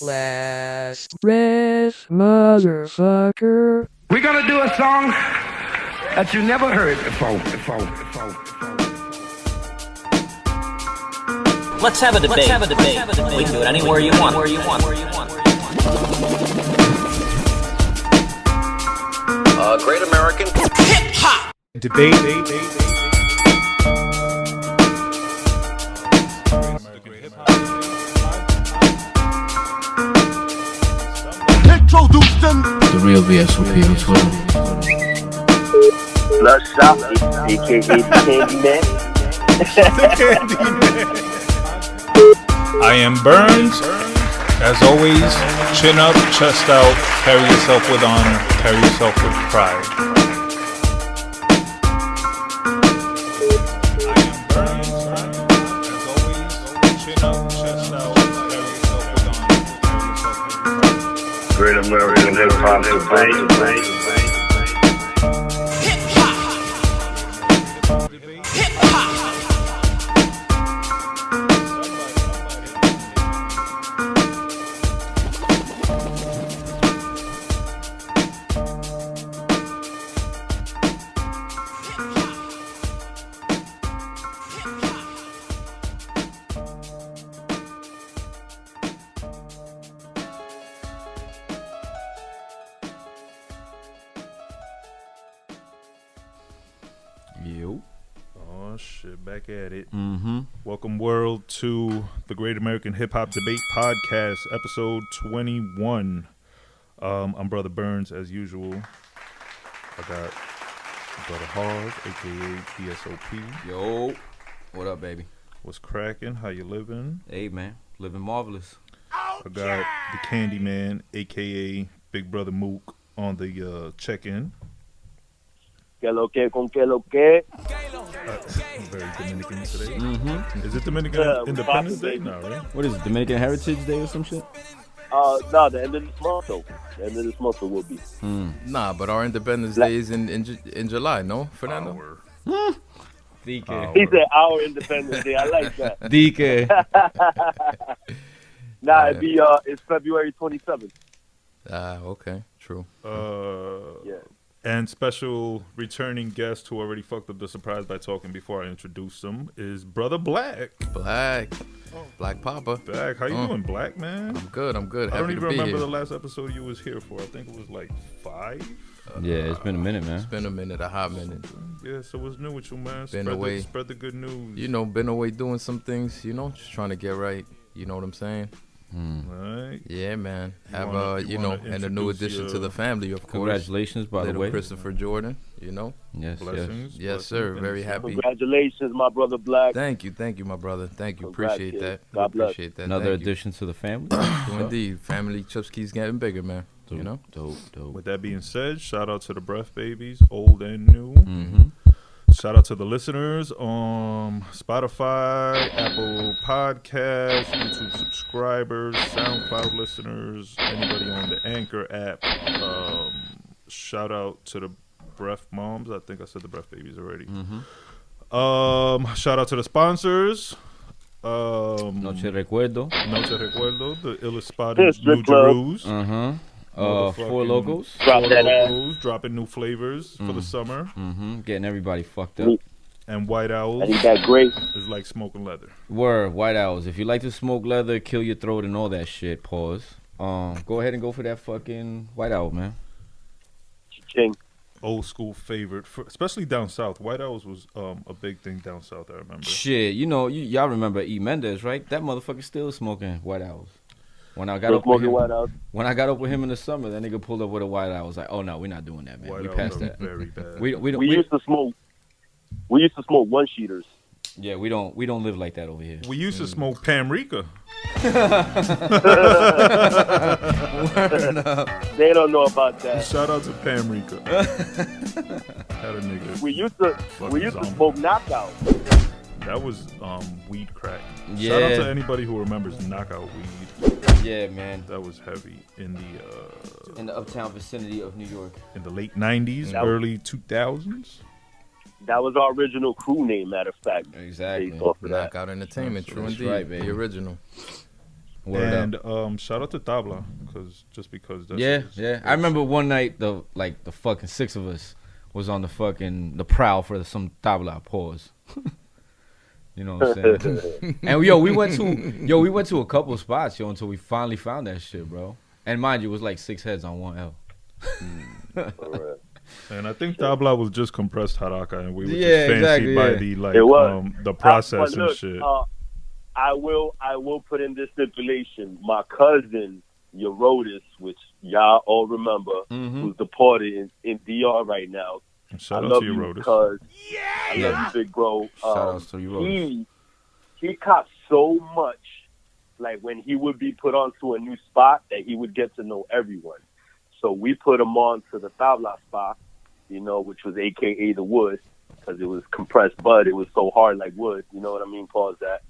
Last rest, motherfucker. We're gonna do a song that you never heard before. Let's have a debate. We can do it anywhere you want. Great American Hip Hop Debate. The real VSOP on Twitter. Blood Shop, aka the Candyman. I am Burns. As always, chin up, chest out, carry yourself with honor, carry yourself with pride. I am Burns. As always, chin up, chest out, carry yourself with honor, carry yourself with pride. Great American Hip Hop Debate. Yo. Oh shit, back at it. Welcome world to the Great American Hip Hop Debate Podcast, episode 21. I'm Brother Burns as usual. I got Brother Hard, aka DSOP. Yo, what up, baby? What's cracking? How you living? Hey, man, living marvelous. I got the Candyman, aka Big Brother Mook, on the check-in. Que lo que con que lo que. Very Dominican today. Is it Dominican Independence Day? No, right? What is it, Dominican Heritage Day or some shit? No, the end of this month though. The end of this month it will be. Nah, but our Independence Day is in July, no, Fernando? DK. He said our Independence Day. I like that. DK. Nah, it's February 27th. Okay, true. Yeah. And special returning guest who already fucked up the surprise by talking before I introduced him is Brother Black. Black Papa. Black, how you doing, Black, man? I'm good. I Happy don't even to be remember here. the last episode you was here for. I think it was like 5. Yeah, it's been a minute, man. It's been a minute, a hot minute. Yeah, so what's new with you, man? Been away. Spread the good news. You know, been away doing some things, just trying to get right. You know what I'm saying? Right. Yeah, man. Have you wanna and a new introduce addition to the family, of course. Congratulations, by the Little way. Christopher Jordan, Yes, Blessings. Yes, sir. Very happy. Congratulations, my brother Black. Thank you, my brother. Thank you. Congrats, Appreciate kid. that. God bless. Appreciate that. Another Thank you. addition to the family. Indeed. Family chips keeps getting bigger, man. Dope. With that being said, shout out to the Breath Babies, old and new. Shout out to the listeners on Spotify, Apple Podcasts, YouTube subscribers, SoundCloud listeners, anybody on the Anchor app. Shout out to the Breath Moms. I think I said the Breath Babies already. Shout out to the sponsors. Noche Recuerdo. Noche Recuerdo, the illest spot in Strip New club. Jerusalem. Four logos. Drop Four that ass. logos, dropping new flavors for the summer. Getting everybody fucked up. And White Owls I think that great. is like smoking leather. Word, White Owls. If you like to smoke leather, kill your throat and all that shit, pause. Go ahead and go for that fucking White Owl, man. King. Old school favorite, especially down south. White Owls was a big thing down south, I remember. Shit, y'all remember E. Mendez, right? That motherfucker still smoking White Owls. When I got Still up with smoking him, White House. when I got up with him in the summer, that nigga pulled up with a White Owl. I was like, oh no, we're not doing that, man. White We Owls passed are that. very bad. We don't. We used to smoke one sheeters. Yeah, we don't live like that over here. We used to smoke Pamrica. They don't know about that. Shout out to Pamrica. Had a nigga. We used to zombie. smoke knockout. That was weed crack. Yeah. Shout out to anybody who remembers knockout weed. Yeah, man. That was heavy in the uptown vicinity of New York. the late 90s, That was- early 2000s. That was our original crew name, matter of fact. Exactly. Based off of that. Knockout Entertainment, true That's indeed. right, baby. The original. Word up. And shout out to Tabla, because that's Yeah. I remember one night the fucking 6 of us was on the prowl for some tabla. Pause. You know what I'm saying? And we went to a couple spots, until we finally found that shit, bro. And mind you, it was like 6 heads on 1 L. And I think Tabla was just compressed haraka, and we were Yeah, just fancied exactly, by yeah. the process but look, and shit. I will put in this stipulation. My cousin Eurodis, which y'all all remember, who's deported in DR right now. Shout I out love to you, Eurodis. cuz. I love you, big bro. Shout outs to Eurodis. He caught so much, like when he would be put onto a new spot, that he would get to know everyone. So we put him on to the Tabla spot, which was AKA the wood, because it was compressed bud. It was so hard like wood. You know what I mean? Pause that.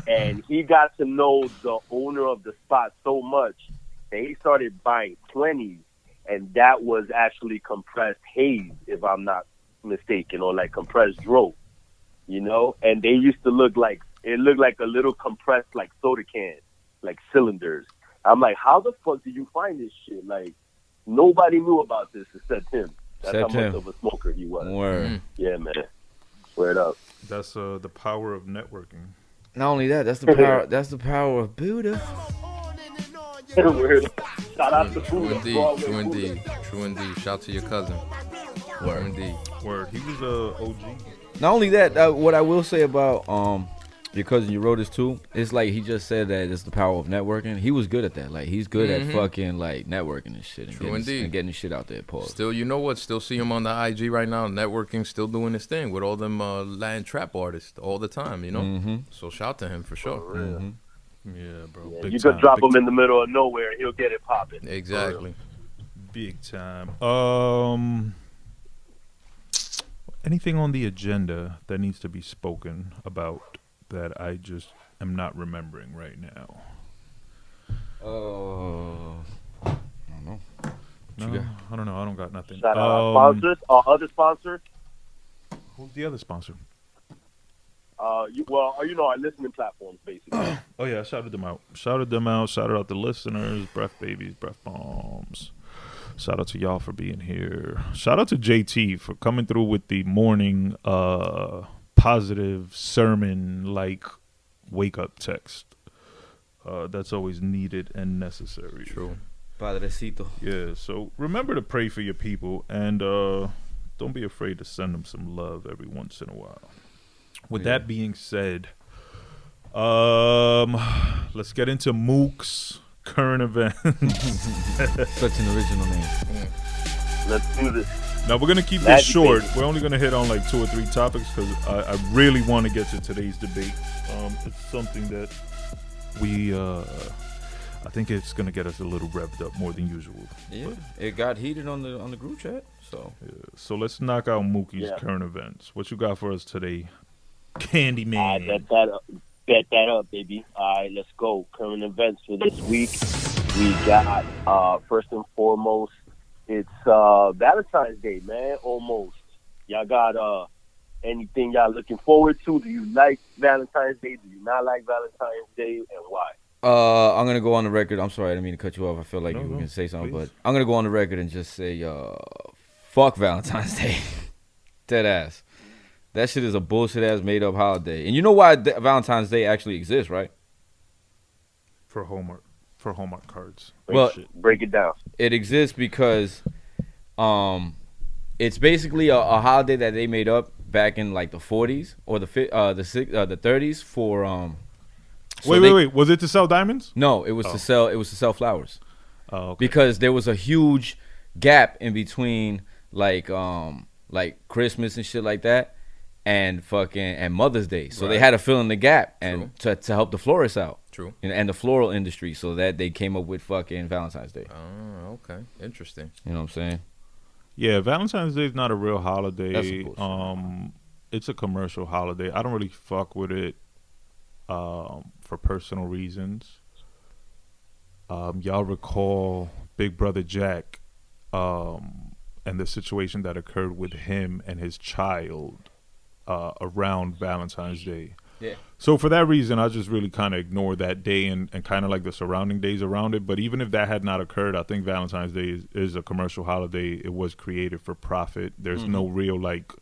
And he got to know the owner of the spot so much that he started buying 20s, and that was actually compressed haze, if I'm not mistaken, or like compressed dro, and they used to looked like a little compressed like soda can, like cylinders. I'm like, how the fuck did you find this shit? Like, nobody knew about this except him. That's how much of a smoker he was. Word. Yeah, man. Word up. That's the power of networking. Not only that, that's the power. That's the power of Buddha. Word up. Shout out to True Buddha. indeed. True indeed. Shout to your cousin. Word indeed. Word. He was a OG. Not only that, what I will say about your cousin, you wrote this too. It's like he just said that it's the power of networking. He was good at that. Like he's good at fucking like networking and shit. And getting his shit out there. Pause. Still, you know what? Still see him on the IG right now, networking, still doing his thing with all them Latin trap artists all the time. So shout to him for sure. Yeah, bro. Yeah, Big you time, could drop big him time. in the middle of nowhere and he'll get it popping. Exactly. Big time. Anything on the agenda that needs to be spoken about that I just am not remembering right now? I don't know. No, I don't know. I don't got nothing. Shout out our sponsors, our other sponsors. Who's the other sponsor? Our listening platforms, basically. Oh yeah, I shouted them out. Shouted out the listeners, breath babies, breath bombs. Shout out to y'all for being here. Shout out to JT for coming through with the morning positive sermon like wake up text. That's always needed and necessary. True. Padrecito. Yeah, so remember to pray for your people, and don't be afraid to send them some love every once in a while. With that being said, let's get into Mook's current events. Such an original name. Let's do this. Now we're gonna keep this short. We're only gonna hit on like 2 or 3 topics because I really want to get to today's debate. It's something that I think it's gonna get us a little revved up more than usual. Yeah, it got heated on the group chat. So So let's knock out Mookie's current events. What you got for us today, Candyman? Bet that up, baby. All right, let's go. Current events for this week. We got, first and foremost, it's Valentine's Day, man, almost. Y'all got anything y'all looking forward to? Do you like Valentine's Day? Do you not like Valentine's Day, and why? I'm gonna go on the record. I'm sorry, I didn't mean to cut you off. I feel like you were gonna say something, please. but I'm gonna go on the record and just say, fuck Valentine's Day. Dead ass. That shit is a bullshit ass made up holiday. And you know why Valentine's Day actually exists, right? For Hallmark cards. Break it down. It exists because it's basically a holiday that they made up back in like the 40s or the 30s for Wait. Was it to sell diamonds? No, it was to sell flowers. Oh, okay. Because there was a huge gap in between like Christmas and shit like that and Mother's Day. So they had to fill in the gap and to help the florists out. True. And the floral industry, so that they came up with fucking Valentine's Day. Oh, okay. Interesting. You know what I'm saying? Yeah, Valentine's Day is not a real holiday. That's a bullshit. It's a commercial holiday. I don't really fuck with it for personal reasons. Y'all recall Big Brother Jack and the situation that occurred with him and his child around Valentine's Day. Yeah. So for that reason, I just really kind of ignore that day and kind of like the surrounding days around it. But even if that had not occurred, I think Valentine's Day is a commercial holiday. It was created for profit. There's no real like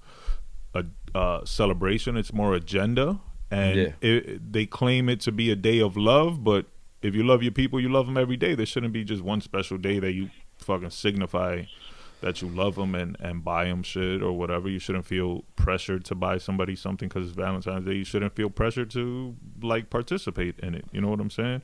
a celebration. It's more agenda. And they claim it to be a day of love, but if you love your people, you love them every day. There shouldn't be just one special day that you fucking signify that you love them and buy them shit or whatever. You shouldn't feel pressured to buy somebody something because it's Valentine's Day. You shouldn't feel pressured to like participate in it. You know what I'm saying?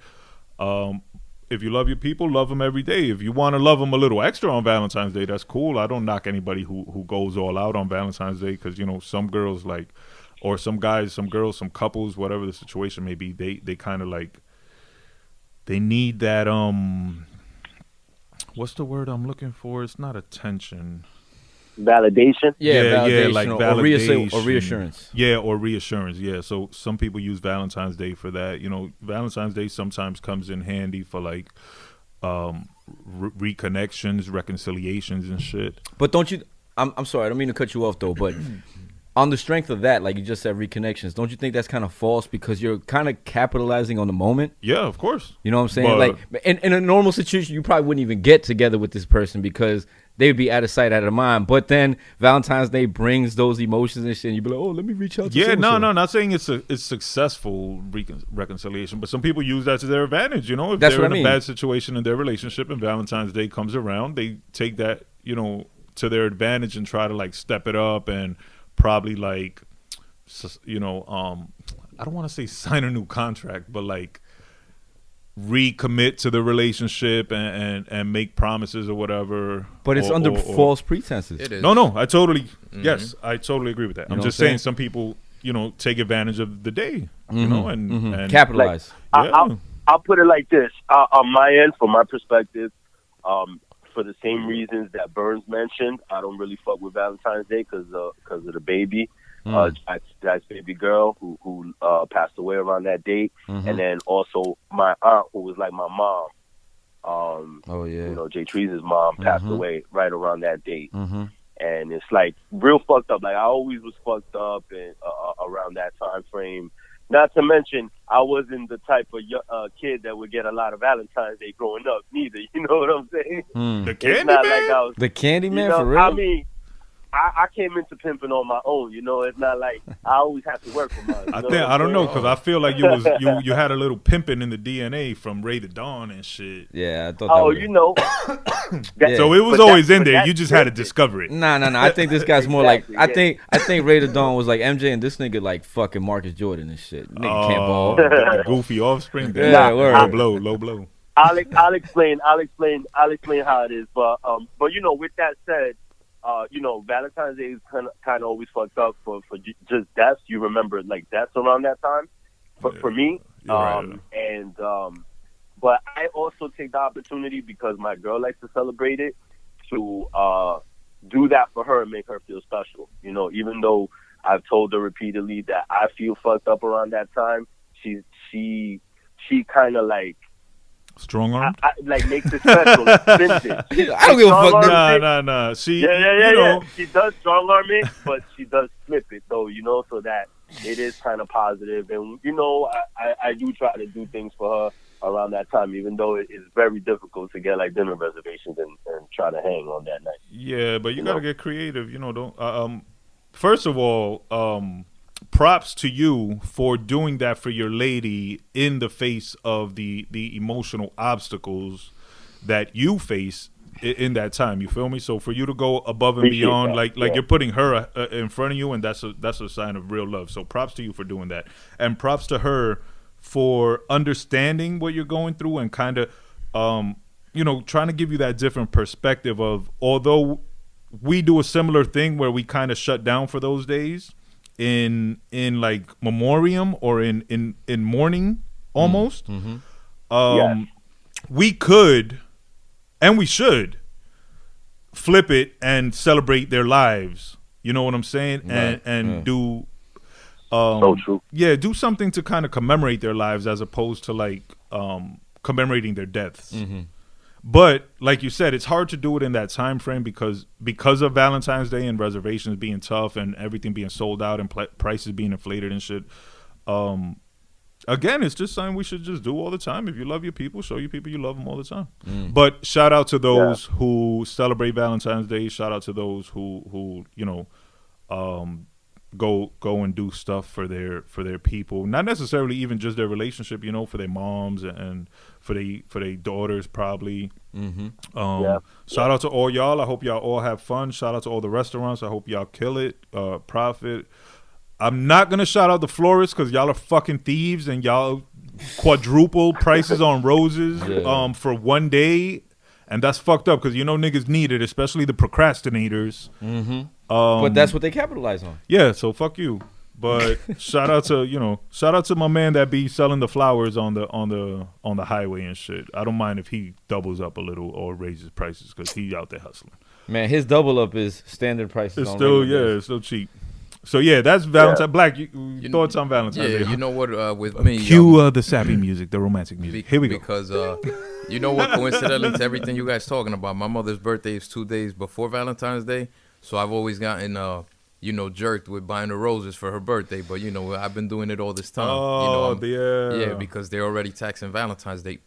If you love your people, love them every day. If you want to love them a little extra on Valentine's Day, that's cool. I don't knock anybody who goes all out on Valentine's Day because, you know, some girls like, or some guys, some girls, some couples, whatever the situation may be, they kind of like, they need that, what's the word I'm looking for? It's not attention. Validation? Validation, like or validation. Or reassurance. Yeah, or reassurance, yeah. So some people use Valentine's Day for that. You know, Valentine's Day sometimes comes in handy for like reconnections, reconciliations and shit. But don't you, I'm sorry, I don't mean to cut you off though, but on the strength of that, like you just said, reconnections, don't you think that's kind of false because you're kind of capitalizing on the moment? Yeah, of course. You know what I'm saying? Like in a normal situation, you probably wouldn't even get together with this person because they'd be out of sight, out of mind. But then Valentine's Day brings those emotions and shit, and you'd be like, oh, let me reach out to no, not saying it's successful reconciliation, but some people use that to their advantage, you know? If they're in a bad situation in their relationship and Valentine's Day comes around, they take that, you know, to their advantage and try to like step it up and probably like, you know, I don't want to say sign a new contract, but like recommit to the relationship and make promises or whatever. But it's under false pretenses. It is. No, I totally, yes, I totally agree with that. You I'm just saying some people, you know, take advantage of the day, you know, and capitalize. Like, I'll put it like this. On my end, from my perspective, for the same reasons that Burns mentioned, I don't really fuck with Valentine's Day because of the baby, Jack's baby girl who passed away around that date, and then also my aunt who was like my mom. You know, Jay Trees' mom passed away right around that date, and it's like real fucked up. Like I always was fucked up and around that time frame. Not to mention, I wasn't the type of kid that would get a lot of Valentine's Day growing up, neither. You know what I'm saying? The candy man? Like I was, the candy man, you know, for real? I mean, I came into pimping on my own. You know, it's not like I always have to work for mine. I don't know, because I feel like you had a little pimping in the DNA from Ray to Dawn and shit. Yeah, I thought that was... you know. So it was always in there. You just had to discover it. Nah. I think this guy's more like... I think Ray to Dawn was like MJ and this nigga like fucking Marcus Jordan and shit. Nigga can't ball. Goofy offspring. Yeah, low blow. I'll explain how it is. But you know, with that said, you know, Valentine's Day is kind of always fucked up for just deaths. You remember like deaths around that time, for me. But I also take the opportunity because my girl likes to celebrate it to do that for her and make her feel special. You know, even though I've told her repeatedly that I feel fucked up around that time, she kind of like. Strong-armed? Like makes it special. I don't give a fuck. Nah. See, yeah. She does strong-arm it, but she does flip it, though, you know, so that it is kind of positive. And, you know, I do try to do things for her around that time, even though it is very difficult to get, like, dinner reservations and try to hang on that night. Yeah, but you got to get creative. You know, don't first of all, props to you for doing that for your lady in the face of the emotional obstacles that you face in that time. You feel me? So for you to go above and beyond, like you're putting her in front of you, and that's a sign of real love. So props to you for doing that, and props to her for understanding what you're going through and kind of, you know, trying to give you that different perspective of, although we do a similar thing where we kind of shut down for those days in like memoriam or in mourning almost. We could and we should flip it and celebrate their lives. You know what I'm saying? And do so true. Yeah, do something to kind of commemorate their lives as opposed to like commemorating their deaths. But like you said, it's hard to do it in that time frame because of Valentine's Day and reservations being tough and everything being sold out and prices being inflated and shit. Again, it's just something we should just do all the time. If you love your people, show your people you love them all the time. But shout out to those who celebrate Valentine's Day. Shout out to those who go and do stuff for their people. Not necessarily even just their relationship, for their moms and for their daughters probably. Shout out to all y'all. I hope y'all all have fun. Shout out to all the restaurants. I hope y'all kill it. Profit. I'm not gonna shout out the florists because y'all are fucking thieves and y'all quadruple prices on roses for one day, and that's fucked up because niggas need it, especially the procrastinators. But that's what they capitalize on. Yeah, so fuck you. But shout out to my man that be selling the flowers on the highway and shit. I don't mind if he doubles up a little or raises prices because he out there hustling. Man, his double up is standard prices. It's still it's still cheap. So that's Valentine. Black, you thoughts on Valentine's Day? You know what? With me, cue the sappy music, the romantic music. Here we go. Because you know what? Coincidentally to everything you guys talking about, my mother's birthday is 2 days before Valentine's Day, so I've always gotten jerked with buying the roses for her birthday. But I've been doing it all this time. Yeah, because they're already taxing Valentine's Day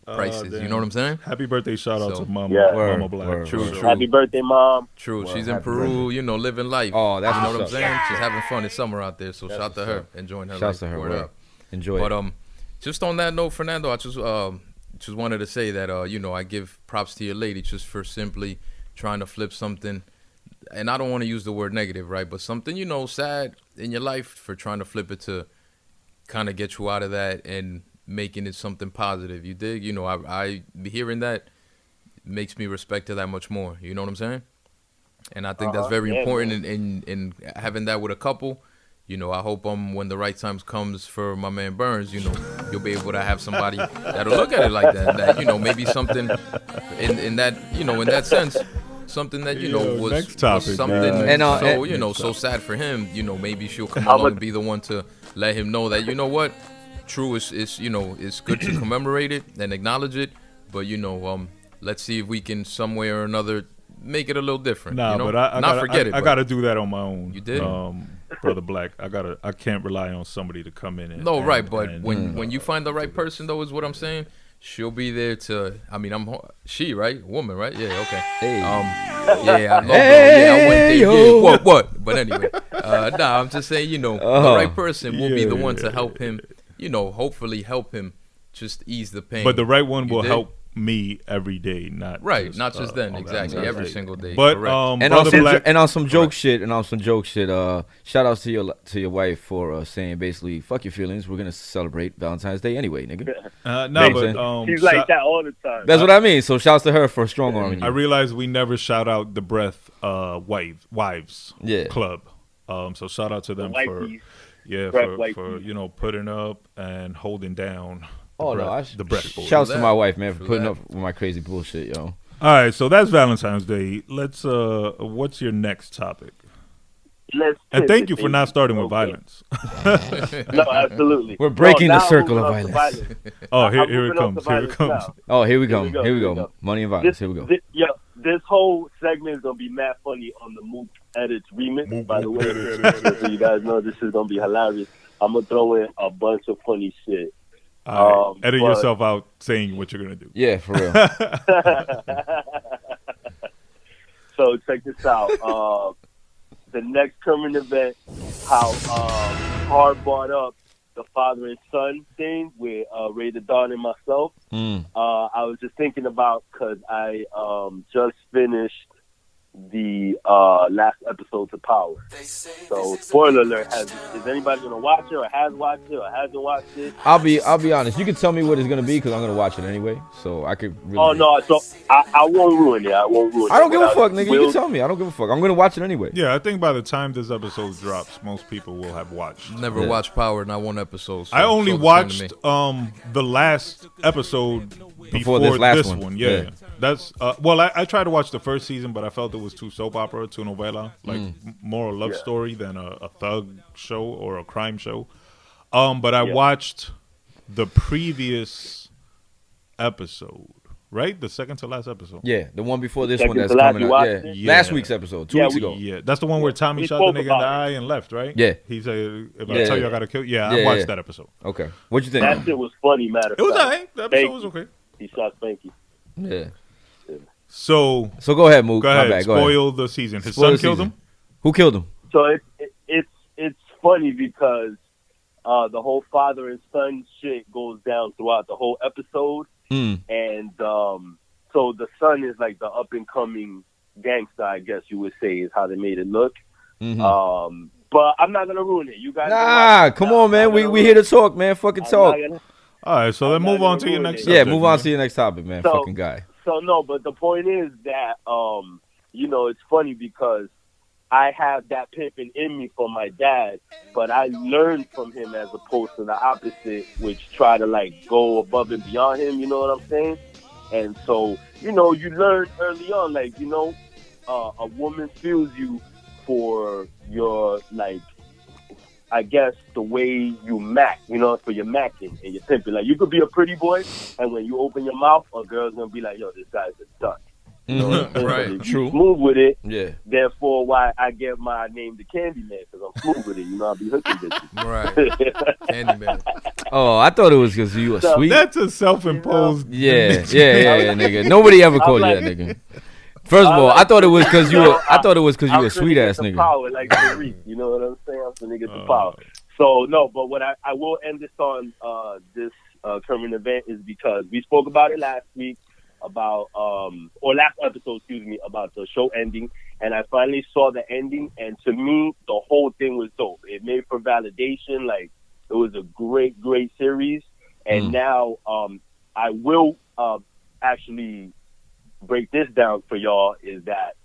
prices. You know what I'm saying? Happy birthday! Shout out to Mama Black. True. Happy birthday, Mom. True. She's in Peru, living life. Oh, that's what I'm saying. She's having fun this summer out there. So shout to her, enjoying her life. Shouts to her. Word up. Enjoy. But just on that note, Fernando, I just wanted to say that I give props to your lady just for simply trying to flip something, and I don't want to use the word negative, right? But something sad in your life for trying to flip it to kind of get you out of that and making it something positive. You dig? I hearing that makes me respect her that much more. You know what I'm saying? And I think that's very important in having that with a couple. I hope when the right times comes for my man Burns, you'll be able to have somebody that'll look at it like that. That maybe something in that in that sense, something that was something so sad for him. Maybe she'll come along and be the one to let him know that true is it's good to commemorate it and acknowledge it, but let's see if we can some way or another make it a little different. But I gotta do that on my own. You did, Brother Black. I can't rely on somebody to come in. But when you find the right person, though, is what I'm saying. She'll be there to. I mean, she right, woman, right? Yeah, okay. Hey. I love her. Yeah, what? But anyway, I'm just saying. The right person will be the one to help him. Hopefully help him just ease the pain. But the right one will help me every day, not just then, exactly, every single day. But on some joke shit, shout outs to your wife for saying basically fuck your feelings. We're gonna celebrate Valentine's Day anyway, nigga. She's like that all the time. That's what I mean. So shouts to her for strong arming you. I realize we never shout out the Breath wives club. So shout out to them for putting up and holding down. The breath. Shouts to my wife, man, for putting up with my crazy bullshit, yo. All right, so that's Valentine's Day. Let's. What's your next topic? And thank you for not starting with violence. No, absolutely. We're breaking the circle of violence. Oh, here it comes. Here it comes. Oh, here we go. Money and violence. Here we go. This whole segment is gonna be mad funny on the Mook Edits remix. By the way, so you guys know this is gonna be hilarious. I'm gonna throw in a bunch of funny shit. Edit yourself out saying what you're gonna do. Yeah, for real. So check this out. The next current event, how Hard brought up the father and son thing with Ray the Don and myself. I was just thinking about because I just finished the last episodes of Power. So spoiler alert, is anybody gonna watch it or has watched it or hasn't watched it? I'll be honest. You can tell me what it's gonna be because I'm gonna watch it anyway. So I could really so I won't ruin it. I don't give a fuck, nigga. You can tell me. I don't give a fuck. I'm gonna watch it anyway. Yeah, I think by the time this episode drops, most people will have watched. Never watched Power, not one episode. So I only watched the last episode before this one. Yeah. That's I tried to watch the first season, but I felt it was too soap opera, too novela, like more a love story than a thug show or a crime show. But I watched the previous episode right? The second to last episode. Yeah, the one before this Second one that's to last, coming you out. watched Yeah. it? Yeah. Last week's episode, 2 weeks ago. Yeah, that's the one where Tommy We shot the spoke nigga in the about it. eye and left, right? Yeah. He said, if I Yeah. tell you I gotta kill you. Yeah, Yeah, I watched yeah. that episode. Okay. What you think? That shit was funny, matter of It was fact. alright. The episode Thank was you. okay. He shot Spanky. Yeah. So So go ahead, Mook. go My ahead, bad. Go ahead. spoil the season. His Spoil son the killed season. him? Who killed him? So it's funny because the whole father and son shit goes down throughout the whole episode, Mm. and so the son is like the up and coming gangster, I guess you would say, is how they made it look. Mhm. But I'm not gonna ruin it. You guys, can Nah, watch it. come I'm on, man. not We gonna we ruin here to it. talk, man. Fucking I'm talk. not gonna- All right, so then I'm move not on to gonna your ruin next it. Yeah, subject, move on man. to your next topic, man. So- Fucking guy. So no, but the point is that you know, it's funny because I have that pimping in me for my dad, but I learned from him as opposed to the opposite, which try to like go above and beyond him. You know what I'm saying? And so, you know, you learn early on, like, you know, a woman feels you for your, like, I guess the way you mac, you know, for your macking and your pimping. Like, you could be a pretty boy, and when you open your mouth, a girl's gonna be like, yo, this guy's a stud. You know what I'm saying? Right. So if True. you smooth with it, Yeah. therefore why I get my name the Candyman, because I'm smooth with it. You know, I'll be hooking bitches. Right. Candyman. Oh, I thought it was because you were So- sweet. That's a self-imposed. Yeah, nigga. Nobody ever called you that, nigga. First of all, I thought it was because you were. I thought it was because you I'm were a finna sweet get ass the nigga. Power, like Tariq, you know what I'm saying? I'm finna get the power. So no, but what I will end this on this current event is because we spoke about it last week about or last episode, excuse me, about the show ending, and I finally saw the ending, and to me the whole thing was dope. It made for validation, like it was a great series, and now I will actually break this down for y'all is that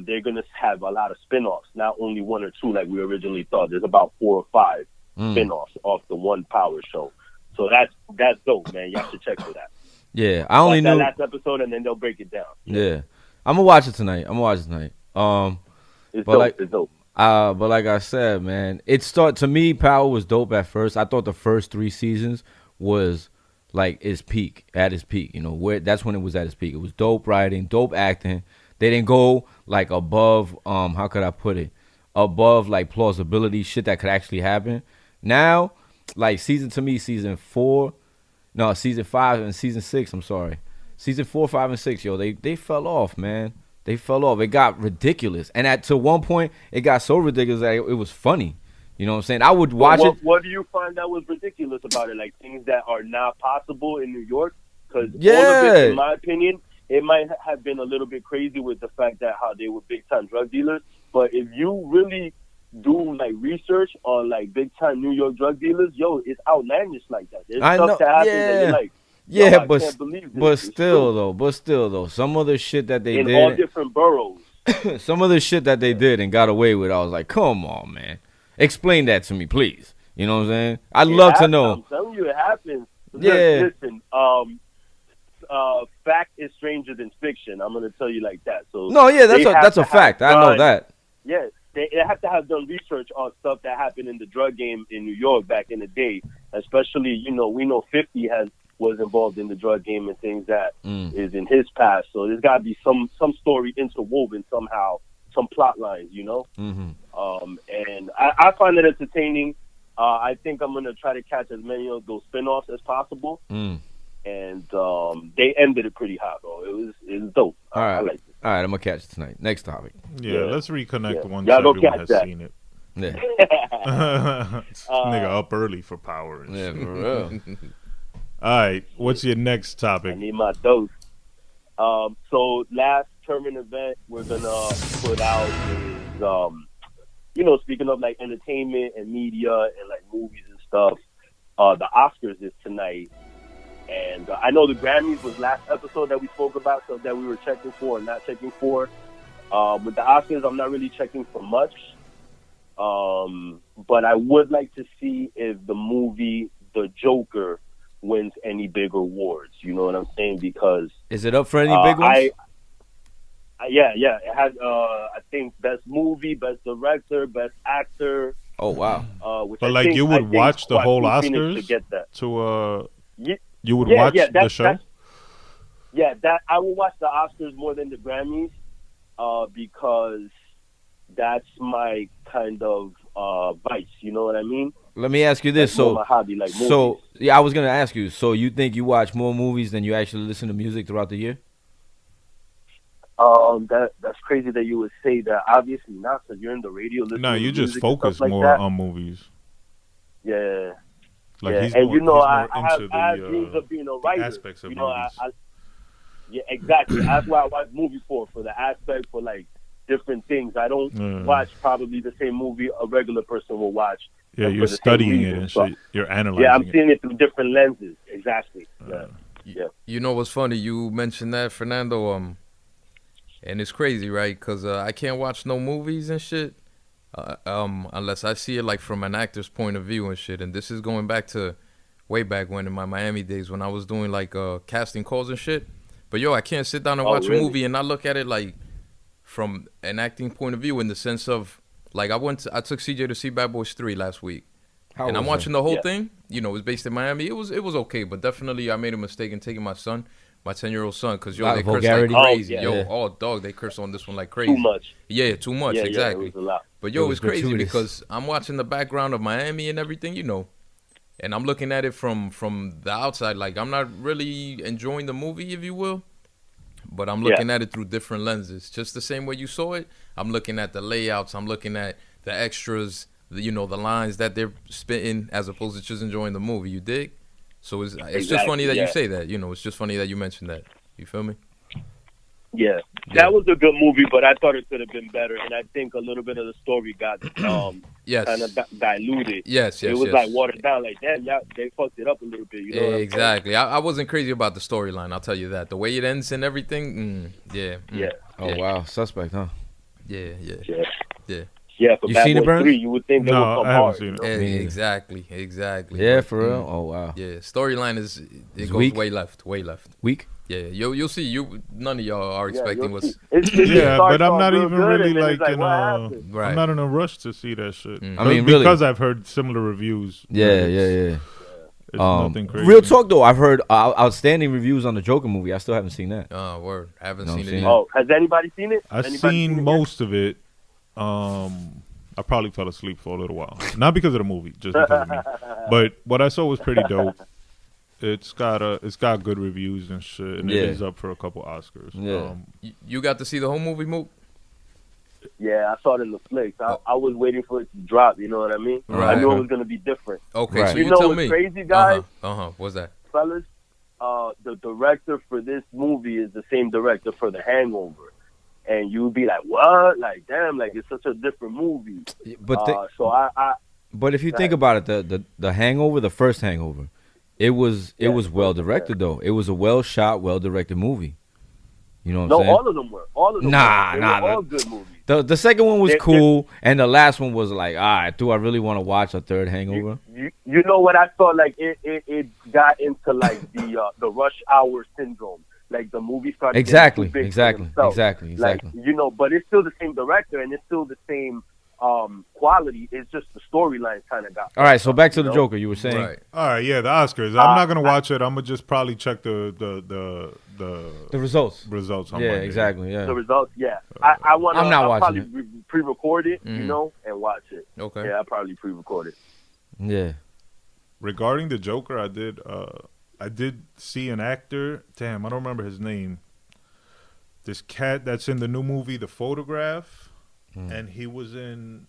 they're gonna have a lot of spin-offs, not only one or two like we originally thought. There's about 4 or 5 spin-offs off the one Power show. So that's dope, man. Y'all should check for that. Yeah, I only Watch that knew. last episode and then they'll break it down. Yeah, I'm gonna watch it tonight. It's But dope. like- It's dope. But like I said, man, to me, Power was dope at first. I thought the first 3 seasons was like its peak, at its peak. You know, that's when it was at its peak. It was dope writing, dope acting. They didn't go like above, how could I put it? Above like plausibility, shit that could actually happen. Now, like season 5 and season 6, I'm sorry. Season 4, 5, and 6, yo, they fell off, man. They fell off. It got ridiculous. And to one point, it got so ridiculous that it was funny. You know what I'm saying? I would watch it. What do you find that was ridiculous about it? Like things that are not possible in New York? Because all of Yeah. it, in my opinion, it might have been a little bit crazy with the fact that how they were big time drug dealers. But if you really do like research on like big time New York drug dealers, yo, it's outlandish like that. There's I stuff know, that happens yeah. that you're like, Yeah, yo, I but can't believe this. but It's still true. though, some of the shit that they In all did, different boroughs. some of the shit that they did and got away with, I was like, come on, man, explain that to me, please. You know what I'm saying? I'd It love to happens. know. I'm telling you, it happens. Yeah. Listen, fact is stranger than fiction. I'm gonna tell you like that. So No, yeah, they have that's to a fact. have I know done- that. Yes, they have to have done research on stuff that happened in the drug game in New York back in the day. Especially, you know, we know 50 was involved in the drug game and things that is in his past. So there's got to be some story interwoven somehow, some plot lines, you know. And I find it entertaining. I think I'm gonna try to catch as many of those spinoffs as possible. And they ended it pretty hot, though. It was dope. All right, I like it. all right, I'm gonna catch it tonight. Next topic. Yeah, Yeah. let's reconnect Yeah. once Y'all go everyone catch has that. seen it. Yeah, Nigga up early for Power. And yeah, shit. for real. All right, what's your next I topic? need my dose. So last tournament event we're gonna put out is, you know, speaking of like entertainment and media and like movies and stuff, the Oscars is tonight. And I know the Grammys was last episode that we spoke about, so that we were checking for and not checking for. With the Oscars, I'm not really checking for much. But I would like to see if the movie The Joker wins any big awards. You know what I'm saying? Because Is it up for any big ones? yeah, it has. I think best movie, best director, best actor. Oh wow. Which But I like think- you I would think watch the whole Joaquin Phoenix Oscars should get that. to Ye- you would Yeah, watch yeah, the that's- show? Yeah, that I will watch the Oscars more than the Grammys, because that's my kind of vice. You know what I mean? Let me ask you this. That's more my hobby, like movies. So yeah, I was gonna ask you. So you think you watch more movies than you actually listen to music throughout the year? That's crazy that you would say that. Obviously not, because you're in the radio listening. No, you to just music and focus stuff like more that. on movies. Yeah. Like yeah, he's and more, you know, he's I more have into dreams of being a writer. aspects of you know, movies. Yeah, exactly. That's why I watch movies for the aspect, for like different things. I don't watch probably the same movie a regular person will watch. Yeah, for you're the same studying reason. it and So, shit. You're analyzing yeah, I'm it. seeing it through different lenses. Exactly. Yeah. You know what's funny? You mentioned that, Fernando. And it's crazy, right? Because I can't watch no movies and shit, unless I see it like from an actor's point of view and shit. And this is going back to way back when in my Miami days when I was doing like casting calls and shit. But yo, I can't sit down and watch a movie and not look at it like from an acting point of view, in the sense of like I took CJ to see Bad Boys 3 last week. And I'm watching the whole thing. You know, it was based in Miami. It was okay, but definitely I made a mistake in taking my 10-year-old son, because yo, they curse like crazy. Dog, they curse on this one like crazy. Too much. Yeah, too much, exactly. Yeah, it was a lot. But yo, it's crazy gratuitous. because I'm watching the background of Miami and everything, you know, and I'm looking at it from the outside. Like, I'm not really enjoying the movie, if you will, but I'm looking at it through different lenses. Just the same way you saw it, I'm looking at the layouts, I'm looking at the extras, the lines that they're spitting, as opposed to just enjoying the movie. You dig? So it's just funny that you say that. It's just funny that you mentioned that. You feel me? Yeah, that was a good movie, but I thought it could have been better, and I think a little bit of the story got kind of diluted. Yes. It was like watered down. Like, damn, they fucked it up a little bit. You know what exactly. I wasn't crazy about the storyline. I'll tell you that. The way it ends and everything. Oh wow, suspect, huh? Yeah. Yeah, for You Bad seen it, Boys Burns? 3, you would think they would come I haven't hard. seen it. Exactly. Yeah, for real. Oh wow. Yeah, storyline it goes weak? way left. Weak. Yeah, you'll see. None of y'all are expecting what's. But I'm not even really like in Right. I'm not in a rush to see that shit. I mean, really, because I've heard similar reviews. Yeah. It's nothing crazy. Real talk though, I've heard outstanding reviews on the Joker movie. I still haven't seen that. Oh, word. I haven't No, seen seen it it. either. Oh, has anybody seen it? I've Anybody seen it most of it. I probably fell asleep for a little while, not because of the movie, just because of me. But what I saw was pretty dope. It's got good reviews and shit, and it is up for a couple Oscars. Yeah. You got to see the whole movie, Mook? Yeah, I saw it in the flicks. I was waiting for it to drop. You know what I mean? Right. I knew it was gonna be different. Okay, Right. so You you know tell what's me. crazy, guys? What's that? Fellas, the director for this movie is the same director for The Hangover. And you would be like, what? Like, damn, like, it's such a different movie. But But if you think about it, the Hangover, the first Hangover, it was well directed though. It was a well shot, well directed movie. You know what I'm saying? all of them were. All of them Nah, were. They nah, were all good movies. The second one was cool, and the last one was like, all right, do I really want to watch a third Hangover? You know what I thought? Like, it got into, like, the rush hour syndrome. Like, the movie started Exactly. getting too big for themselves. Like, but it's still the same director, and it's still the same quality. It's just the storyline kind of got. All right, so back to the Joker. You were saying, Right. All right, yeah, the Oscars. I'm not gonna watch it. I'm gonna just probably check the results. results. On Yeah, Monday. exactly. Yeah. The results, yeah. I want to. I'm not I'll watching probably pre-record it, you know, and watch it. Okay. Yeah, I'll probably pre-record it. Yeah. Regarding the Joker, I did see an actor. Damn, I don't remember his name. This cat that's in the new movie, The Photograph, and he was in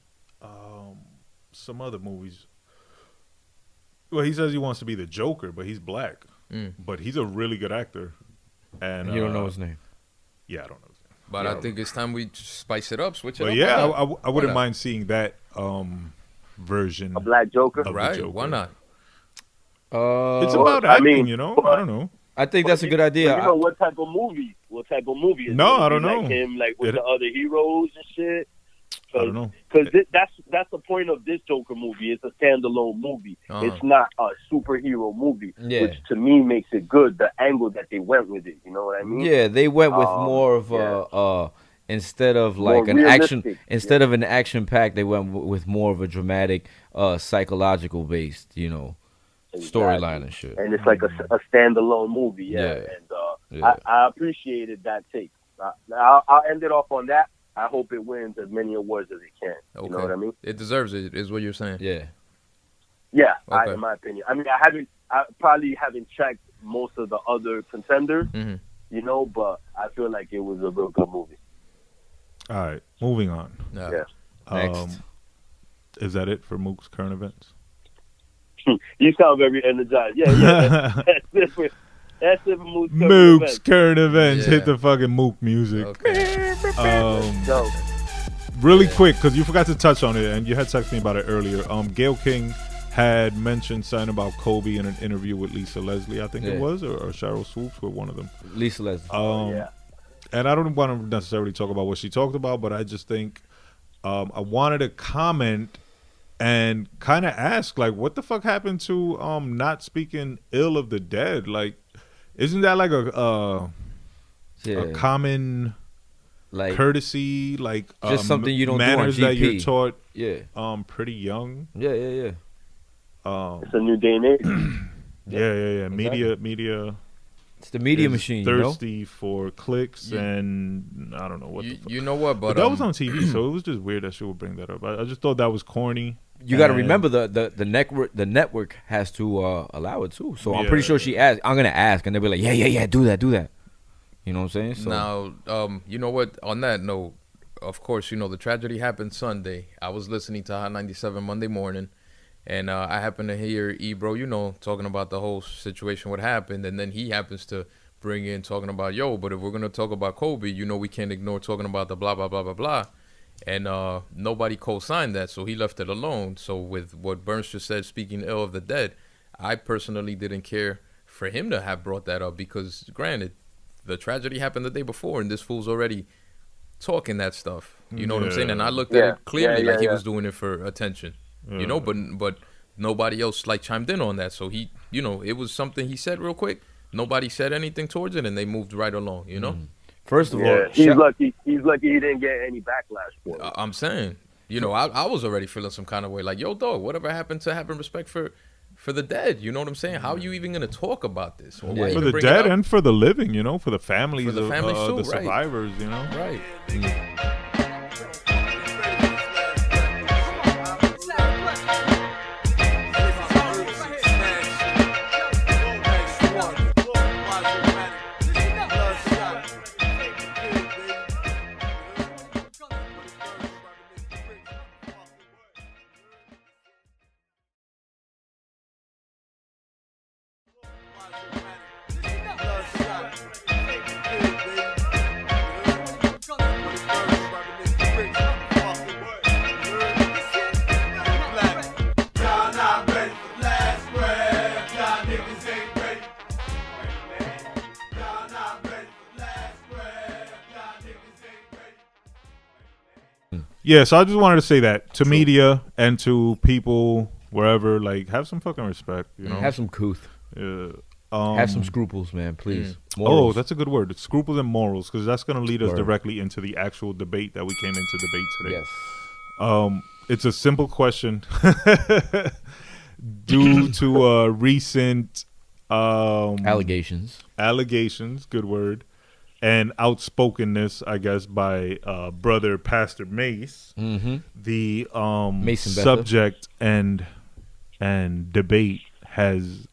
some other movies. Well, he says he wants to be the Joker, but he's black. But he's a really good actor. And You don't know his name. Yeah, I don't know his name. But I think it's time we spice it up, switch it But up. yeah, Why not? I wouldn't mind seeing that version. A black Joker. of the Right? Joker. Why not? It's about I acting, mean, you know. but- I don't know. I think that's a good idea. You know what type of movie? What type of movie? Is No, it? I don't Like know. him, like with the other heroes and shit. I don't know. Because that's the point of this Joker movie. It's a standalone movie. It's not a superhero movie, which to me makes it good. The angle that they went with it, you know what I mean? Yeah, they went with more of a instead of like More an action realistic, instead of an action pack, they went with more of a dramatic, psychological based, storyline and shit. And it's like a standalone movie, Yeah. And Yeah. I appreciated that take. I'll end it off on that. I hope it wins as many awards as it can. Okay. You know what I mean? It deserves it, is what you're saying. Yeah. Yeah, Okay. in my opinion. I mean, I probably haven't checked most of the other contenders, you know, but I feel like it was a real good movie. All right, moving on. Yeah. Next. Is that it for Mook's current events? You sound very energized. Yeah. That's it for Mook's current Mook's events. current events. Yeah. Hit the fucking Mook music. Okay. So, Really quick, because you forgot to touch on it, and you had texted me about it earlier. Gail King had mentioned something about Kobe in an interview with Lisa Leslie, I think it was, or Cheryl Swoops, with one of them. Lisa Leslie. yeah. And I don't want to necessarily talk about what she talked about, but I just think I wanted to comment and kind of ask, like, what the fuck happened to not speaking ill of the dead? Like, isn't that like a common like courtesy, like just something you don't do on manners that you're GP. taught pretty young? Yeah. It's a new day and age. Yeah. Exactly. Media. It's the media is machine, thirsty for clicks, and I don't know what the fuck. You know what? But that was on TV, so it was just weird that she would bring that up. I just thought that was corny. You got to And- remember the network has to allow it too. So I'm pretty sure she asked. I'm gonna ask, and they'll be like, yeah, do that. You know what I'm saying? So now, you know what? On that note, of course, you know the tragedy happened Sunday. I was listening to Hot 97 Monday morning, and I happened to hear Ebro, you know, talking about the whole situation, what happened, and then he happens to bring in talking about, but if we're gonna talk about Kobe, you know, we can't ignore talking about the blah blah blah blah blah. And nobody co-signed that, so he left it alone. So with what Burns just said, speaking ill of the dead, I personally didn't care for him to have brought that up because, granted, the tragedy happened the day before, and this fool's already talking that stuff. You know what I'm saying? And I looked at it clearly like he was doing it for attention. You know, but nobody else like chimed in on that. So he, you know, it was something he said real quick. Nobody said anything towards it, and they moved right along. You know. First of all, he's lucky. He's lucky he didn't get any backlash for it. I'm saying, you know, I was already feeling some kind of way, like, dog, whatever happened to having respect for the dead? You know what I'm saying? How are you even gonna talk about this? Or why For even the bring it dead up? and for the living, you know, for the families, For the of families too, the right. survivors, you know. Right. Yeah, so I just wanted to say that to media and to people wherever, like, have some fucking respect, you know. have some couth. Yeah. Have some scruples, man, please. Oh, Morals. that's a good word. Scruples and morals, because that's going to lead us Word. directly into the actual debate that we came into debate today. Yes. It's a simple question. Due to recent Allegations. good word, and outspokenness, I guess, by brother Pastor Mace, the Mason Betha. subject and debate has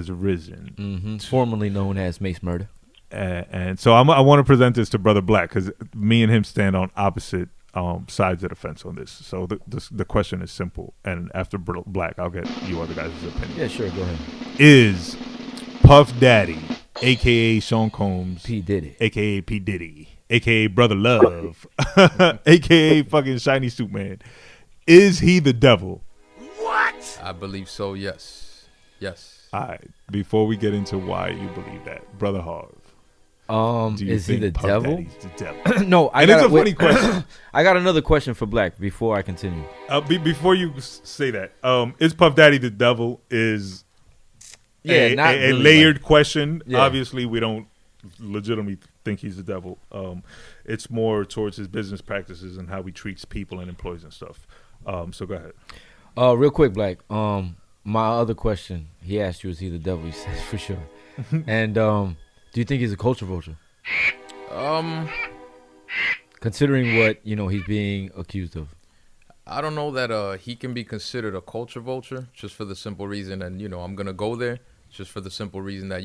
risen. Formerly known as Mace Murder. And so I want to present this to Brother Black, because me and him stand on opposite sides of the fence on this. So the question is simple, and after Black, I'll get you other guys' opinion. Yeah, sure, go ahead. Is Puff Daddy, a.k.a. Sean Combs, P. Diddy. a.k.a. P. Diddy, a.k.a. Brother Love, a.k.a. fucking Shiny Suit Man, is he the devil? I believe so. Yes. All right, before we get into why you believe that, Brother Harv, do you Is he think the Puff devil? Daddy's the devil? No, And it's a funny question. I got another question for Black before I continue. Before you say that, is Puff Daddy the devil? Is a really, layered question. Yeah. Obviously, we don't legitimately think he's the devil. It's more towards his business practices and how he treats people and employees and stuff. So go ahead. Real quick, Black. My other question, he asked you, is he the devil? He said for sure. And Do you think he's a culture vulture? Considering what he's being accused of. I don't know that he can be considered a culture vulture just for the simple reason, and I'm gonna go there just for the simple reason that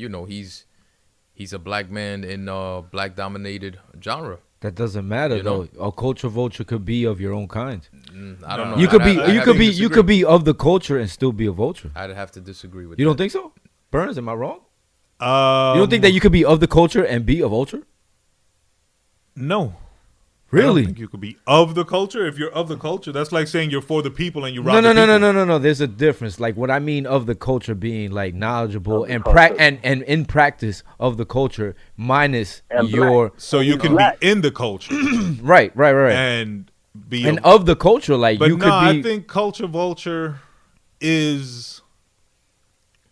he's a black man in a black dominated genre. That doesn't matter though. A culture vulture could be of your own kind. I don't know. You could be of the culture and still be a vulture. I'd have to disagree with you. That. Don't think so, Burns? Am I wrong? You don't think that you could be of the culture and be a vulture? No. Really? I don't think you could be of the culture. If you're of the culture, that's like saying you're for the people and you rob No. There's a difference. Like what I mean of the culture being like knowledgeable and in practice of the culture minus and your. So you can be in the culture, right, and be of the culture. Like but you no, could be. I think culture vulture is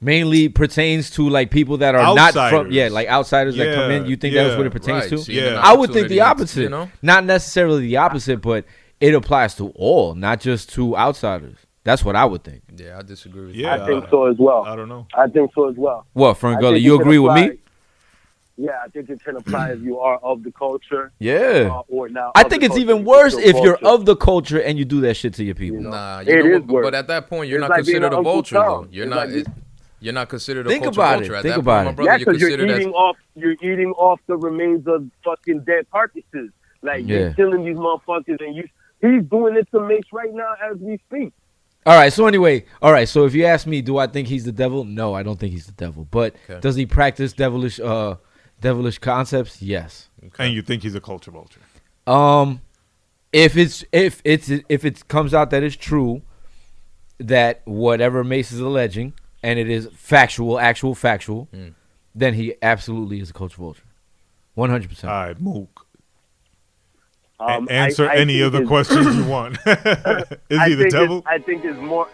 mainly pertains to like people that are outsiders. not from like outsiders that come in. You think that's what it pertains to? So I would think the opposite. Not necessarily the opposite, but it applies to all, not just to outsiders. That's what I would think. Yeah, I disagree with you. I think so as well. I don't know. I think so as well. What, Frank Gully, you agree with me? Yeah, I think it can apply if you are of the culture. Yeah. Or now I think it's even worse if you're of the culture and you do that shit to your people. Nah, it is worse. But at that point, you're not considered a vulture, though. You're not considered a culture vulture. Think about it. My brother, because you're eating off the remains of fucking dead carcasses. Like you're killing these motherfuckers, and he's doing it to Mace right now as we speak. All right. So anyway, so if you ask me, do I think he's the devil? No, I don't think he's the devil. But does he practice devilish concepts? Yes. Okay. And you think he's a culture vulture? If it comes out that it's true, that whatever Mace is alleging, and it is actual factual, then he absolutely is a culture vulture. 100%. All right, Mook. Answer any of the questions you want. Is he the devil? I think it's more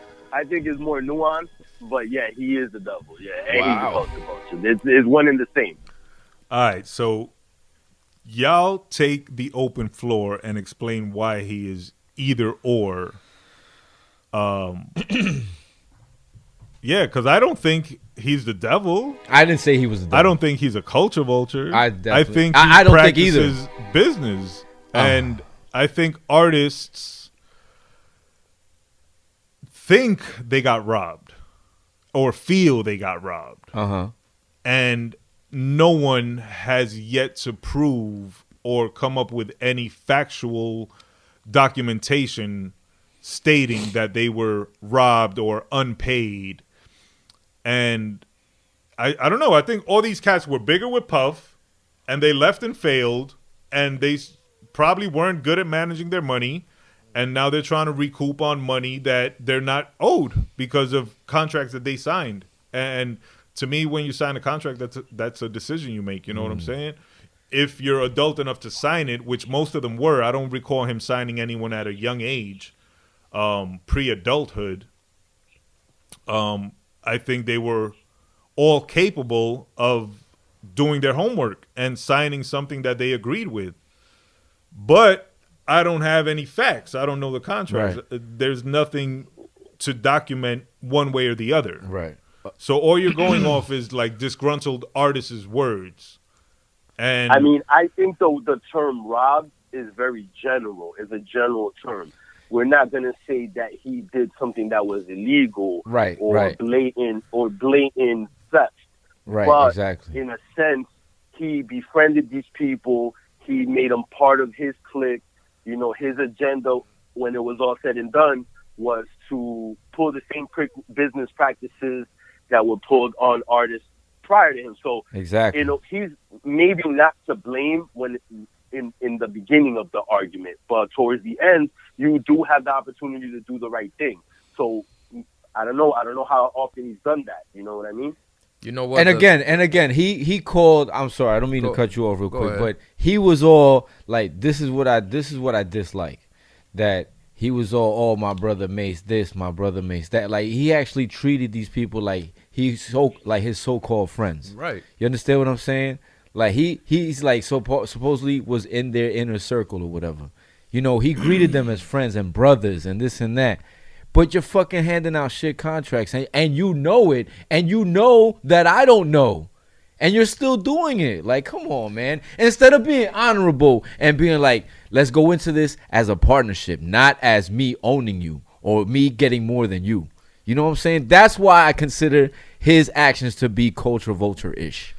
nuanced, but yeah, he is the devil. Yeah, and he's a culture vulture. It's one and the same. All right, so y'all take the open floor and explain why he is either or. Yeah, because I don't think he's the devil. I didn't say he was the devil. I don't think he's a culture vulture. I think he I don't think either. practices business. And I think artists think they got robbed or feel they got robbed. And no one has yet to prove or come up with any factual documentation stating that they were robbed or unpaid. And I don't know. I think all these cats were bigger with Puff, and they left and failed, and they probably weren't good at managing their money, and now they're trying to recoup on money that they're not owed because of contracts that they signed. And to me, when you sign a contract, that's a decision you make. You know what I'm saying? If you're adult enough to sign it, which most of them were, I don't recall him signing anyone at a young age, pre-adulthood. I think they were all capable of doing their homework and signing something that they agreed with. But I don't have any facts. I don't know the contracts. Right. There's nothing to document one way or the other. Right. So all you're going off is like disgruntled artists' words. And I mean, I think the term robbed is very general. It's a general term. We're not going to say that he did something that was illegal, or blatant theft. Right, but exactly. In a sense, he befriended these people. He made them part of his clique. You know, his agenda, when it was all said and done, was to pull the same business practices that were pulled on artists prior to him. So, exactly. You know, he's maybe not to blame when in the beginning of the argument, but towards the end, you do have the opportunity to do the right thing. So, I don't know how often he's done that. You know what I mean? You know what? And again, he called. I'm sorry, I don't mean to cut you off real quick, ahead. but he was all like, "This is what I dislike." That he was all, "Oh, my brother Mace this, my brother Mace that." Like he actually treated these people like his so-called friends. Right. You understand what I'm saying? Like he's like supposedly was in their inner circle or whatever. You know, he greeted them as friends and brothers and this and that. But you're fucking handing out shit contracts and you know it, and you know that I don't know. And you're still doing it. Like, come on, man. Instead of being honorable and being like, let's go into this as a partnership, not as me owning you or me getting more than you. You know what I'm saying? That's why I consider his actions to be culture vulture-ish.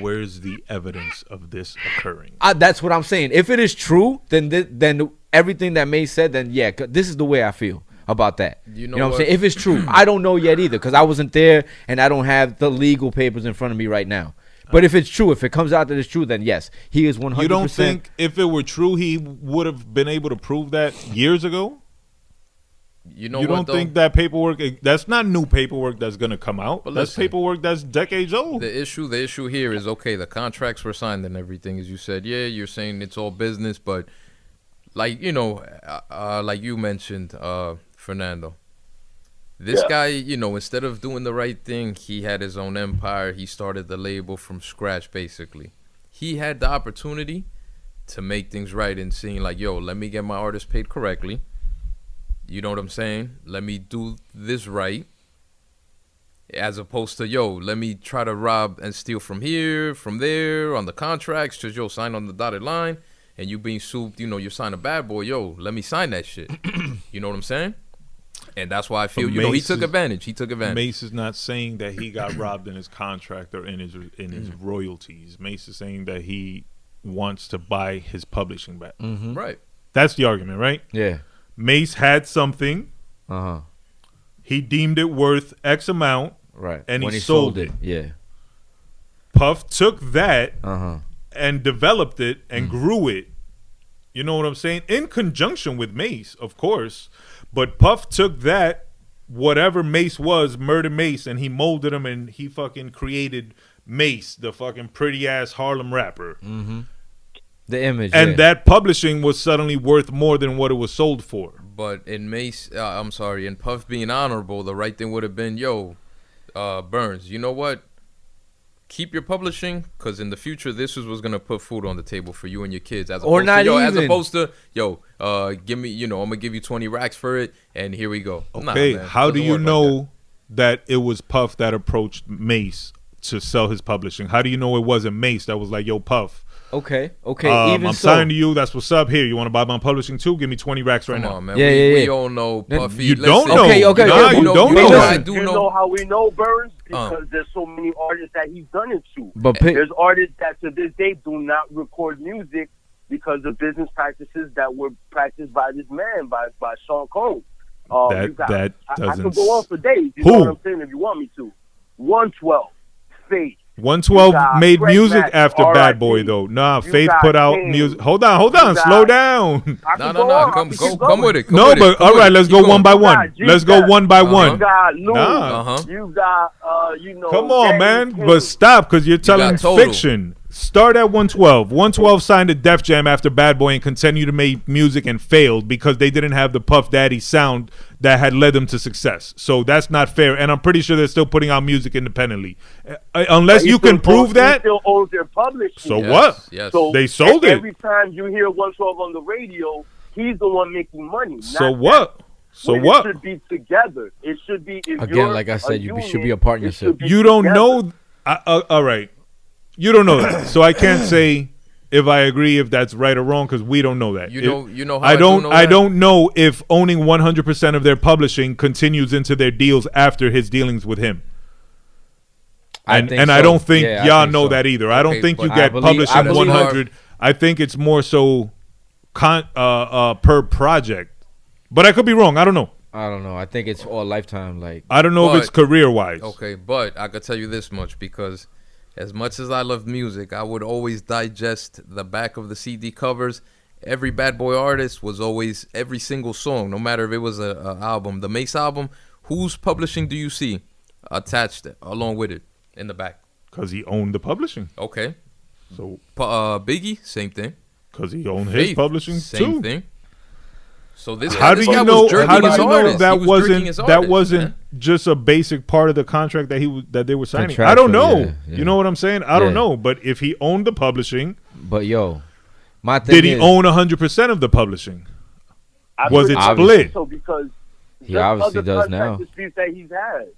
Where's the evidence of this occurring? That's what I'm saying. If it is true, then everything that May said, then yeah, this is the way I feel about that. You know what I'm saying? If it's true, I don't know yet either because I wasn't there and I don't have the legal papers in front of me right now. But if it's true, if it comes out that it's true, then yes, he is 100%. You don't think if it were true, he would have been able to prove that years ago? You don't think that paperwork, that's not new paperwork that's going to come out. But that's paperwork that's decades old. The issue here is, okay, the contracts were signed and everything. As you said, yeah, you're saying it's all business. But like, like you mentioned, Fernando, this guy, instead of doing the right thing, he had his own empire. He started the label from scratch, basically. He had the opportunity to make things right and seeing like, yo, let me get my artist paid correctly. You know what I'm saying? Let me do this right. As opposed to, yo, let me try to rob and steal from here, from there, on the contracts. Just, yo, sign on the dotted line. And you being souped, you sign a bad boy. Yo, let me sign that shit. You know what I'm saying? And that's why I feel, he took advantage. Mace is not saying that he got robbed in his contract or in his royalties. Mace is saying that he wants to buy his publishing back. Mm-hmm. Right. That's the argument, right? Yeah. Mace had something. Uh-huh. He deemed it worth X amount. Right. And he sold it. Yeah. Puff took that uh-huh. and developed it and grew it. You know what I'm saying? In conjunction with Mace, of course. But Puff took that, whatever Mace was, Murder Mace, and he molded him and he fucking created Mace, the fucking pretty-ass Harlem rapper. Mm-hmm. The image. And that publishing was suddenly worth more than what it was sold for. But in Mace, in Puff being honorable, the right thing would have been, yo, Burns, you know what? Keep your publishing, because in the future, this is what's going to put food on the table for you and your kids. As opposed to, give me, I'm going to give you 20 racks for it, and here we go. Okay, how do you know that it was Puff that approached Mace to sell his publishing? How do you know it wasn't Mace that was like, yo, Puff? Okay. I'm signed to you. That's what's up. Here, you want to buy my publishing too? Give me 20 racks right now. Come on, man. We all know Puffy. You don't know. Okay. Nah, you don't know. I do know how we know Burns because there's so many artists that he's done it to. But there's artists that to this day do not record music because of business practices that were practiced by this man, by Sean Combs. I could go on for days. You know what I'm saying? If you want me to. 112, Faith. 112 made music after Bad Boy though. Nah, Faith put out music. Hold on, slow down. No. Come with it. All right, let's go one by one. Let's go one by one. You got Lou. You got Come on, man, but stop because you're telling fiction. Start at 112. 112 signed to Def Jam after Bad Boy and continued to make music and failed because they didn't have the Puff Daddy sound that had led them to success. So that's not fair. And I'm pretty sure they're still putting out music independently. Unless you can prove that. He still owns their publishing. So what? Yes. So they sold it. Every time you hear 112 on the radio, he's the one making money. So what? It should be together. It should be. Again, like I said, you should be a partnership. You don't know. All right. You don't know that, so I can't say if I agree if that's right or wrong because we don't know that. You know how I don't know if owning 100% of their publishing continues into their deals after his dealings with him. I don't think y'all know that either. I don't think you get publishing 100. I think it's more so per project, but I could be wrong. I don't know. I think it's all lifetime. I don't know if it's career wise. Okay, but I could tell you this much because. As much as I love music, I would always digest the back of the CD covers. Every Bad Boy artist was always every single song, no matter if it was a album. The Mace album, whose publishing do you see attached along with it in the back? Because he owned the publishing. Okay. So Biggie, same thing. Because he owned his publishing same too. thing. So this how do you know that wasn't man. Just a basic part of the contract that they were signing? I don't know. Yeah. You know what I'm saying? I don't know. But if he owned the publishing, my thing did he own 100% of the publishing? Was it split? So because he obviously does now. Disputes that he's had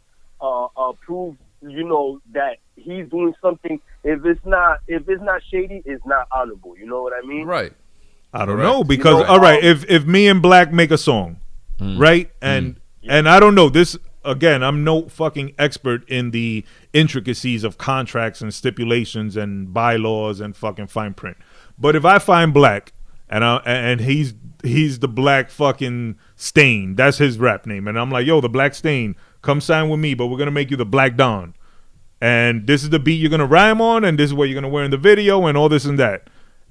prove that he's doing something. If it's not shady, it's not honorable. You know what I mean? Right. I don't know because all right, if me and Black make a song, right, and I don't know this again. I'm no fucking expert in the intricacies of contracts and stipulations and bylaws and fucking fine print. But if I find Black and he's the Black fucking Stain, that's his rap name, and I'm like, yo, the Black Stain, come sign with me, but we're gonna make you the Black Don, and this is the beat you're gonna rhyme on, and this is what you're gonna wear in the video, and all this and that.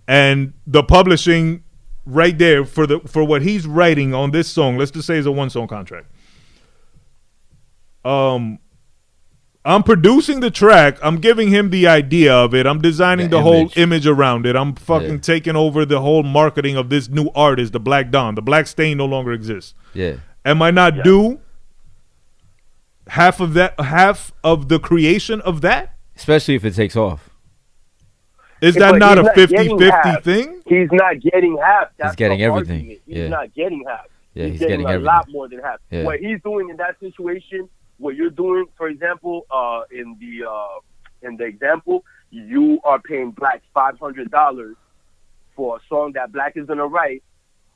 And the publishing right there for what he's writing on this song, let's just say it's a 1-song contract. I'm producing the track. I'm giving him the idea of it. I'm designing the whole image around it. I'm fucking taking over the whole marketing of this new artist, the Black Don. The Black Stain no longer exists. Yeah. Am I not due half of the creation of that? Especially if it takes off. Is that not a 50-50 thing? He's not getting half. He's getting everything. Argument. He's not getting half. Yeah, he's getting a everything. lot more than half. Yeah. What he's doing in that situation, what you're doing, for example, in the example, you are paying Black $500 for a song that Black is gonna write,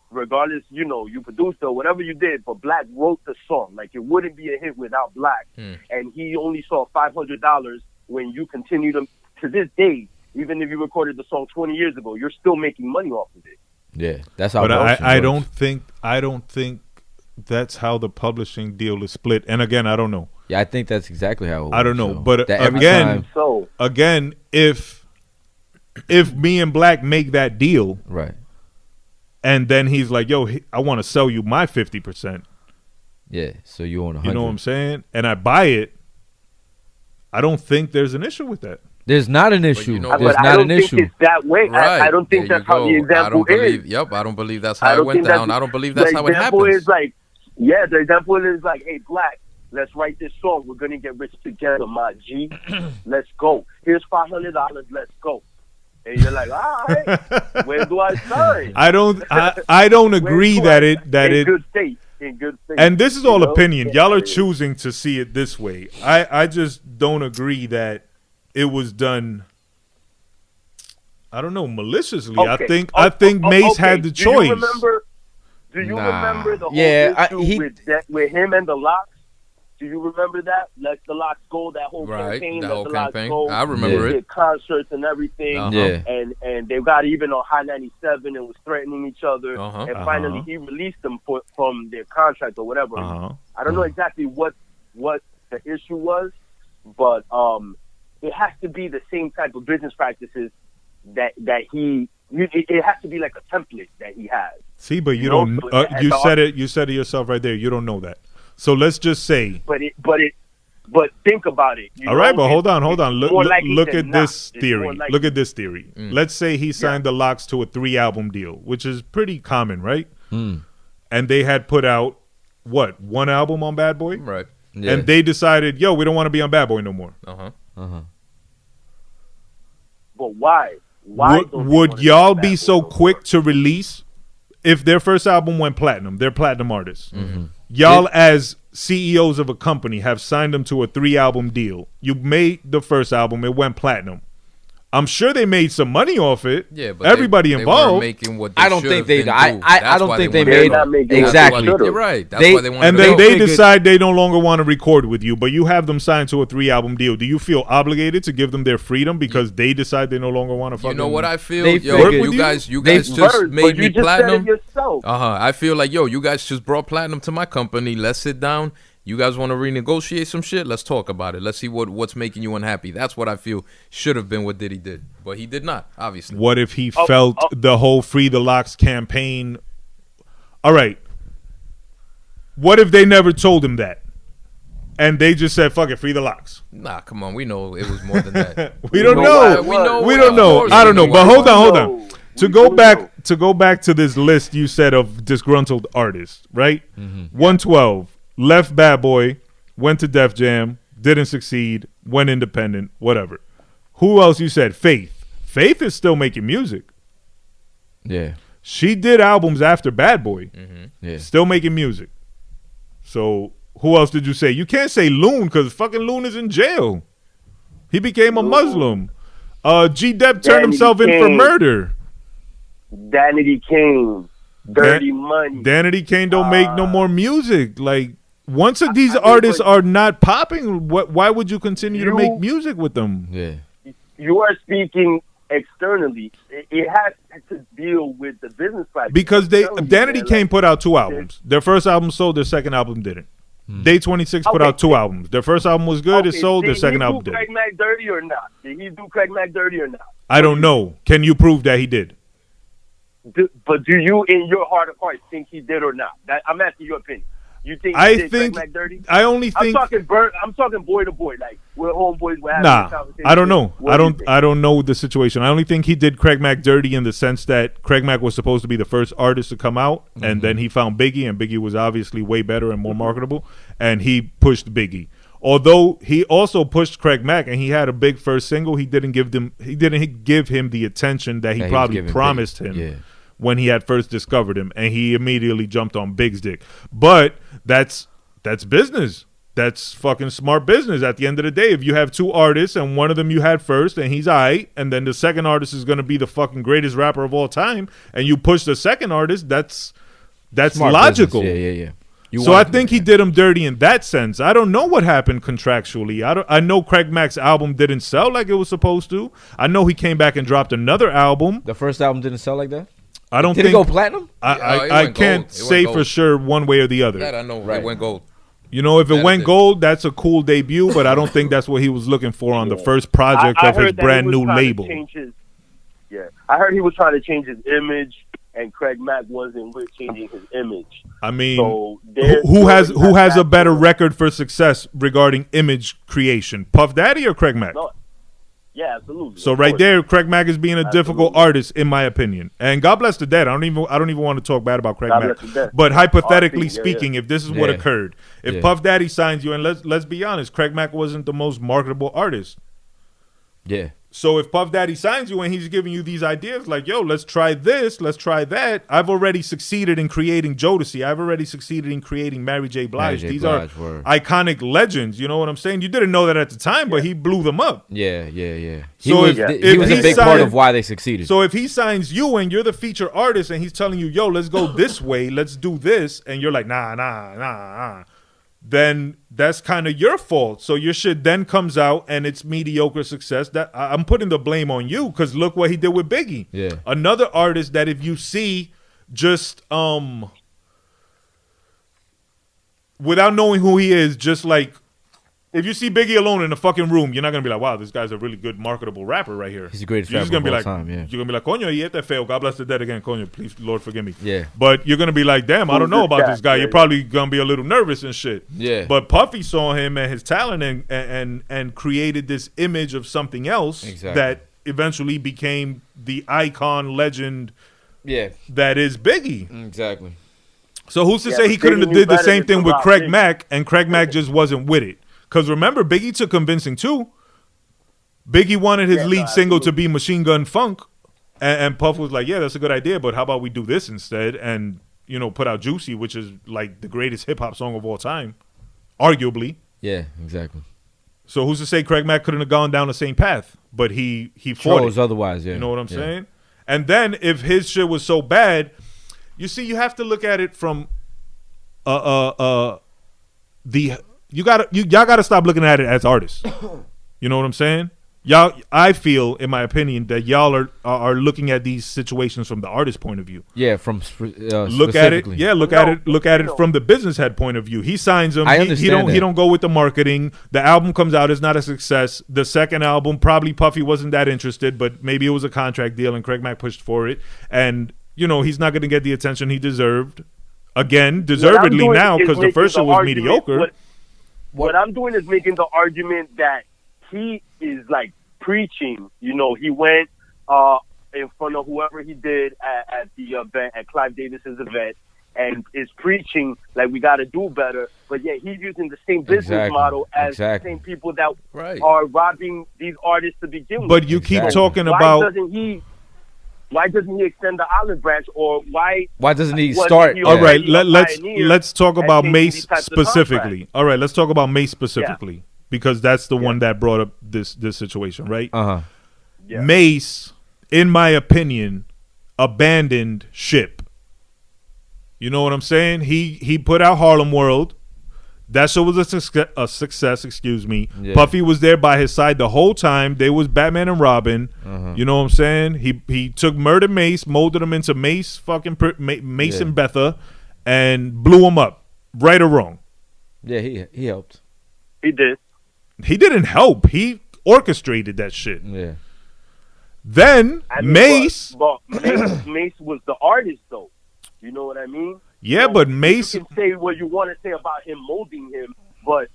regardless, you produced or whatever you did, but Black wrote the song. Like, it wouldn't be a hit without Black. And he only saw $500 when you continue to this day. Even if you recorded the song 20 years ago, you're still making money off of it. Yeah, that's how. But I don't think that's how the publishing deal is split. And again, I don't know. Yeah, I think that's exactly how it works. I don't know, so. but again, if me and Black make that deal, right, and then he's like, "Yo, I want to sell you my 50%." Yeah, so you own 100. You know what I'm saying? And I buy it. I don't think there's an issue with that. There's not an issue. There's not an issue. It's that way. Right. I don't think that's how the example is. Yep, I don't believe that's how it went down. I don't believe that's how it happens. The example is like, hey, Black, let's write this song. We're going to get rich together, my G. Let's go. Here's $500. Let's go. And you're like, all right, where do I sign? I don't agree that it in good faith. In good faith. And this is all opinion. Y'all are choosing to see it this way. I just don't agree that it was done, I don't know, maliciously. Okay. I think Mace had the choice. Do you remember the whole issue with him and the Locks? Do you remember that? Let the Locks go, that whole campaign. That whole campaign. Go, I remember it. Did concerts and everything. And they got even on High 97 and was threatening each other. And finally he released them from their contract or whatever. I don't know exactly what the issue was, but it has to be the same type of business practices that it has to be like a template that he has. See, but you don't. You said it yourself right there. You don't know that. So let's just say. But think about it. All right, but hold on. Look at this theory. Look at this theory. Let's say he signed the Locks to a 3-album deal, which is pretty common, right? And they had put out what, 1 album on Bad Boy, right? Yeah. And they decided, yo, we don't want to be on Bad Boy no more. But why? Would y'all be so quick to release if their first album went platinum? They're platinum artists. Y'all, as CEOs of a company, have signed them to a 3-album deal. You made the first album, it went platinum. I'm sure they made some money off it. Yeah, but everybody involved. I don't think they. I don't think they made exactly. You're right. That's why they wanted. And then they decide they no longer want to record with you, but you have them signed to a 3-album deal. Do you feel obligated to give them their freedom because they decide they no longer want to? You know what I feel? You guys just made me platinum. I feel like you guys just brought platinum to my company. Let's sit down. You guys want to renegotiate some shit? Let's talk about it. Let's see what's making you unhappy. That's what I feel should have been what Diddy did. But he did not, obviously. What if he felt the whole Free the Locks campaign? All right. What if they never told him that? And they just said, fuck it, free the Locks. Nah, come on. We know it was more than that. We don't know. We don't know. I don't know. But hold on. To go back to this list you said of disgruntled artists, right? 112. Left Bad Boy, went to Def Jam, didn't succeed, went independent, whatever. Who else you said? Faith. Faith is still making music. Yeah. She did albums after Bad Boy. Yeah. Still making music. So who else did you say? You can't say Loon because fucking Loon is in jail. He became a Muslim. G-Dep turned Danny himself in for Kane. murder. Danity Kane, Dirty Money. Danity Kane don't make no more music. Like, once these I mean, artists but- are not popping, why would you continue to make music with them? Yeah. You are speaking externally. It has to deal with the business side. Because I'm telling you, Danity man, Kane like, put out 2 albums. Their first album sold, their second album didn't. Day 26 put Okay. out 2 albums. Their first album was good, it sold, their second album Did he do didn't. Craig Mack dirty or not? Did he do Craig Mack dirty or not? I don't know. Can you prove that he did? But do you, in your heart of hearts, think he did or not? I'm asking your opinion. You think he I did think Craig Mack dirty? I only think I'm talking boy to boy, like we're homeboys. We're having nah. this conversation. I don't know. What do you think? I don't know the situation. I only think he did Craig Mack dirty in the sense that Craig Mack was supposed to be the first artist to come out, and then he found Biggie, and Biggie was obviously way better and more marketable, and he pushed Biggie. Although he also pushed Craig Mack, and he had a big first single, he didn't give him the attention that he That he was probably giving promised Big. him. Yeah. When he had first discovered him, and he immediately jumped on Big's dick. But that's business. That's fucking smart business. At the end of the day, if you have 2 artists and one of them you had first and he's aight, and then the second artist is going to be the fucking greatest rapper of all time, and you push the second artist, that's Smart logical. business. Yeah. You So want I to think do he that. did him dirty in that sense. I don't know what happened contractually. I know Craig Mack's album didn't sell like it was supposed to. I know he came back and dropped another album. The first album didn't sell like that? I don't Did think it go platinum? it I went can't gold. It say went for gold. sure one way or the other. That I know. Right. It went gold. You know, if it That went is it. gold, that's a cool debut, but I don't think that's what he was looking for on the first project I of his heard that he brand was new trying to label. change his- I heard he was trying to change his image, and Craig Mack wasn't with changing his image. I mean, So who has a better record for success regarding image creation, Puff Daddy or Craig Mack? No, yeah, absolutely. So Of right course. there, Craig Mack is being a difficult Absolutely. artist, in my opinion. And God bless the dead. I don't even want to talk bad about Craig God Mack. bless the dead. But hypothetically RP, yeah, speaking, if this is what Yeah. occurred, if Yeah. Puff Daddy signs you, and let's be honest, Craig Mack wasn't the most marketable artist. Yeah. So if Puff Daddy signs you and he's giving you these ideas like, yo, let's try this, let's try that. I've already succeeded in creating Jodeci. I've already succeeded in creating Mary J. Blige. Mary J. These Blige, are word. iconic legends. You know what I'm saying? You didn't know that at the time, but he blew them up. Yeah. He So was, if- he if was he a big part signed- of why they succeeded. So if he signs you and you're the feature artist and he's telling you, yo, let's go this way, let's do this, and you're like, nah, then that's kind of your fault. So your shit then comes out and it's mediocre success. That I'm putting the blame on you, because look what he did with Biggie. Yeah. Another artist that if you see just without knowing who he is, just like if you see Biggie alone in a fucking room, you're not gonna be like, wow, this guy's a really good marketable rapper right here. He's the greatest You're just rapper gonna be of all like, time, yeah. you're gonna be like, coño, y este feo, God bless the dead again, coño, please, Lord forgive me. Yeah. But you're gonna be like, damn, I don't know about this guy. You're probably gonna be a little nervous and shit. Yeah. But Puffy saw him and his talent and created this image of something else Exactly. that eventually became the icon legend Yeah. that is Biggie. Exactly. So who's to Yeah, say he but couldn't Biggie have knew did the better same than thing to with rock Craig Biggie. Mack, and Craig Mack just wasn't with it? Because remember, Biggie took convincing too. Biggie wanted his Yeah, lead no, single to absolutely. be Machine Gun Funk, and Puff was like, yeah, that's a good idea, but how about we do this instead and, you know, put out Juicy, which is like the greatest hip-hop song of all time, arguably. Yeah, exactly. So who's to say Craig Mack couldn't have gone down the same path, but he fought Chose it. otherwise, yeah. You know what I'm Yeah. saying? And then if his shit was so bad, you see, you have to look at it from y'all gotta stop looking at it as artists. You know what I'm saying? Y'all, I feel, in my opinion, that y'all are looking at these situations from the artist point of view. Yeah, from Look at it, specifically. yeah. Look at it from the business head point of view. He signs him. I He understand he that. don't go with the marketing. The album comes out, it's not a success. The second album, probably Puffy wasn't that interested, but maybe it was a contract deal, and Craig Mack pushed for it. And you know he's not going to get the attention he deserved. Again, deservedly doing now, is because the making first the shit was argument- mediocre. What I'm doing is making the argument that he is like preaching. You know, he went in front of whoever he did at the event, at Clive Davis's event, and is preaching like we got to do better. But yet he's using the same business Exactly. model as Exactly. the same people that Right. are robbing these artists to begin with. But you keep Exactly. talking why about. doesn't he extend the olive branch, or why doesn't he wasn't start? he All right, already a pioneer let's talk at about changing Mace these types of specifically. contracts? All right, let's talk about Mace specifically. because that's the one that brought up this situation, right? Uh-huh. Yeah. Mace, in my opinion, abandoned ship. You know what I'm saying? He put out Harlem World. That show was a success, excuse me. Yeah. Puffy was there by his side the whole time. They was Batman and Robin. You know what I'm saying? He took Murder Mace, molded him into Mace Mace and Betha, and blew him up, right or wrong. Yeah, he helped. He did. He didn't help. He orchestrated that shit. Yeah. Then I mean, Mace. but Mace was the artist, though. You know what I mean? Yeah, So but Mace. You can say what you want to say about him molding him, but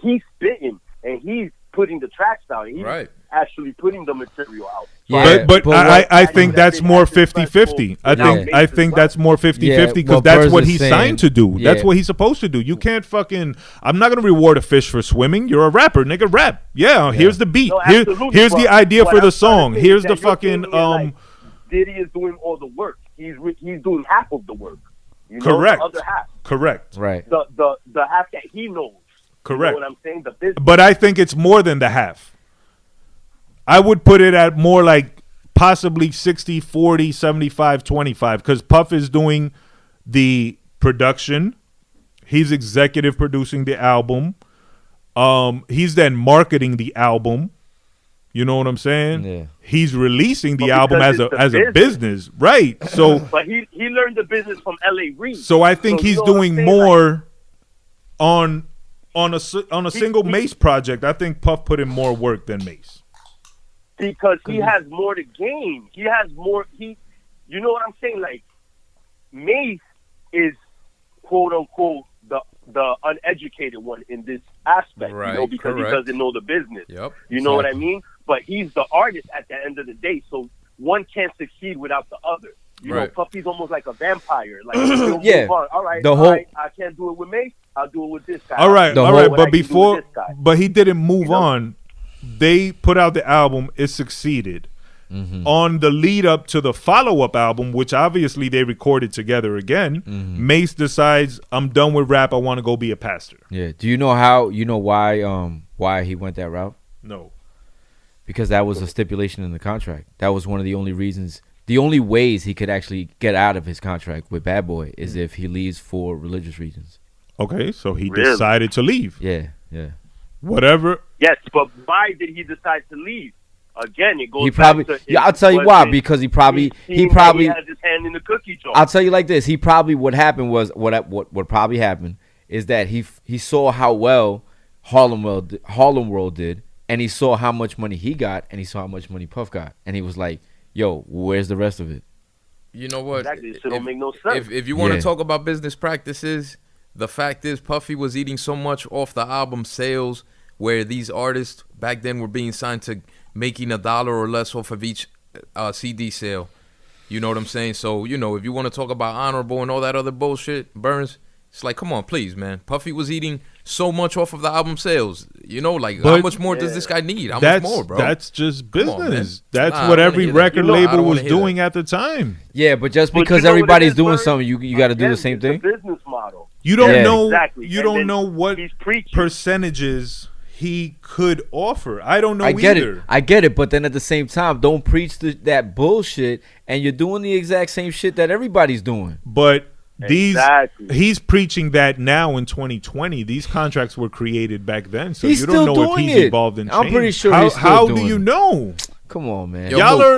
he's spitting and he's putting the tracks down. He's actually putting the material out. Yeah, but I what- think that's more 50-50. I think that's more 50-50 because what that's Burrs what is he's saying. signed to do. That's Yeah. what he's supposed to do. You can't fucking. I'm not gonna reward a fish for swimming. You're a rapper, nigga. Rap. Yeah. Here's the beat. No, Here's absolutely, the but idea what for I'm the trying song. to say Here's is the that you're fucking saying, like, Diddy is doing all the work. He's doing half of the work. You know, Correct. The other half. Correct. Right. The half that he knows. Correct. You know what I'm saying? The business. But I think it's more than the half. I would put it at more like possibly 60, 40, 75, 25 because Puff is doing the production. He's executive producing the album. He's then marketing the album. You know what I'm saying? Yeah. He's releasing the But album because as it's a business, right? So But he learned the business from L.A. Reid. so I think So you he's know what I'm doing saying? more on a single Mace project. I think Puff put in more work than Mace. Because he has more to gain. He has more. You know what I'm saying? Like Mace is quote unquote the uneducated one in this aspect, Right, you know, because correct. he doesn't know the business. Yep. You know what I mean? But he's the artist at the end of the day, so one can't succeed without the other. You know, Right. Puffy's almost like a vampire. Like he'll Yeah. move on. All right, The all whole- right, I can't do it with Mace. I'll do it with this guy. All right, The all whole- right. What I But can do with before, this guy. but he didn't move You know? on. They put out the album. It succeeded. On the lead up to the follow up album, which obviously they recorded together again, Mace decides, I'm done with rap. I want to go be a pastor. Yeah. Do you know why he went that route? No. Because that was a stipulation in the contract. That was one of the only reasons, the only ways he could actually get out of his contract with Bad Boy is if he leaves for religious reasons. Okay, so he Really? decided to leave. Yeah. Whatever. Yes, but why did he decide to leave? Again, it goes. He probably. back to Yeah, I'll tell you was why. it- Because he probably seen that he has his hand in the cookie jar. I'll tell you like this. He probably what happened was what probably happened is that he saw how well Harlem World did, and he saw how much money he got, and he saw how much money Puff got, and he was like, "Yo, where's the rest of it?" You know what? Exactly. It don't make no sense. If you want to Yeah. talk about business practices, the fact is Puffy was eating so much off the album sales where these artists back then were being signed to making $1 or less off of each CD sale. You know what I'm saying? So, you know, if you want to talk about honorable and all that other bullshit, Burns, it's like, come on, please, man. Puffy was eating so much off of the album sales. You know, like, how But- much more does this guy need? How That's much more, bro? That's just Come on, man. business. That's Nah, I what don't every wanna hear that. record You know, I label don't was wanna hear doing at the time. Yeah, but just But because you know what it everybody's is, doing Bird? something, you got to do Again, the same it's a thing. business model. You don't Yeah. know. Exactly. You And don't then know what he's preaching. percentages he could offer. I don't know I get either. it. I get it. But then at the same time, don't preach that bullshit, and you're doing the exact same shit that everybody's doing. But Exactly. he's preaching that now in 2020. These contracts were created back then, so He's you don't still know if doing he's it. involved in I'm change. pretty sure how, he's still how doing do you it. know? Come on, man. Yo,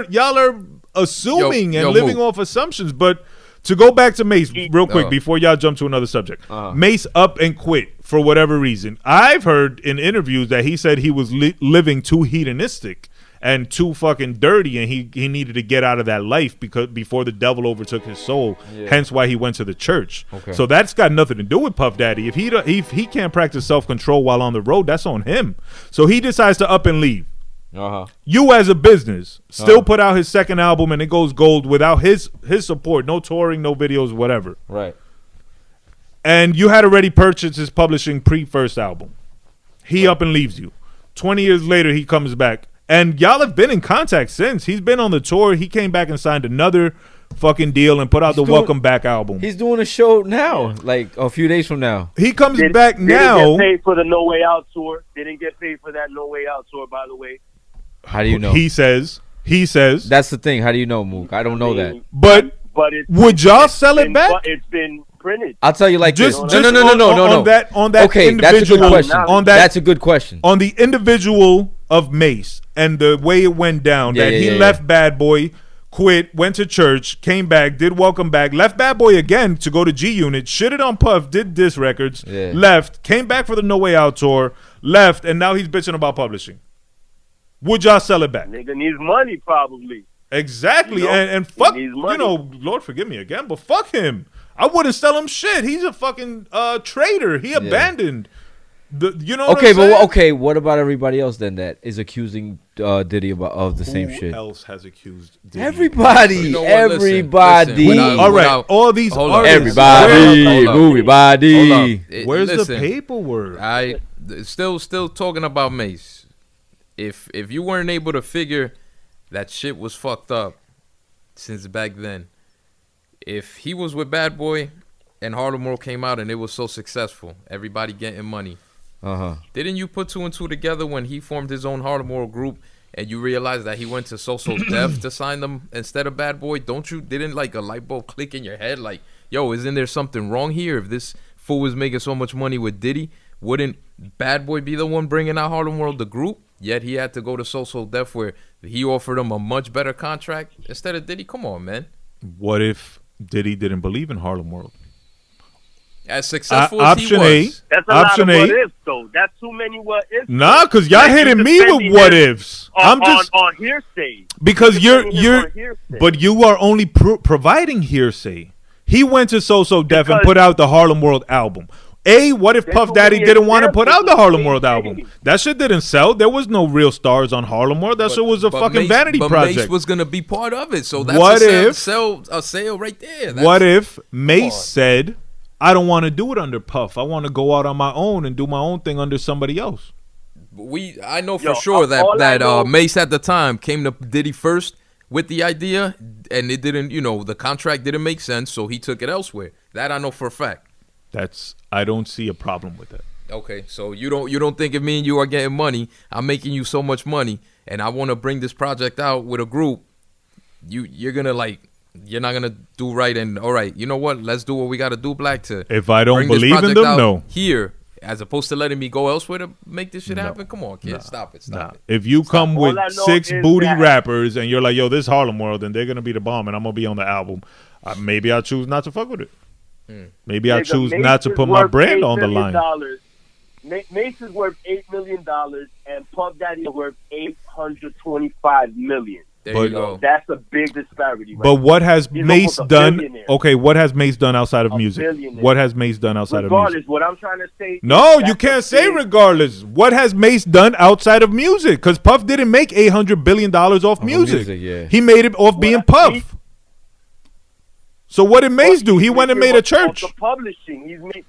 Y'all are assuming Yo, and yo, living Mook. off assumptions. But to go back to Mace real quick No. before y'all jump to another subject, Uh-huh. Mace up and quit for whatever reason. I've heard in interviews that he said he was living too hedonistic and too fucking dirty, and he needed to get out of that life because before the devil overtook his soul. Yeah. Hence why he went to the church. Okay. So that's got nothing to do with Puff Daddy. If he can't practice self control while on the road, that's on him. So he decides to up and leave. Uh-huh. You as a business still put out his second album and it goes gold without his support, no touring, no videos, whatever. Right. And you had already purchased his publishing pre-first album. He up and leaves you. 20 years later, he comes back. And y'all have been in contact since. He's been on the tour. He came back and signed another fucking deal and put out the Welcome Back album. He's doing a show now, like a few days from now. He comes back now. Didn't get paid for the No Way Out tour. Didn't get paid for that No Way Out tour, by the way. How do you know? He says. That's the thing. How do you know, Mook? I don't know that. But would y'all sell it back? It's been printed. I'll tell you like just, this. Just no. On that okay, individual, that's a good question. On the individual of Mace and the way it went down, he left Bad Boy, quit, went to church, came back, did Welcome Back, left Bad Boy again to go to G Unit, shitted on Puff, did diss records, left, came back for the No Way Out tour, left, and now he's bitching about publishing. Would y'all sell it back? Nigga needs money, probably. Exactly, and fuck, Lord forgive me again, but fuck him. I wouldn't sell him shit. He's a fucking traitor. He abandoned. What about everybody else then that is accusing Diddy of the same shit? Who else has accused Diddy? Everybody. Listen, all right, all these artists. Everybody. Where's the paperwork? I still talking about Mace. If you weren't able to figure that shit was fucked up since back then, if he was with Bad Boy and Harlem World came out and it was so successful, everybody getting money, didn't you put 2 and 2 together when he formed his own Harlem World group and you realized that he went to So Def to sign them instead of Bad Boy? Didn't like a light bulb click in your head like, yo, isn't there something wrong here? If this fool was making so much money with Diddy, wouldn't Bad Boy be the one bringing out Harlem World, the group? Yet he had to go to So Def where he offered him a much better contract instead of Diddy. Come on, man. What if Diddy didn't believe in Harlem World? As successful as he was. That's a lot of what ifs, though. That's too many what ifs. Nah, because y'all hitting me with what ifs. I'm just on hearsay. Because but you are only providing hearsay. He went to So Def and put out the Harlem World album. What if Puff Daddy didn't want to put out the Harlem World album? That shit didn't sell. There was no real stars on Harlem World. That shit was a fucking vanity project. Mace was gonna be part of it, so that's a sale right there. What if Mace said, "I don't want to do it under Puff. I want to go out on my own and do my own thing under somebody else"? I know for sure that Mace at the time came to Diddy first with the idea, and it didn't. The contract didn't make sense, so he took it elsewhere. That I know for a fact. I don't see a problem with that. Okay, so you don't think if me and you are getting money, I'm making you so much money, and I want to bring this project out with a group, you're not gonna do right, and all right, you know what? Let's do what we gotta do, Black, to if I don't believe in them, no. Here, as opposed to letting me go elsewhere to make this shit happen. Come on, kid, stop it. If you come with 6 booty rappers and you're like, yo, this Harlem World, and they're gonna be the bomb, and I'm gonna be on the album, maybe I choose not to fuck with it. Maybe I choose not to put my brand on the line. Mace is worth $8 million, and Puff Daddy is worth $825 million. There you go. That's a big disparity. But what has Mace done? Okay, what has Mace done outside of music? What has Mace done outside of music? Regardless, what I'm trying to say. No, you can't say regardless. What has Mace done outside of music? Because Puff didn't make $800 billion off music. He made it off being Puff. So what did Mace do? He went and made a church. The publishing, he's made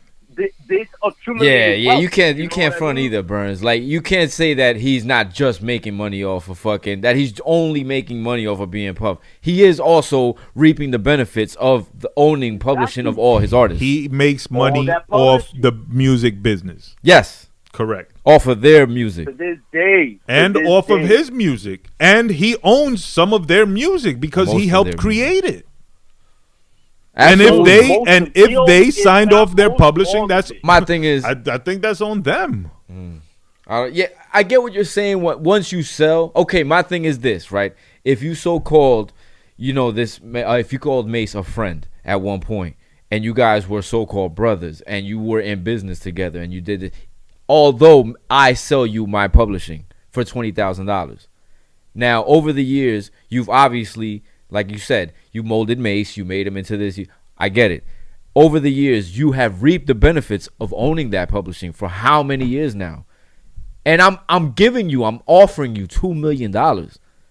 this accumulated. Yeah, you can't front either, Burns. Like you can't say that he's not just making money off of that he's only making money off of being Puff. He is also reaping the benefits of the owning publishing of all his artists. He makes money off the music business. Yes. Correct. Off of their music. To this day. And off of his music. And he owns some of their music because he helped create it. And if they signed off their publishing, that's my thing. Is I think that's on them. Yeah, I get what you're saying. Once you sell, okay. My thing is this, right? If you so-called, if you called Mace a friend at one point, and you guys were so-called brothers, and you were in business together, and you did it, although I sell you my publishing for $20,000. Now, over the years, you've obviously, like you said, you molded Mace, you made him into this. I get it. Over the years, you have reaped the benefits of owning that publishing for how many years now? And I'm offering you $2 million.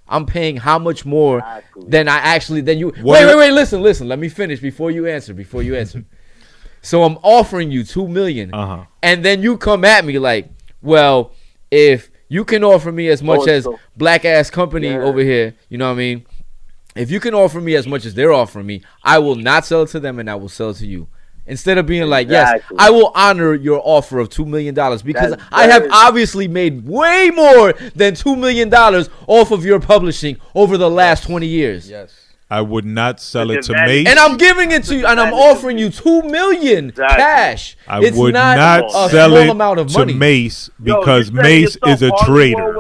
I'm paying how much more than you. Wait, listen. Let me finish before you answer. So I'm offering you $2 million, and then you come at me like, well, if you can offer me as much as Black Ass Company over here, you know what I mean? if you can offer me as much as they're offering me, I will not sell it to them and I will sell it to you. Instead of being like, yes, I will honor your offer of $2 million because I have obviously made way more than $2 million off of your publishing over the last 20 years. Yes. I would not sell it to Mace. And I'm giving it to you, and I'm offering you $2 million cash. I it's would not not a sell small it amount of to money. Mace because Mace is a traitor.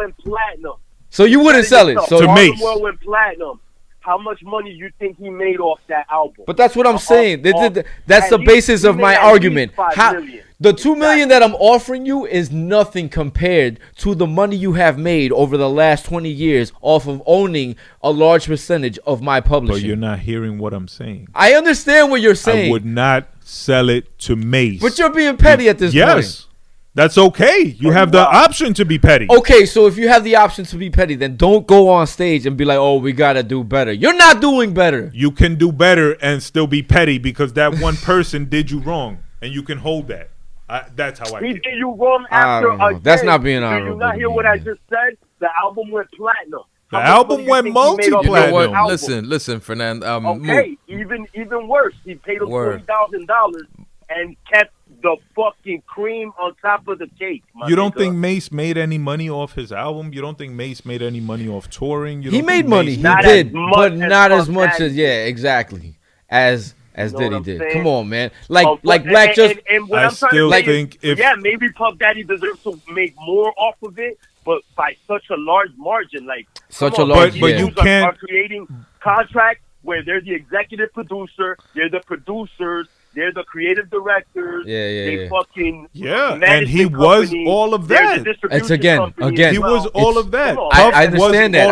So you wouldn't sell it. So to Mace. Went platinum. How much money you think he made off that album? But that's what I'm saying. That's the basis of my argument. The $2 million that I'm offering you is nothing compared to the money you have made over the last 20 years off of owning a large percentage of my publishing. But you're not hearing what I'm saying. I understand what you're saying. I would not sell it to Mace. But you're being petty at this point. Yes. That's okay. You have the option to be petty. Okay, so if you have the option to be petty, then don't go on stage and be like, oh, we got to do better. You're not doing better. You can do better and still be petty because that one person did you wrong, and you can hold that. That's how I feel. He did you wrong after a year. That's not being honorable. Did you not hear what I just said? The album went platinum. The album went multi-platinum. You know what? Listen, Fernando. Okay, even worse. He paid him $20,000 and kept the fucking cream on top of the cake. You don't think Mace made any money off his album? You don't think Mace made any money off touring? He made money. He did, but not as much as exactly as Diddy did. Come on, man. Like Black just. And I still think maybe Puff Daddy deserves to make more off of it, but by such a large margin, but you can't are creating contracts where they're the executive producer, they're the producers. They're the creative directors. They fucking and he was all of that. It's again. He was all of that. I understand that.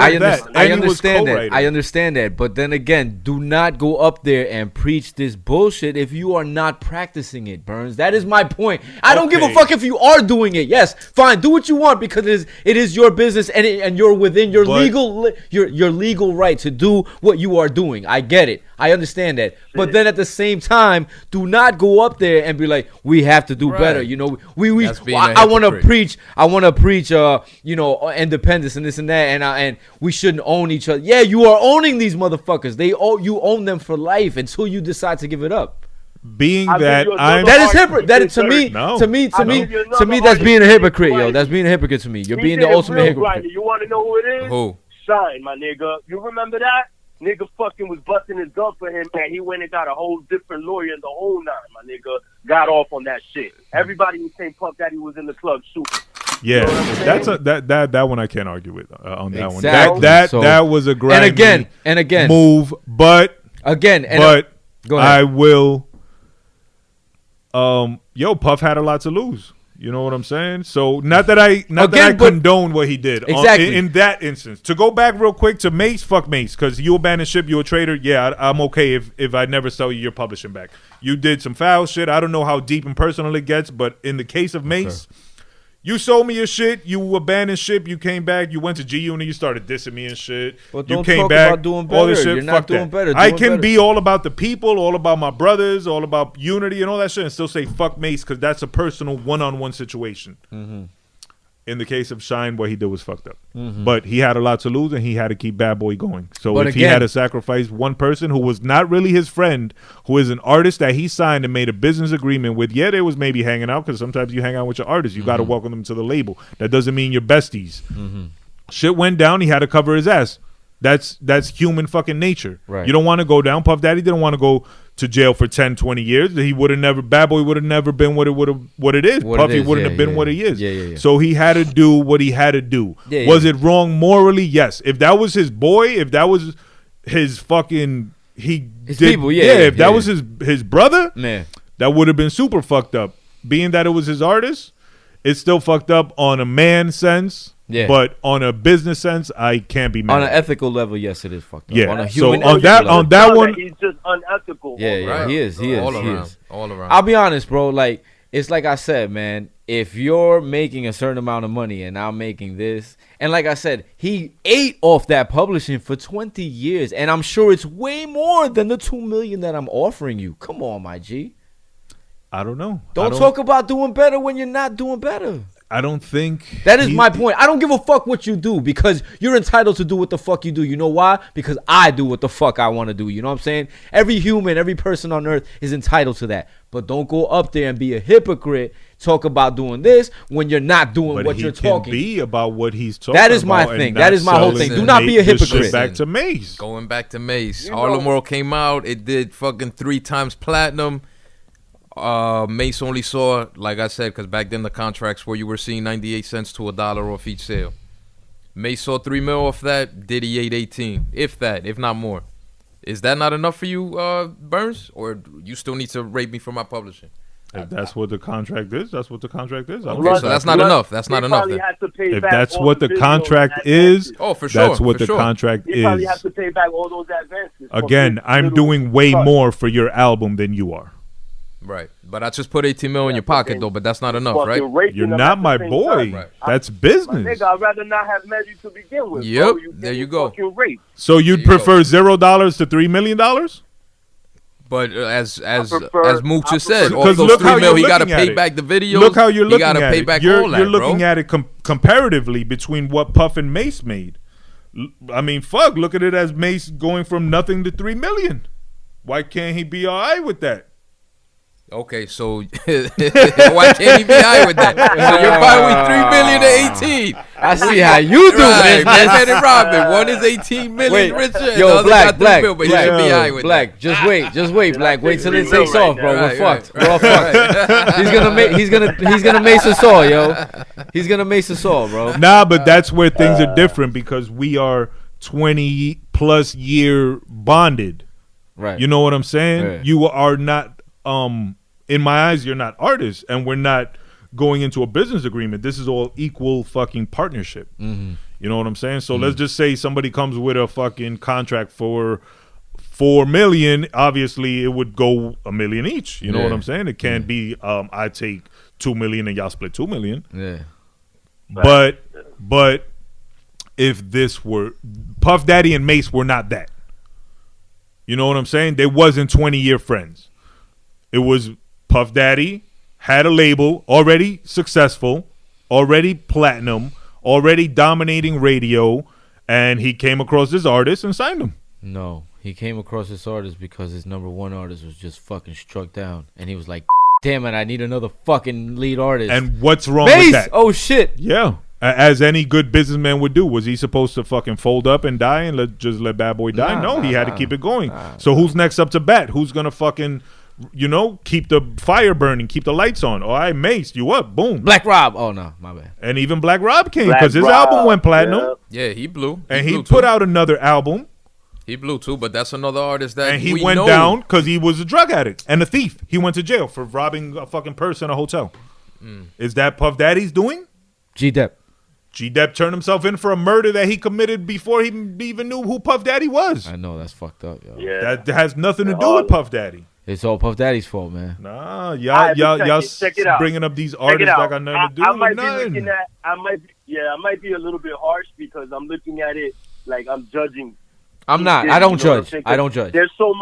I understand that. But then again, do not go up there and preach this bullshit if you are not practicing it, Burns. That is my point. I don't give a fuck if you are doing it. Yes, fine. Do what you want because it is your business and you're within your legal right to do what you are doing. I get it. I understand that. But then at the same time, do not go up there and be like, we have to do better. You know, I want to preach. You know, independence and this and that, and we shouldn't own each other. Yeah, you are owning these motherfuckers. You own them for life until you decide to give it up. That is hypocrite. That is, to me, that's being a hypocrite, yo. That's being a hypocrite to me. You're being the ultimate hypocrite. You want to know who it is? Who? Shine, my nigga. You remember that? Nigga fucking was busting his gun for him, and he went and got a whole different lawyer and the whole nine, my nigga. Got off on that shit. Everybody was saying Puff Daddy was in the club shooting. Yeah, that one I can't argue with on that one. That was a grimy and again move, but go ahead. I will. Puff had a lot to lose. You know what I'm saying? So not that I condone what he did exactly in that instance. To go back real quick to Mace, fuck Mace, because you abandoned ship, you a traitor. Yeah, I'm okay if I never sell you your publishing back. You did some foul shit. I don't know how deep and personal it gets, but in the case of Mace, you sold me your shit. You abandoned ship. You came back. You went to G Unit. You started dissing me and shit. Well, you came back. About doing better. All this shit. You're not doing better. I can be all about the people, all about my brothers, all about unity and all that shit, and still say fuck Mace because that's a personal one-on-one situation. Mm-hmm. In the case of Shine, what he did was fucked up. Mm-hmm. But he had a lot to lose, and he had to keep Bad Boy going. So if he had to sacrifice one person who was not really his friend, who is an artist that he signed and made a business agreement with, they was maybe hanging out because sometimes you hang out with your artists. You got to welcome them to the label. That doesn't mean you're besties. Mm-hmm. Shit went down. He had to cover his ass. That's human fucking nature. Right. You don't want to go down. Puff Daddy didn't want to go to jail for 10, 20 years. He would have never, Bad Boy would have never been what it is. Puffy wouldn't have been what he is. Yeah. So he had to do what he had to do. Was it wrong morally? Yes. If that was his boy, if that was his fucking, if that was his brother, that would have been super fucked up. Being that it was his artist, it's still fucked up on a man sense. Yeah. But on a business sense, I can't be mad. On an ethical level, yes, it is fucked up. Yeah. On a human on that one, he's just unethical. Yeah, right. He is. All around. I'll be honest, bro. Like, it's like I said, man. If you're making a certain amount of money and I'm making this, and like I said, he ate off that publishing for 20 years, and I'm sure it's way more than the $2 million that I'm offering you. Come on, my G. I don't know. Don't talk about doing better when you're not doing better. I don't think That is my point. I don't give a fuck what you do because you're entitled to do what the fuck you do. You know why? Because I do what the fuck I want to do. You know what I'm saying? Every human, every person on earth is entitled to that. But don't go up there and be a hypocrite. Talk about doing this when you're not doing what you're talking. Be about what he's talking. That is my thing. That is my whole thing. Do not be a hypocrite. Back to Mace. Going back to Mace. Harlem World came out. It did fucking 3 times platinum. Mace only saw, like I said, because back then the contracts where you were seeing 98 cents to $1 off each sale. Mace saw 3 mil off that. Diddy 818, if that, if not more. Is that not enough for you, Burns, or you still need to rate me for my publishing? If that's what the contract is, that's what the contract is. Okay, so that's not enough. That's not enough. If that's what the contract is, for sure. That's what the contract is. You probably have to pay back all those advances. Again, I'm doing way more for your album than you are. Right, but I just put 18 mil in your pocket though, but that's not enough, right? You're not my boy. Right. That's business. Nigga, I'd rather not have met you to begin with. Yep, bro. there you go. So you'd prefer $0 to $3 million? But as Mook just said, all because those look 3 how mil, he you're got to looking pay at back the videos. Look how you're looking he gotta at pay it. back You're all that, looking bro. at it comparatively between what Puff and Mace made. I mean, fuck, look at it as Mace going from nothing to $3 million. Why can't he be all right with that? Okay, so why can't he be high with that? So you're fine with 3 million to 18. I see how you do right, it, Batman and Robin. One is 18 million richer, and the yo, other Black, got 3 Black, mil, but Black, he should be high with Black. that. Just wait, Black. Wait till it takes off, bro. We're fucked. Right. We're all fucked. He's gonna mace us all, yo. He's gonna mace us all, bro. Nah, but that's where things are different because we are 20 plus year bonded. Right. You know what I'm saying? Yeah. You are not in my eyes, you're not artists, and we're not going into a business agreement. This is all equal fucking partnership. Mm-hmm. You know what I'm saying? So let's just say somebody comes with a fucking contract for $4 million. Obviously, it would go $1 million each. You know what I'm saying? It can't be I take $2 million and y'all split $2 million. Yeah. But if this were Puff Daddy and Mace were not that. You know what I'm saying? They wasn't 20-year friends. It was Puff Daddy had a label, already successful, already platinum, already dominating radio, and he came across this artist and signed him. No, he came across this artist because his #1 artist was just fucking struck down, and he was like, "Damn it, I need another fucking lead artist." And what's wrong Mace! with that? Oh shit! Yeah, as any good businessman would do. Was he supposed to fucking fold up and die and just let Bad Boy die? No, he had to keep it going. So who's next up to bat? Who's gonna fucking, keep the fire burning, keep the lights on? All right, Mace, you up? Boom. Black Rob. Oh no, my bad. And even Black Rob came because his album went platinum. Yeah, he blew. And he blew put too. out another album. He blew too, but that's another artist that And he we went know. down because he was a drug addict and a thief. He went to jail for robbing a fucking purse in a hotel. Is that Puff Daddy's doing? G-Dep. G-Dep turned himself in for a murder that he committed before he even knew who Puff Daddy was. I know that's fucked up, yo. Yeah. That has nothing to do with Puff Daddy. It's all Puff Daddy's fault, man. Nah, Alright, y'all check it out. bringing up these Check artists it out. that got nothing to do I with might be nothing. looking at. I might be a little bit harsh because I'm looking at it like I'm judging. I'm not. I don't judge. I don't judge. There's so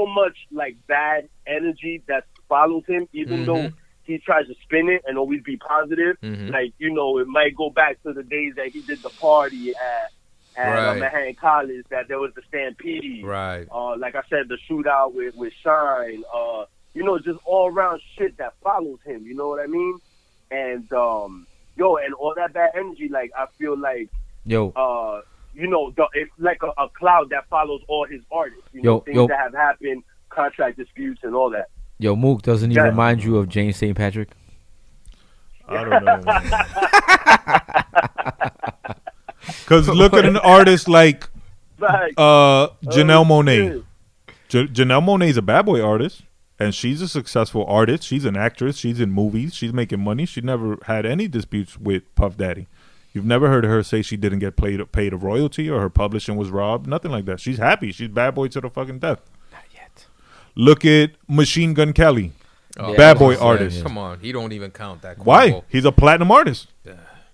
much like bad energy that follows him, even though he tries to spin it and always be positive. Like, it might go back to the days that he did the party at Manhattan College, that there was the stampede. Right. Like I said, the shootout with Shine. Just all around shit that follows him. You know what I mean? And and all that bad energy. Like I feel like it's like a cloud that follows all his artists. Things that have happened, contract disputes, and all that. Yo, Mook, doesn't he remind you of James St. Patrick? I don't know. Because look at an artist like Janelle Monáe. Janelle Monáe's a Bad Boy artist, and she's a successful artist. She's an actress. She's in movies. She's making money. She never had any disputes with Puff Daddy. You've never heard her say she didn't get paid a royalty or her publishing was robbed. Nothing like that. She's happy. She's Bad Boy to the fucking death. Not yet. Look at Machine Gun Kelly. Oh, Bad Boy artist. Come on, he don't even count that. Why? He's a platinum artist.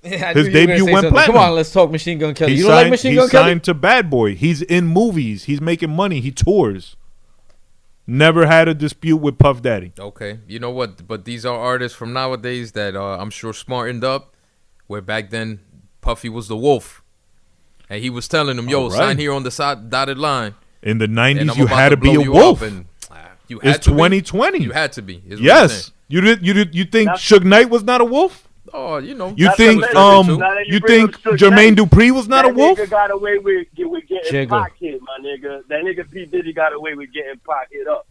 His debut went platinum. Come on, let's talk Machine Gun Kelly. He You don't like Machine Gun He Kelly? signed to Bad Boy. He's in movies. He's making money. He tours. never had a dispute with Puff Daddy. Okay, you know what? But these are artists from nowadays that I'm sure smartened up. Where back then Puffy was the wolf, and he was telling them, "Yo, All right. sign here on the side dotted line." In the And 90s, I'm you about had to be blow a you wolf. up, and, you had It's to be. 2020. You had to be. is what I'm Yes. saying. You think Suge Knight was not a wolf? Oh, you know. You That's think amazing, um Now that you bring think up Suge Jermaine Knight, Dupri was not a that wolf? nigga got away with getting Jigga. Pac hit, my nigga. That nigga P Diddy got away with getting Pac hit up.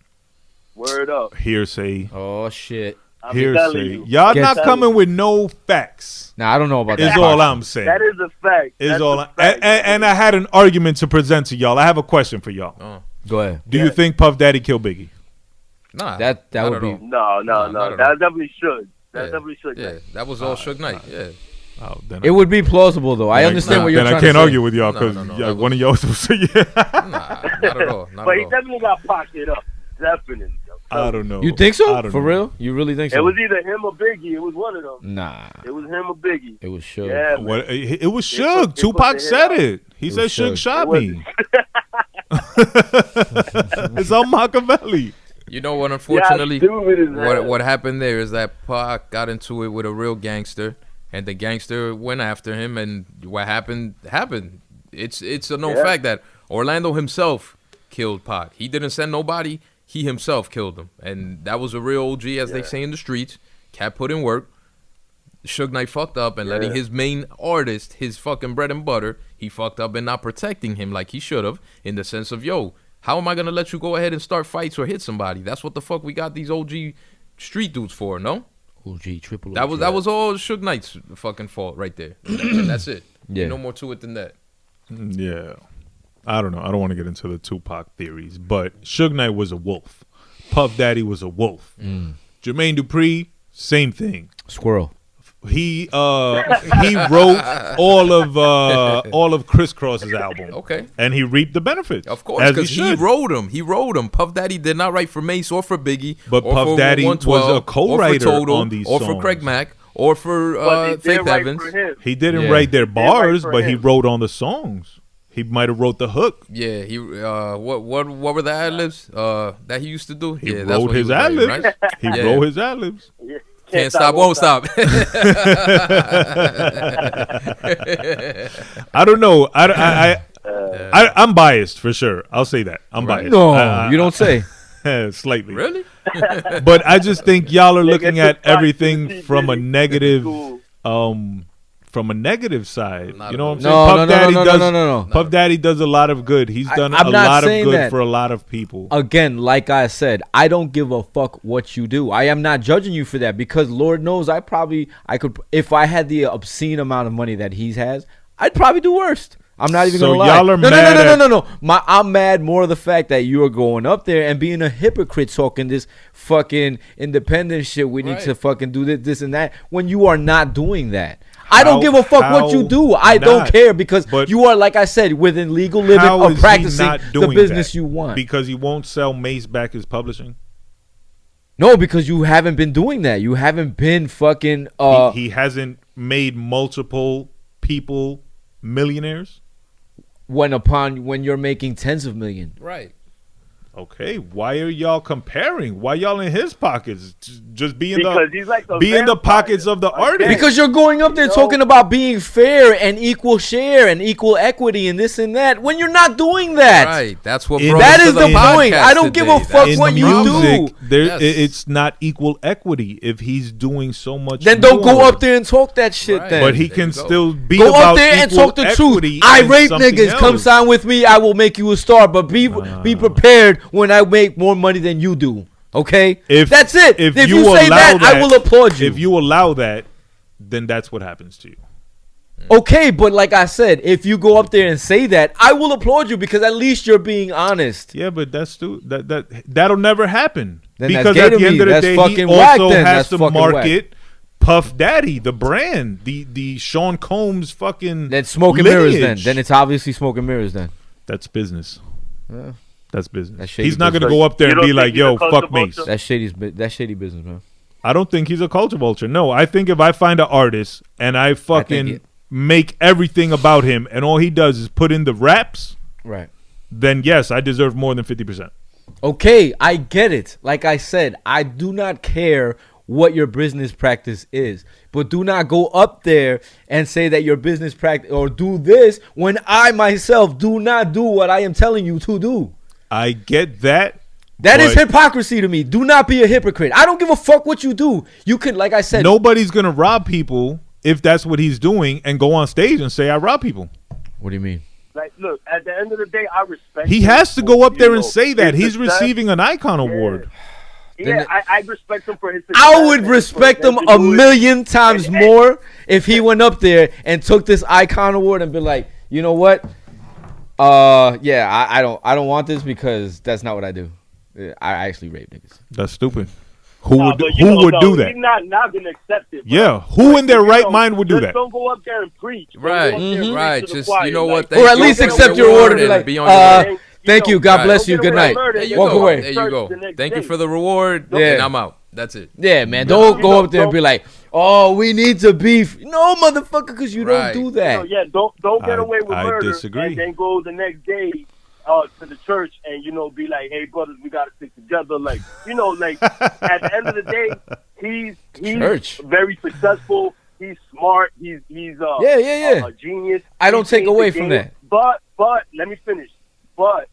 Word up. Hearsay. Oh shit. I'm telling Hearsay. you. Y'all Get- not coming with no facts. Now I don't know about Is that. all I'm saying. That is a fact. Is That's all a I, fact. and I had an argument to present to y'all. I have a question for y'all. Go ahead. Do you think Puff Daddy killed Biggie? That Nah, would not be- at all. No, not at that all. definitely should. That Yeah. definitely should. Yeah, that was all Suge Knight. Yeah. Oh, then It would be plausible though. I understand what you're then trying I can't to say. argue with y'all No, because no, that one of y'all was yeah. Nah, not at all. Not But at he all. definitely got Pac hit up. Definitely. I don't know. You think I so? don't For know. real? You really think so? It was either him or Biggie. It was one of them. Nah. It was him or Biggie. It was sure. Yeah, man. What, it was They Suge. put Tupac the hit said out. it. He said was Suge Suge. shot It me. It's on Machiavelli. You know what? Unfortunately, stupid is that? what happened there is that Pac got into it with a real gangster, and the gangster went after him, and what happened happened. It's a known Yeah. fact that Orlando himself killed Pac. He didn't send nobody. He himself killed him, and that was a real OG, as they say in the streets. Cat put in work. Suge Knight fucked up and letting his main artist, his fucking bread and butter, he fucked up and not protecting him like he should have, in the sense of, yo, how am I gonna let you go ahead and start fights or hit somebody? That's what the fuck we got these OG street dudes for, no? OG, triple That was all Suge Knight's fucking fault right there. And that's it. Yeah. Ain't no more to it than that. Yeah. I don't know. I don't want to get into the Tupac theories, but Suge Knight was a wolf. Puff Daddy was a wolf. Jermaine Dupri, same thing. Squirrel. He wrote all of Criss Cross's album. Okay. And he reaped the benefits. Of course, as because he should. wrote him. He wrote him. Puff Daddy did not write for Mace or for Biggie. But or Puff for Daddy was 112, a co-writer or for Total, on these or for songs. Craig Mack, or for But they Faith did right Evans. for him. He didn't Yeah. write their write bars, for but he him. wrote on the songs. He might have wrote the hook. Yeah, he what were the ad libs that he used to do? He Yeah, that's wrote what he his was writing, ad libs. right? He Yeah. wrote his ad libs. Yeah. Can't stop, won't stop. I don't know. I'm biased for sure. I'll say that. I'm Right. biased. No, you don't say. Slightly. Really? But I just think y'all are looking Nigga, at Tupac everything was from a Diddy. negative Cool. from a negative side. Not You know at what I'm all. saying? No, Puff no, Daddy no, does no. Puff Daddy does a lot of good. He's done I'm a not lot of saying good that. for a lot of people. Again, like I said, I don't give a fuck what you do. I am not judging you for that because Lord knows I could, if I had the obscene amount of money that he has, I'd probably do worse. I'm not even So gonna lie. y'all are no, mad no, no, at- no, no, no. I'm mad more of the fact that you are going up there and being a hypocrite, talking this fucking independent shit. We need Right. to fucking do this and that when you are not doing that. I don't give a fuck what you how do. I don't not? care because But you are, like I said, within legal limit How of is practicing he not the doing business that? you want. Because he won't sell Mace back his publishing. No, because you haven't been doing that. You haven't been fucking. He hasn't made multiple people millionaires. When you're making tens of millions. Right. Okay, why are y'all comparing? Why y'all in his pockets? Just be in Because he's like a the vampire. pockets of the artist. Because you're going up there You know? talking about being fair and equal share and equal equity and this and that when you're not doing that. Right. That's what In- brought That us is to the point. podcast I don't give a today. fuck That's what the you problem. do. There, Yes. it's not equal equity if he's doing so much. Then don't go more. up there and talk that shit Right. then. But he There can you go. still be Go about up there and equal talk the truth. equity I in rape something niggas. Come else. sign with me. I will make you a star. But be prepared when I make more money than you do. Okay? That's it. If you say allow that, I will applaud you. If you allow that, then that's what happens to you. Okay, but like I said, if you go up there and say that, I will applaud you because at least you're being honest. Yeah, but that'll never happen. Then that's Because gay at to the end me. of the That's day, he fucking whack also then. has That's to fucking market Puff Daddy, the brand, the Sean Combs fucking. Then smoke and mirrors. lineage. Then it's obviously smoke and mirrors. Then That's business. Yeah. That's business. That's shady He's not business. gonna go up there You and don't be like, think he's "Yo, a culture fuck Mace." vulture? that's shady business, man. I don't think he's a culture vulture. No, I think if I find an artist and I fucking make everything about him, and all he does is put in the raps, Right. then yes, I deserve more than 50%. Okay, I get it. Like I said, I do not care what your business practice is, but do not go up there and say that your business practice or do this when I myself do not do what I am telling you to do. I get that. That is hypocrisy to me. Do not be a hypocrite. I don't give a fuck what you do. You can, like I said, nobody's gonna rob people if that's what he's doing and go on stage and say I rob people. What do you mean? Like, look, at the end of the day, I respect. He him has to for, go up there and know, say that his he's success. receiving an icon award. Yeah, I respect him for his success. I would respect him a million times more if he went up there and took this icon award and be like, you know what? Yeah, I don't want this because that's not what I do. I actually rape niggas. That's stupid. Who would do that? He's not gonna accept it. Bro. Yeah, who in their right mind would do that? Don't go up there and preach. Right, right. Just you know what? Or at least accept your award and be like, thank you, God bless you, good night. Walk away. There you go. Thank you for the reward. Yeah. And I'm out. That's it. Yeah, man. Don't go up there and be like, oh, we need to beef. No, motherfucker, because you don't do that. Yeah, don't get away with murder. Disagree. And then go the next day to the church and, be like, hey, brothers, we got to stick together. Like, like, at the end of the day, he's very successful. He's smart. He's a genius. I don't take away from that. But let me finish. But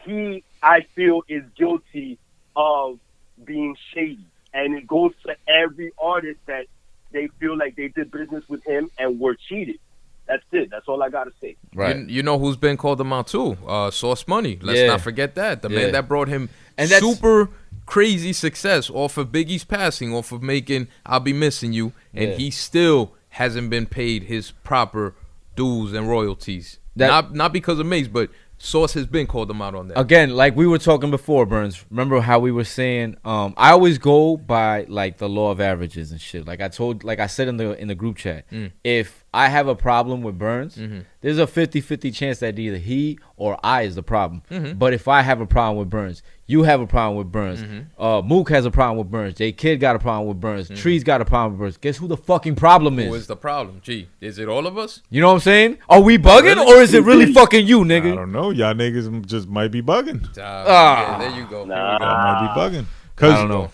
he, I feel, is guilty of being shady. And it goes to every artist that they feel like they did business with him and were cheated. That's it. That's all I got to say. Right. You know who's been called him out too? Sauce Money. Let's not forget that. The man that brought him super crazy success off of Biggie's passing, off of making I'll Be Missing You, and he still hasn't been paid his proper dues and royalties. Not because of Mace, but Sauce has been called him out on that. Again, like we were talking before, Burns. Remember how we were saying? I always go by like the law of averages and shit. Like I said in the group chat, if I have a problem with Burns, there's a 50-50 chance that either he or I is the problem. But if I have a problem with Burns, you have a problem with Burns. Mook has a problem with Burns. J Kid got a problem with Burns. Tree's got a problem with Burns. Guess who the fucking problem is? Who is the problem? Gee, is it all of us? You know what I'm saying? Are we bugging or is it really fucking you, nigga? I don't know. Y'all niggas just might be bugging. Yeah, there you go. Nah. Might be bugging. I don't know.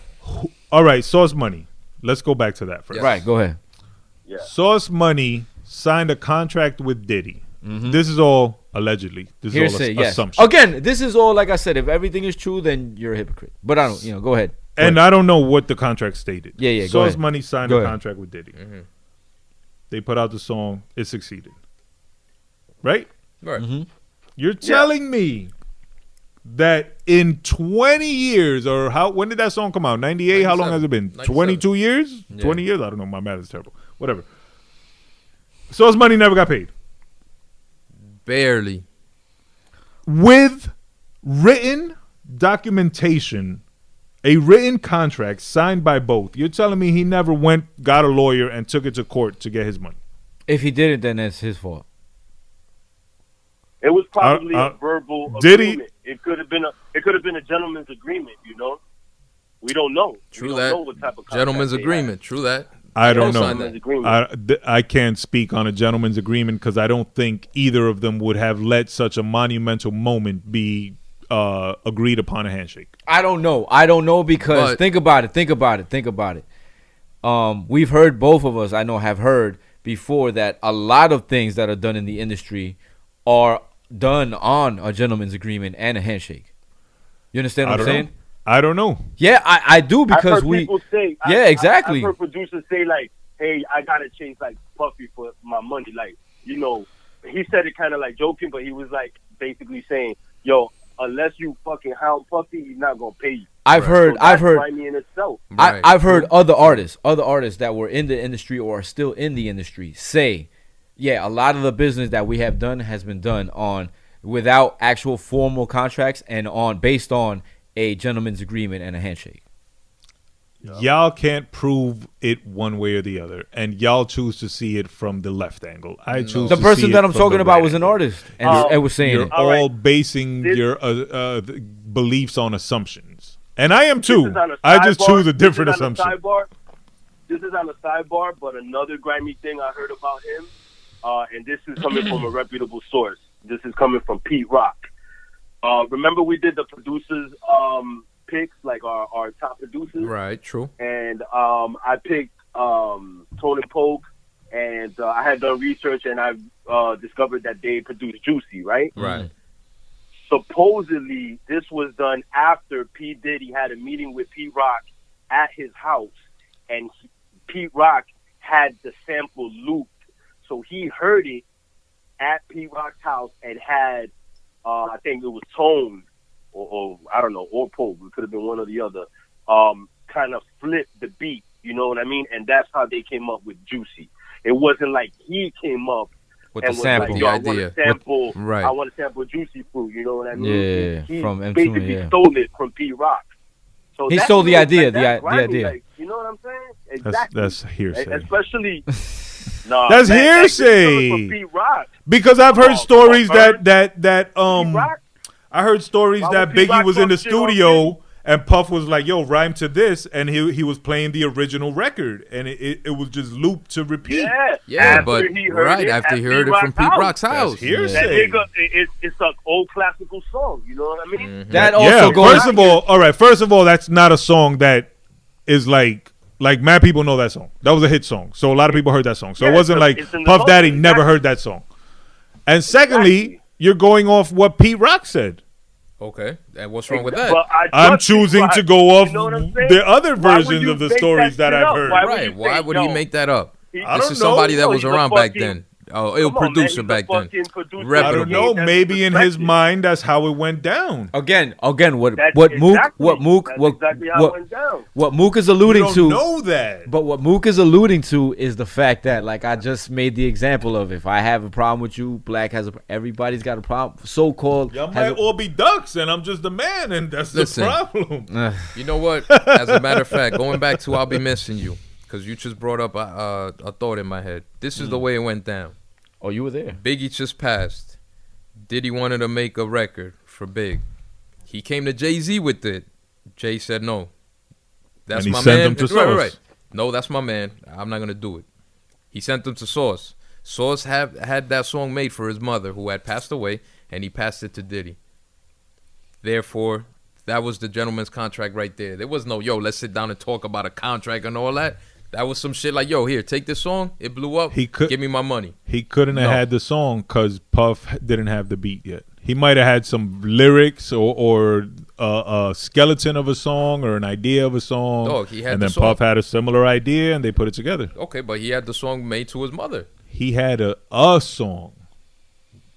All right, Sauce Money. Let's go back to that first. Yes. Right, go ahead. Yeah. Sauce Money signed a contract with Diddy. This is all allegedly. This is all assumption. Again, this is all, like I said, if everything is true, then you're a hypocrite. But I don't, go ahead. And I don't know what the contract stated. Yeah, go Sauce ahead. Money signed a contract with Diddy. They put out the song. It succeeded. Right? Right. You're telling me that in 20 years, or when did that song come out? 98? How long has it been? 22 years? Yeah. 20 years? I don't know. My math is terrible. Whatever. Sauce Money never got paid. Barely. With written documentation, a written contract signed by both, you're telling me he never got a lawyer and took it to court to get his money? If he did it, then that's his fault. It was probably a verbal agreement. It could have been a gentleman's agreement. We don't know. True we that. don't know what type of Gentleman's agreement. True that. I don't know. I can't speak on a gentleman's agreement because I don't think either of them would have let such a monumental moment be agreed upon a handshake. I don't know because think about it. We've heard, both of us, I know, have heard before that a lot of things that are done in the industry are done on a gentleman's agreement and a handshake. You understand what I'm saying? I don't know. Yeah, I do because people say, exactly. I've heard producers say like, "Hey, I gotta chase like Puffy for my money." Like, he said it kind of like joking, but he was like basically saying, "Yo, unless you fucking hound Puffy, he's not gonna pay you." I've heard other artists that were in the industry or are still in the industry say, yeah, a lot of the business that we have done has been done on without actual formal contracts and based on a gentleman's agreement and a handshake. Y'all can't prove it one way or the other, and y'all choose to see it from the left angle. I choose the to person see that it I'm from talking the about right was an angle. artist, and I was saying you're all basing your beliefs on assumptions, and I am too. I just choose a different assumption. This is on a sidebar, but another grimy thing I heard about him, and this is coming from a reputable source. This is coming from Pete Rock. remember we did the producers picks, like our top producers, Right. True. and I picked Tone and Poke, and I had done research, and I discovered that they produced Juicy, right? Right. Supposedly, this was done after P. Diddy had a meeting with Pete Rock at his house, and Pete Rock had the sample looped, so he heard it at Pete Rock's house and had, I think it was Tone, or I don't know, or Pope, it could have been one or the other, kind of flip the beat, you know what I mean? And that's how they came up with Juicy. It wasn't like he came up With and the was sample. like, yo, The I want idea. to sample, Right. I want to sample Juicy Fruit, you know what I mean? Yeah, he from M2, basically yeah. stole it from P Rock. So He that's, stole the you know, idea, like, the that's grimy, idea. like, you know what I'm saying? Exactly. That's hearsay. Especially, nah, That's man, hearsay. From P Rock. Because I've heard Oh, stories come on, that P Rock. I heard stories Why that would P. Biggie Rock was in the talk shit on studio and Puff was like, "Yo, rhyme to this," and he was playing the original record, and it was just looped to repeat. Yeah, Yeah, after but he heard right it after he at heard it from Pete Rock's house. That's hearsay. That nigga, it's an old classical song. You know what I mean? That Yeah. also goes. First of all, First of all, that's not a song that is like mad people know that song. That was a hit song, so a lot of people heard that song. So Yeah, it wasn't it's like in the Puff song, Daddy exactly. never heard that song. And secondly, Exactly. you're going off what Pete Rock said. Okay. And what's wrong with that? But I I'm trust Pete choosing Rock. to go off You know what I'm saying? the other Why would versions you of the make stories that shit I've up? heard. Why would Right. you Why say, would he yo, make that up? I This don't is somebody know. that No, was he's a around back fucking- then. Oh, ill Come on, man, producer he's a back then. fucking producer. I Reputable. don't know. That's Maybe in his respected. mind, that's how it went down. Again, what That's Mook, exactly- what Mook, that's what exactly how it what went down. what Mook is You alluding don't to. know that. But what Mook is alluding to is the fact that, like I just made the example of, if I have a problem with you, Black has everybody's got a problem. So-called. Y'all has might all be ducks, and I'm just the man, and that's Listen. the problem. You know what? As a matter of fact, going back to I'll Be Missing You, because you just brought up a thought in my head. This is the way it went down. Oh, you were there. Biggie just passed. Diddy wanted to make a record for Big. He came to Jay-Z with it. Jay said no. That's And he my sent man. him to Right. Sauce. No, that's my man. I'm not gonna do it. He sent him to Sauce. Sauce had that song made for his mother, who had passed away, and he passed it to Diddy. Therefore, that was the gentleman's contract right there. There was no, yo, let's sit down and talk about a contract and all that. That was some shit like, yo, here, take this song. It blew up. Give me my money. He couldn't have No. had the song because Puff didn't have the beat yet. He might have had some lyrics or a skeleton of a song or an idea of a song. Dog, he had and the then song. Puff had a similar idea, and they put it together. Okay, but he had the song made to his mother. He had a song.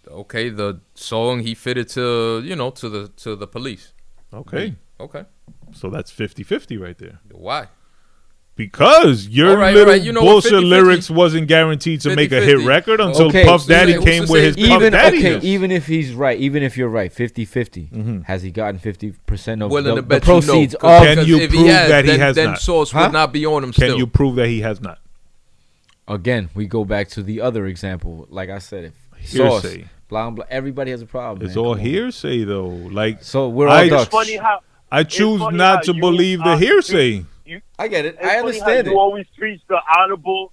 Okay, the song he fitted to, to the police. Okay. Okay. So that's 50-50 right there. Why? Because your All right, little all right, you know what, bullshit 50-50. lyrics wasn't guaranteed to make a hit 50-50. record until Okay, Puff so Daddy who's came to with say- his Puff Even Daddy. okay, even if he's right, even if you're right, 50-50, has he gotten 50% of Willing the to bet proceeds you no. of? Can you if prove that he then, has then not? Sauce Huh? would not be on him Can still. you prove that he has not? Again, we go back to the other example. Like I said, if Sauce, Hearsay. blah blah, everybody has a problem. It's man. all Come on. hearsay though. Like So we're all I- ducks. It's funny how I choose funny not how to you, believe the hearsay. I get it. It's I funny understand how it. You always preach the honorable,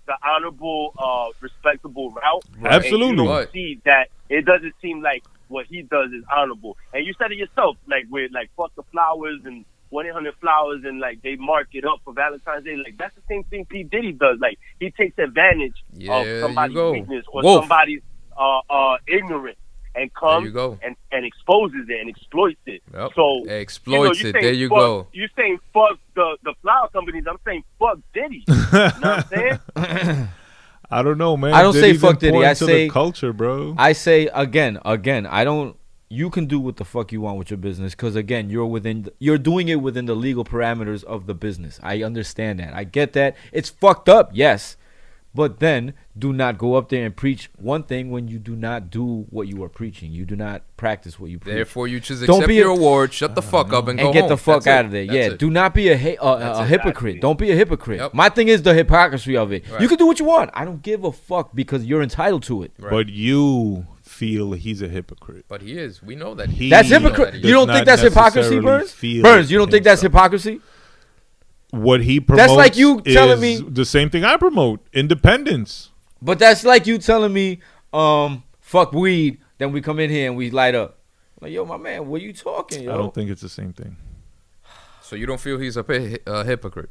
respectable route. Absolutely. And you don't What? see that it doesn't seem like what he does is honorable. And you said it yourself, like with like fuck the flowers and 1-800 flowers, and like they mark it up for Valentine's Day. Like that's the same thing P Diddy does. Like he takes advantage Yeah, of somebody's you go. weakness or Wolf. somebody's ignorance and comes you go. and exposes it and exploits it. Yep. So Exploits you it. saying There you fuck- go. You saying fuck the flower companies? I'm saying fuck Diddy. You know what I'm saying? I don't know, man. I don't say Diddy's fuck Diddy. important I to say- the culture, bro. I say again. I don't. You can do what the fuck you want with your business, because again, you're doing it within the legal parameters of the business. I understand that. I get that. It's fucked up, yes, but then do not go up there and preach one thing when you do not do what you are preaching. You do not practice what you preach. Therefore, you just Don't accept be your a- award, shut the fuck up, and go and get home. the fuck That's out it. of there. That's Yeah, it. do not be a That's hypocrite. it. Don't be a hypocrite. Yep. My thing is the hypocrisy of it. Right. You can do what you want. I don't give a fuck because you're entitled to it. Right. But you feel he's a hypocrite. But he is. We know that. He That's know that hypocrite. he does You don't not think that's hypocrisy, necessarily Burns? feel Burns, you don't think that's himself. hypocrisy? What he promotes That's like you telling is me- the same thing I promote: independence. But that's like you telling me, fuck weed, then we come in here and we light up. Like, yo, my man, what you talking, yo? I don't think it's the same thing. So you don't feel he's a hypocrite?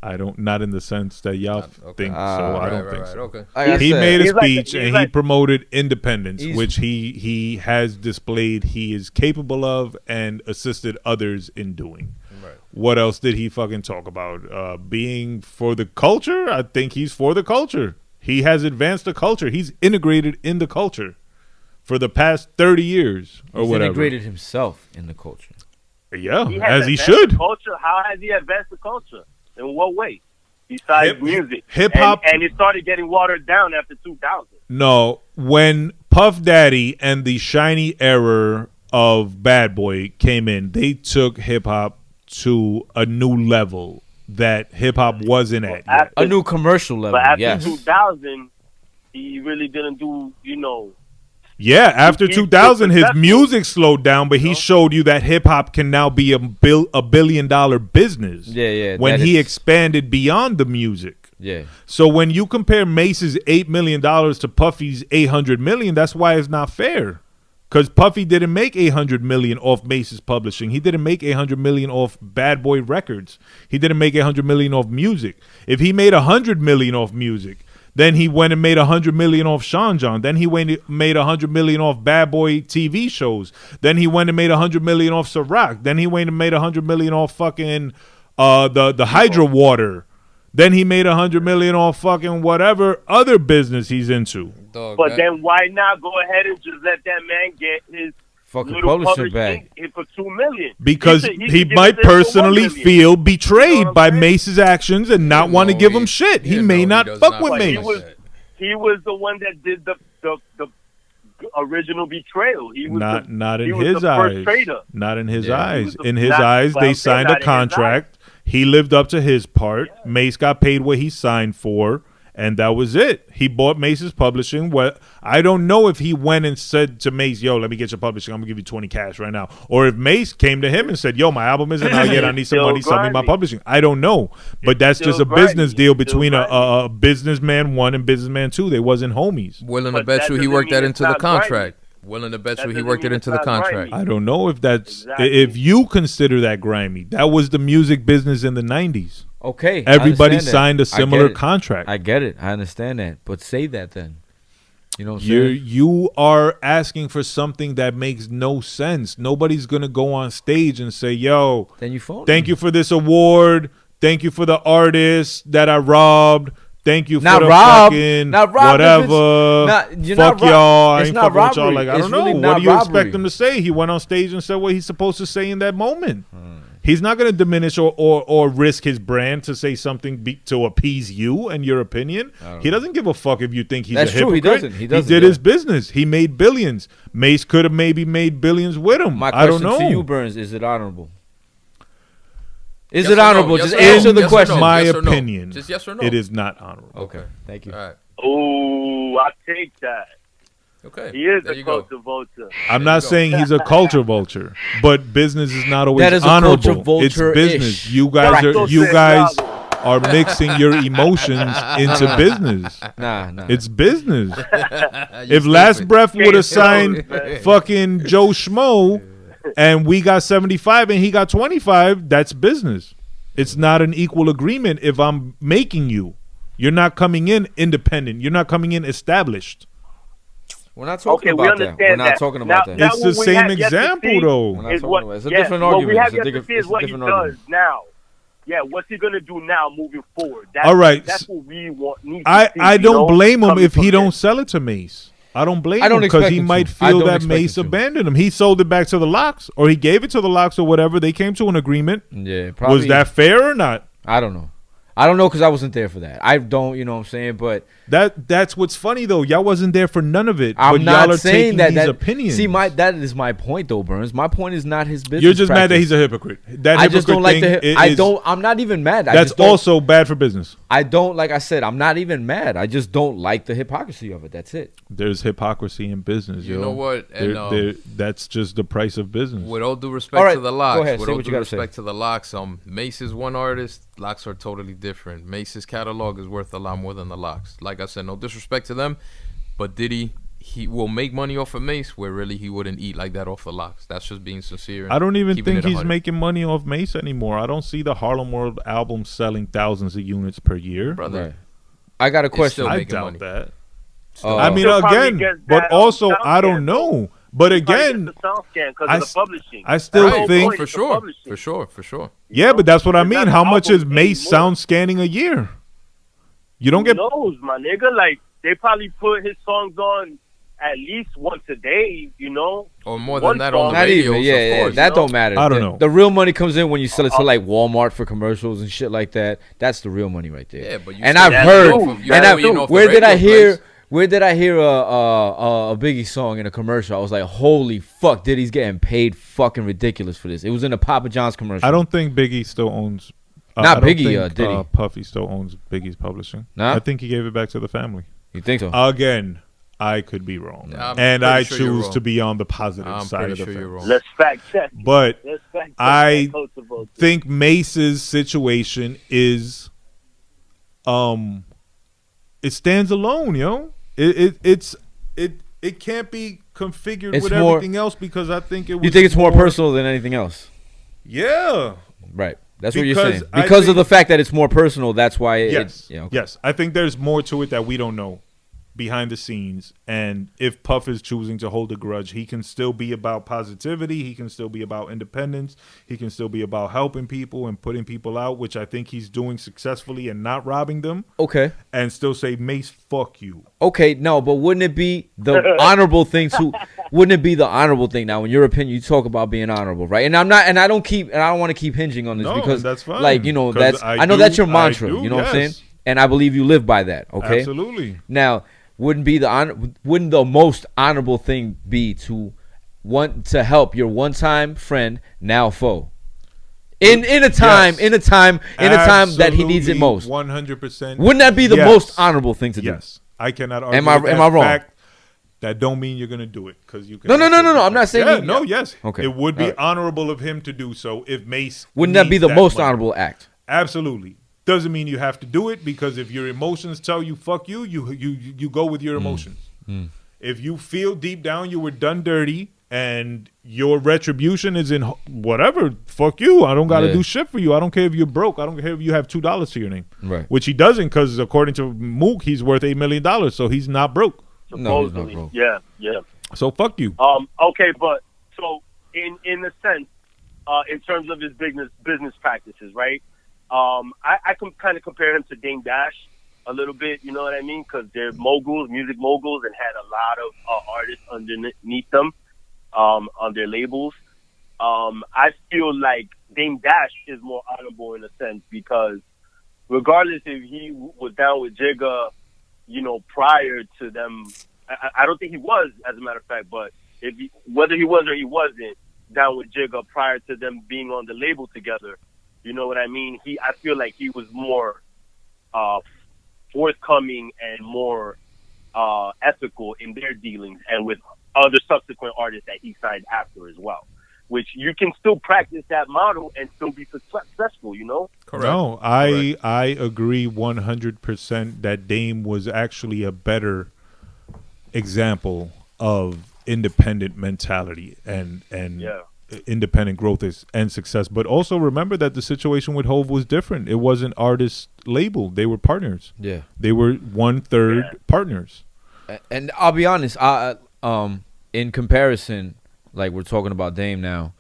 I don't, not in the sense that y'all think so. I don't think so. Okay. Like I He said, made a He's like- speech he's and he like- promoted independence, He's- which he has displayed he is capable of and assisted others in doing. Right. What else did he fucking talk about? Being for the culture? I think he's for the culture. He has advanced the culture. He's integrated in the culture for the past 30 years or he's whatever. integrated himself in the culture. Yeah, He has as he advanced should. the culture. How has he advanced the culture? In what way? Besides music. Hip-hop- And it started getting watered down after 2000. No, when Puff Daddy and the shiny era of Bad Boy came in, they took hip hop to a new level that hip hop wasn't at yet. A new commercial level, But after yes. 2000, he really didn't do, you know. Yeah, after He- 2000, his successful. music slowed down, but he showed you that hip hop can now be a billion-dollar business. Yeah. When that he is- expanded beyond the music. Yeah. So when you compare Mace's $8 million to Puffy's $800 million, that's why it's not fair. Because Puffy didn't make $800 million off Mace's publishing. He didn't make $800 million off Bad Boy Records. He didn't make $800 million off music. If he made $100 million off music, then he went and made $100 million off Sean John. Then he went and made $100 million off Bad Boy TV shows. Then he went and made $100 million off Ciroc. Then he went and made $100 million off fucking the Hydro Water. Then he made $100 million off fucking whatever other business he's into. Dog, But then why not go ahead and just let that man get his Fucking little publishing publishing bag. hit for $2 million? Because should he give might it to him for $1 personally million. feel betrayed You know what I'm by saying? Mace's actions and not want to No, give he- him shit. He yeah, may no, he not does fuck not with But Mace. he was the one that did the original betrayal. He was Not he in was his the eyes. first traitor. Not in his Yeah. He eyes. was the- In his not- eyes, but they I'm saying signed not a in his contract. He lived up to his part. Mace got paid what he signed for, and that was it. He bought Mace's publishing. What I don't know if he went and said to Mace, "Yo, let me get your publishing. I'm gonna give you 20 cash right now," or if Mace came to him and said, "Yo, my album isn't out yet. I need some Still money. Sell me my grimy. publishing." I don't know, but that's just a still business grimy. deal Still between a grimy. businessman one and businessman two. They wasn't homies. willing to But bet that you he doesn't worked that mean into it's the not grimy. contract. Willing to bet That you he doesn't worked it mean into it's the not contract. grimy. I don't know if that's Exactly. if you consider that grimy. That was the music business in the 90s. Okay. I Everybody understand that. signed a I get similar it. contract. I get it. I understand that. But say that then. You know what I'm You saying? you are asking for something that makes no sense. Nobody's gonna go on stage and say, "Yo, Then you phone. thank you for this award. Thank you for the artist that I robbed. Thank you for Not the rob. fucking Not rob if it's- whatever. not- you're Fuck not rob- y'all. I it's ain't not fucking with y'all." robbery. Like I It's don't know. really What not do you robbery. expect him to say? He went on stage and said what he's supposed to say in that moment. He's not going to diminish or risk his brand to say something to appease you and your opinion. He doesn't give a fuck if you think he's That's a true. He hypocrite. doesn't. He doesn't, did yeah. his business. He made billions. Mace could have maybe made billions with him. My I don't question know. to you, Burns, is it honorable? Is Yes it or no? honorable? Yes Just or no? answer the Yes or question. no? My Yes or no? opinion. Just yes or no? It is not honorable. Okay. Thank you. All right. Oh, I take that. Okay. He is there a you go. culture vulture. I'm There not you go. saying he's a culture vulture, but business is not always That is a honorable. culture vulture-ish. It's business. You guys are mixing your emotions into business. Nah. It's business. You If Last stupid. Breath would have signed man. fucking Joe Schmo and we got 75 and he got 25, that's business. It's not an equal agreement if I'm making you. You're not coming in independent. You're not coming in established. We're not talking Okay, we about that. understand We're not that. talking about Now- that. now It's the what we same have yet to example, see though. We're not is talking what- about it. It's a yeah, different what argument. we have It's a yet to different- see is it's a what he different does argument. now. Yeah, what's he gonna do now moving forward? That's, All right. That's what we want. Need to I see, don't blame him coming if he from don't this. sell it to Mace. I don't blame I don't him because expect he him might to. I feel don't that expect Mace him to. abandoned him. He sold it back to the Locks, or he gave it to the Locks, or whatever. They came to an agreement. Yeah, probably. Was that fair or not? I don't know. I don't know because I wasn't there for that. I don't, you know what I'm saying? But That's what's funny though. Y'all wasn't there for none of it. I'm but not y'all are saying taking that. these That opinions. See, that is my point though, Burns. My point is not his business. You're just mad that practice. he's a hypocrite. That I just don't like hypocrite the. thing I is- don't. I'm not even mad. I That's just don't, also bad for business. I don't like. I said, I'm not even mad. I just don't like the hypocrisy of it. That's it. There's hypocrisy in business. You yo. know what? And, that's just the price of business. With all due respect All right, to the Locks, go ahead, with say all what you due gotta say. respect to the Locks, Mace is one artist. Locks are totally different. Mace's catalog is worth a lot more than the Locks. Like I said, no disrespect to them, but Diddy he will make money off of Mace, where really he wouldn't eat like that off the locks. That's just being sincere. I don't even keeping think it he's 100. making money off Mace anymore. I don't see the Harlem World album selling thousands of units per year. brother. Right. I got a It's question. still I making doubt money. that. Oh. I mean, Still probably again, gets but that also sound I don't scan, know. But again, the sound scan because I of the s- publishing. I still Right, think, for It's the sure, publishing. for sure. yeah, but that's what I It's mean. not How the much album is Mace anymore. sound scanning a year? You don't Who get. knows, my nigga? Like they probably put his songs on at least once a day. You know, Or more One than that on the song. Not radios, even, of yeah, course. that you know? don't matter. I don't The- know. The real money comes in when you sell it to like Walmart for commercials and shit like that. That's the real money right there. Yeah, but you and still I've That's heard, true. and That's I, true. where did I hear? Where did I hear a Biggie song in a commercial? I was like, holy fuck, Diddy's getting paid fucking ridiculous for this. It was in a Papa John's commercial. I don't think Biggie still owns. Not I don't Biggie, think, Diddy. Puffy still owns Biggie's publishing. Nah? I think he gave it back to the family. You think so? Again, I could be wrong, I'm and pretty I sure you're choose wrong. to be on the positive I'm side pretty of the sure you're fence. wrong. let's fact check. But Let's fact check I that Coach about this. think Mace's situation is, it stands alone, yo. It can't be configured It's with more- everything else because I think it was. You think it's more personal than anything else? Yeah. Right. That's what you're Because saying. I Because of think- the fact that it's more personal, that's why Yes. yeah, okay. Yes. I think there's more to it that we don't know behind the scenes. And if Puff is choosing to hold a grudge, he can still be about positivity. He can still be about independence. He can still be about helping people and putting people out, which I think he's doing successfully and not robbing them. Okay. And still say, Mace, fuck you. Okay, no, but wouldn't it be the honorable thing to? Wouldn't it be the honorable thing? Now, in your opinion, you talk about being honorable, right? And I'm not, and I don't want to keep hinging on this No, because that's fine. like you know, 'Cause that's I I know do- that's your I mantra. do, You know what I'm saying? yes. And I believe you live by that. Okay. Absolutely. Now, wouldn't the most honorable thing be to want to help your one-time friend, now foe, in a time that he needs it most? 100%. Wouldn't that be the Yes. most honorable thing to do? Yes. I cannot argue Am I- with that am I wrong? fact. That don't mean you're gonna do it because you can. No, I'm not saying Yeah, you- no, yes. Okay. It would be All right. honorable of him to do so if Mace. Wouldn't that be needs the most money. honorable act? Absolutely. Doesn't mean you have to do it because if your emotions tell you fuck you, you go with your emotions. If you feel deep down you were done dirty and your retribution is in whatever, fuck you. I don't got to Yeah. do shit for you. I don't care if you're broke. I don't care if you have $2 to your name. Right. Which he doesn't because according to Mook, he's worth $8 million. So he's not broke. No, he's not Supposedly. broke. Yeah. So fuck you. Okay, but so in a sense, in terms of his business practices, right? I can kind of compare him to Dame Dash a little bit. You know what I mean? Because they're moguls, music moguls, and had a lot of artists underneath them on their labels. I feel like Dame Dash is more honorable in a sense because regardless if he was down with Jigga, you know, prior to them, I don't think he was, as a matter of fact, but whether he was or he wasn't down with Jigga prior to them being on the label together, you know what I mean? I feel like he was more forthcoming and more ethical in their dealings and with other subsequent artists that he signed after as well. Which you can still practice that model and still be successful, you know? Correct. No, I agree 100% that Dame was actually a better example of independent mentality and Yeah. independent growth and success. But also remember that the situation with Hove was different. It wasn't artist label. They were partners. Yeah. They were 1/3 partners. And I'll be honest, in comparison, like we're talking about Dame now,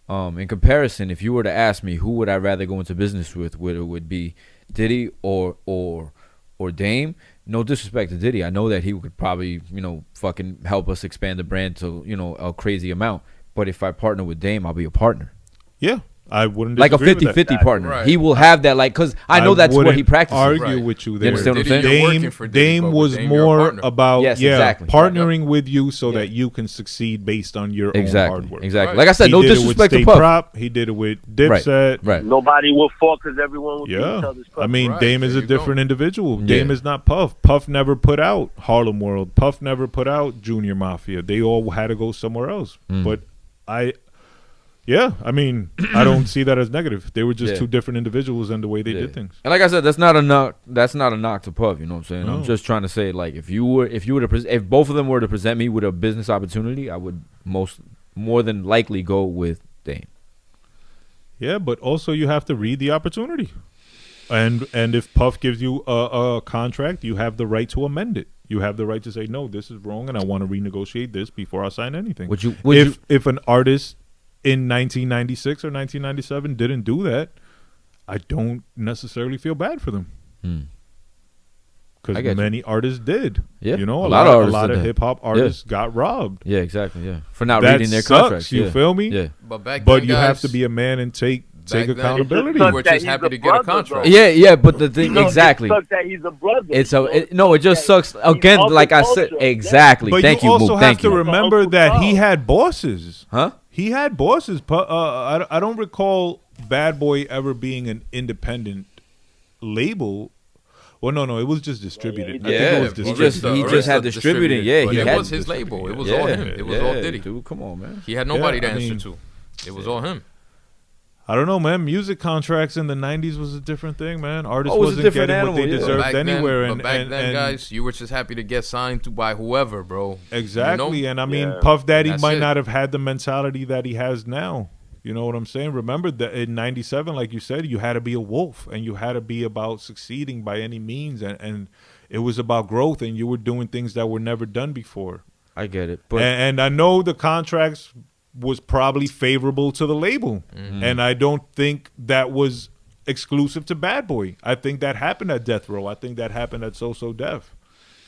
in comparison, if you were to ask me who would I rather go into business with, whether it would be Diddy or Dame, no disrespect to Diddy, I know that he could probably, you know, fucking help us expand the brand to, you know, a crazy amount. But if I partner with Dame, I'll be a partner. Yeah, I wouldn't Like a disagree with that. 50-50 partner. Right. He will have that, like, because I know that's what he wouldn't practices. argue Right. with you You there. understand what I'm Diddy, saying? you're working for Diddy, Dame but with was Dame, you're a more partner. about Yes, exactly. partnering with you so Yeah. that you can succeed based on your own Exactly. hard work. Exactly. Right. Like I said, He no did it with disrespect to State Puff. Prop. He did it with Dipset. Right. Nobody will fall because everyone will be each Yeah, other's I mean, Right, Dame is there a you go. different individual. Yeah. Dame is not Puff. Puff never put out Harlem World. Puff never put out Junior Mafia. They all had to go somewhere else. But Yeah, I mean, I don't see that as negative. They were just Yeah. two different individuals and the way they Yeah. did things. And like I said, that's not a knock. That's not a knock to Puff. You know what I'm saying? No. I'm just trying to say, like, if both of them were to present me with a business opportunity, I would more than likely go with Dame. Yeah, but also you have to read the opportunity. And if Puff gives you a contract, you have the right to amend it. You have the right to say, no, this is wrong, and I want to renegotiate this before I sign anything. If an artist in 1996 or 1997 didn't do that, I don't necessarily feel bad for them. Because many artists did. Yeah, you know, a lot of hip hop artists got robbed. Yeah, exactly. Yeah, for not That reading their sucks, contracts. you feel me? Yeah, But you have to be a man and take accountability. We're just happy to get a contract. Yeah. But the thing, exactly. It sucks that he's a brother. It just sucks. Again, like I said, exactly. But Thank you you, also Mook. have Thank to you. remember that he had bosses. Huh? He had bosses. I don't recall Bad Boy ever being an independent label. Well, no, it was just distributed. I think it was distributed. he just had distributing. Yeah, but he it had was his label. It was yeah, all him. It was all Diddy. Dude, come on, man. He had nobody to I answer mean, to. It was all him. I don't know, man. Music contracts in the 90s was a different thing, man. Artists Oh, it was a wasn't different getting what they animal, yeah. deserved Back anywhere. then, but back then, guys, you were just happy to get signed to by whoever, bro. Exactly. You know? And I mean, Puff Daddy That's might it. not have had the mentality that he has now. You know what I'm saying? Remember that in 97, like you said, you had to be a wolf and you had to be about succeeding by any means. And it was about growth, and you were doing things that were never done before. I get it. But And I know the contracts was probably favorable to the label. And I don't think that was exclusive to Bad Boy. I think that happened at Death Row. I think that happened at So Def.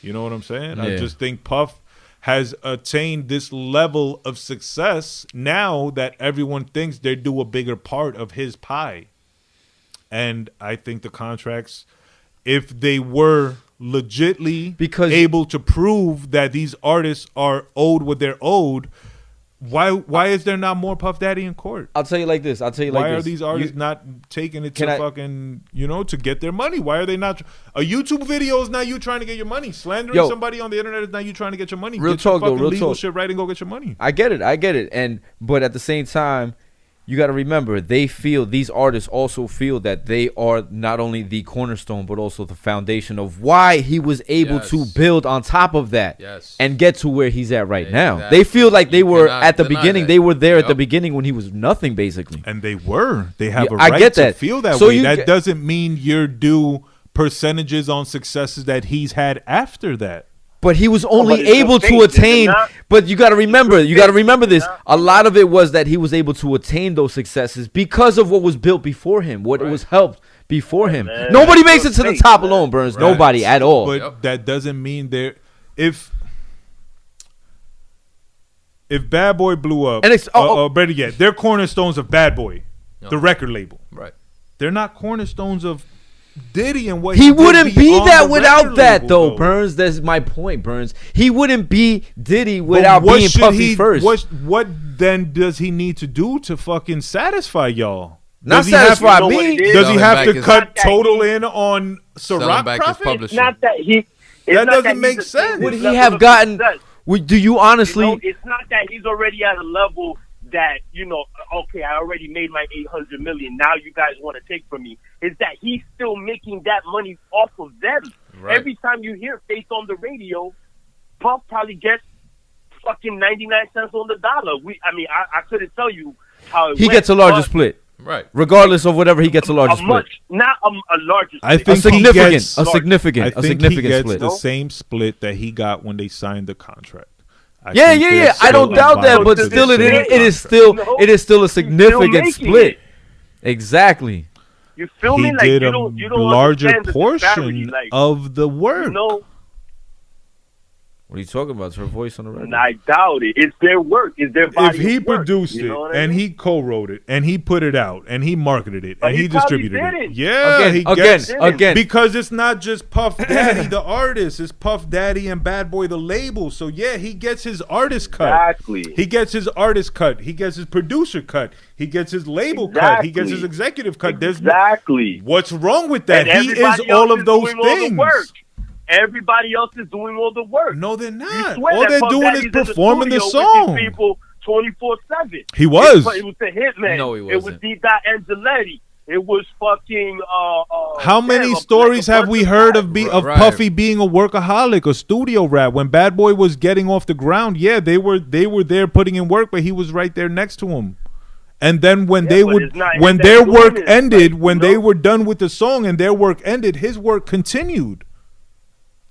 You know what I'm saying? I Yeah. just think Puff has attained this level of success now that everyone thinks they do a bigger part of his pie. And I think the contracts, if they were legitly able to prove that these artists are owed what they're owed, why is there not more Puff Daddy in court? I'll tell you like this. Why are these artists not taking it to fucking, to get their money? Why are they not? A YouTube video is not you trying to get your money. Slandering somebody on the internet is not you trying to get your money. Real Get talk, your though. fucking Real legal talk. shit right and go get your money. I get it. But at the same time, you got to remember, these artists also feel that they are not only the cornerstone, but also the foundation of why he was able to build on top of that and get to where he's at right now. They feel like they were at the beginning. They were there at the beginning when he was nothing, basically. And they were. They have a I right get to that. feel that So way. you That get- doesn't mean you're due percentages on successes that he's had after that. But he was only but it's able the to face, is it attain. not? But you got to remember this. A lot of it was that he was able to attain those successes because of what was built before him, what was helped before him. Man, Nobody that's makes it the to the face, top man. alone, Burns. Right. Nobody at all. But that doesn't mean they're if Bad Boy blew up, And it's- better yet, they're cornerstones of Bad Boy, the record label. Right. They're not cornerstones of Diddy and what He did wouldn't be beyond that the without record that, label, though, Burns. That's my point, Burns. He wouldn't be Diddy But without what being should Puffy first. What then does he need to do to fucking satisfy y'all? Not Does he have- satisfy You know what me. it is? Does he Selling have back to his- cut total in on Ciroc back his profit? publishing. Not that he. It's That not doesn't he's make the same sense. Would he level have of gotten? success. Do you honestly? It's not that he's already at a level that, okay, I already made my $800 million. Now you guys want to take from me. It's that he's still making that money off of them. Right. Every time you hear Face on the radio, Puff probably gets fucking 99 cents on the dollar. I couldn't tell you how it He went, gets a larger but split, Right. regardless of whatever he gets a larger split. not a larger split. I A think he significant, gets- a I significant think he gets split. the same split that he got when they signed the contract. I Yeah. think they're I don't still doubt that, involved but to the still, same it is contract. still a still significant making split. it. Exactly. You feel He me? Like did you a don't larger understand the disparity. portion Like, of the work. What are you talking about? It's her voice on the radio. and I doubt it. It's their work. It's their body. If he of work, produced you it know what I and mean? he co-wrote it and he put it out and he marketed it But and he he probably distributed it, didn't. yeah, he gets Again. because it's not just Puff Daddy the artist, it's Puff Daddy and Bad Boy the label. So yeah, he gets his artist cut. Exactly. He gets his artist cut. He gets his producer cut. He gets his label cut. He gets his executive cut. Exactly. What's wrong with that? And He is everybody all else of those doing all the things. work. Everybody else is doing all the work. No, they're You not. swear All that they're Puff doing Daddy's is in the performing the studio with these song. people 24/7. He was. It was the Hitman. No, he It was wasn't. D. Angeletti. It was fucking. How many stories have we heard of Right. Puffy being a workaholic, a studio rat? When Bad Boy was getting off the ground, yeah, they were there putting in work, but he was right there next to him. And then when Yeah, but it's not him their that's work doing it. ended, Like, when you they know? were done with the song and their work ended, his work continued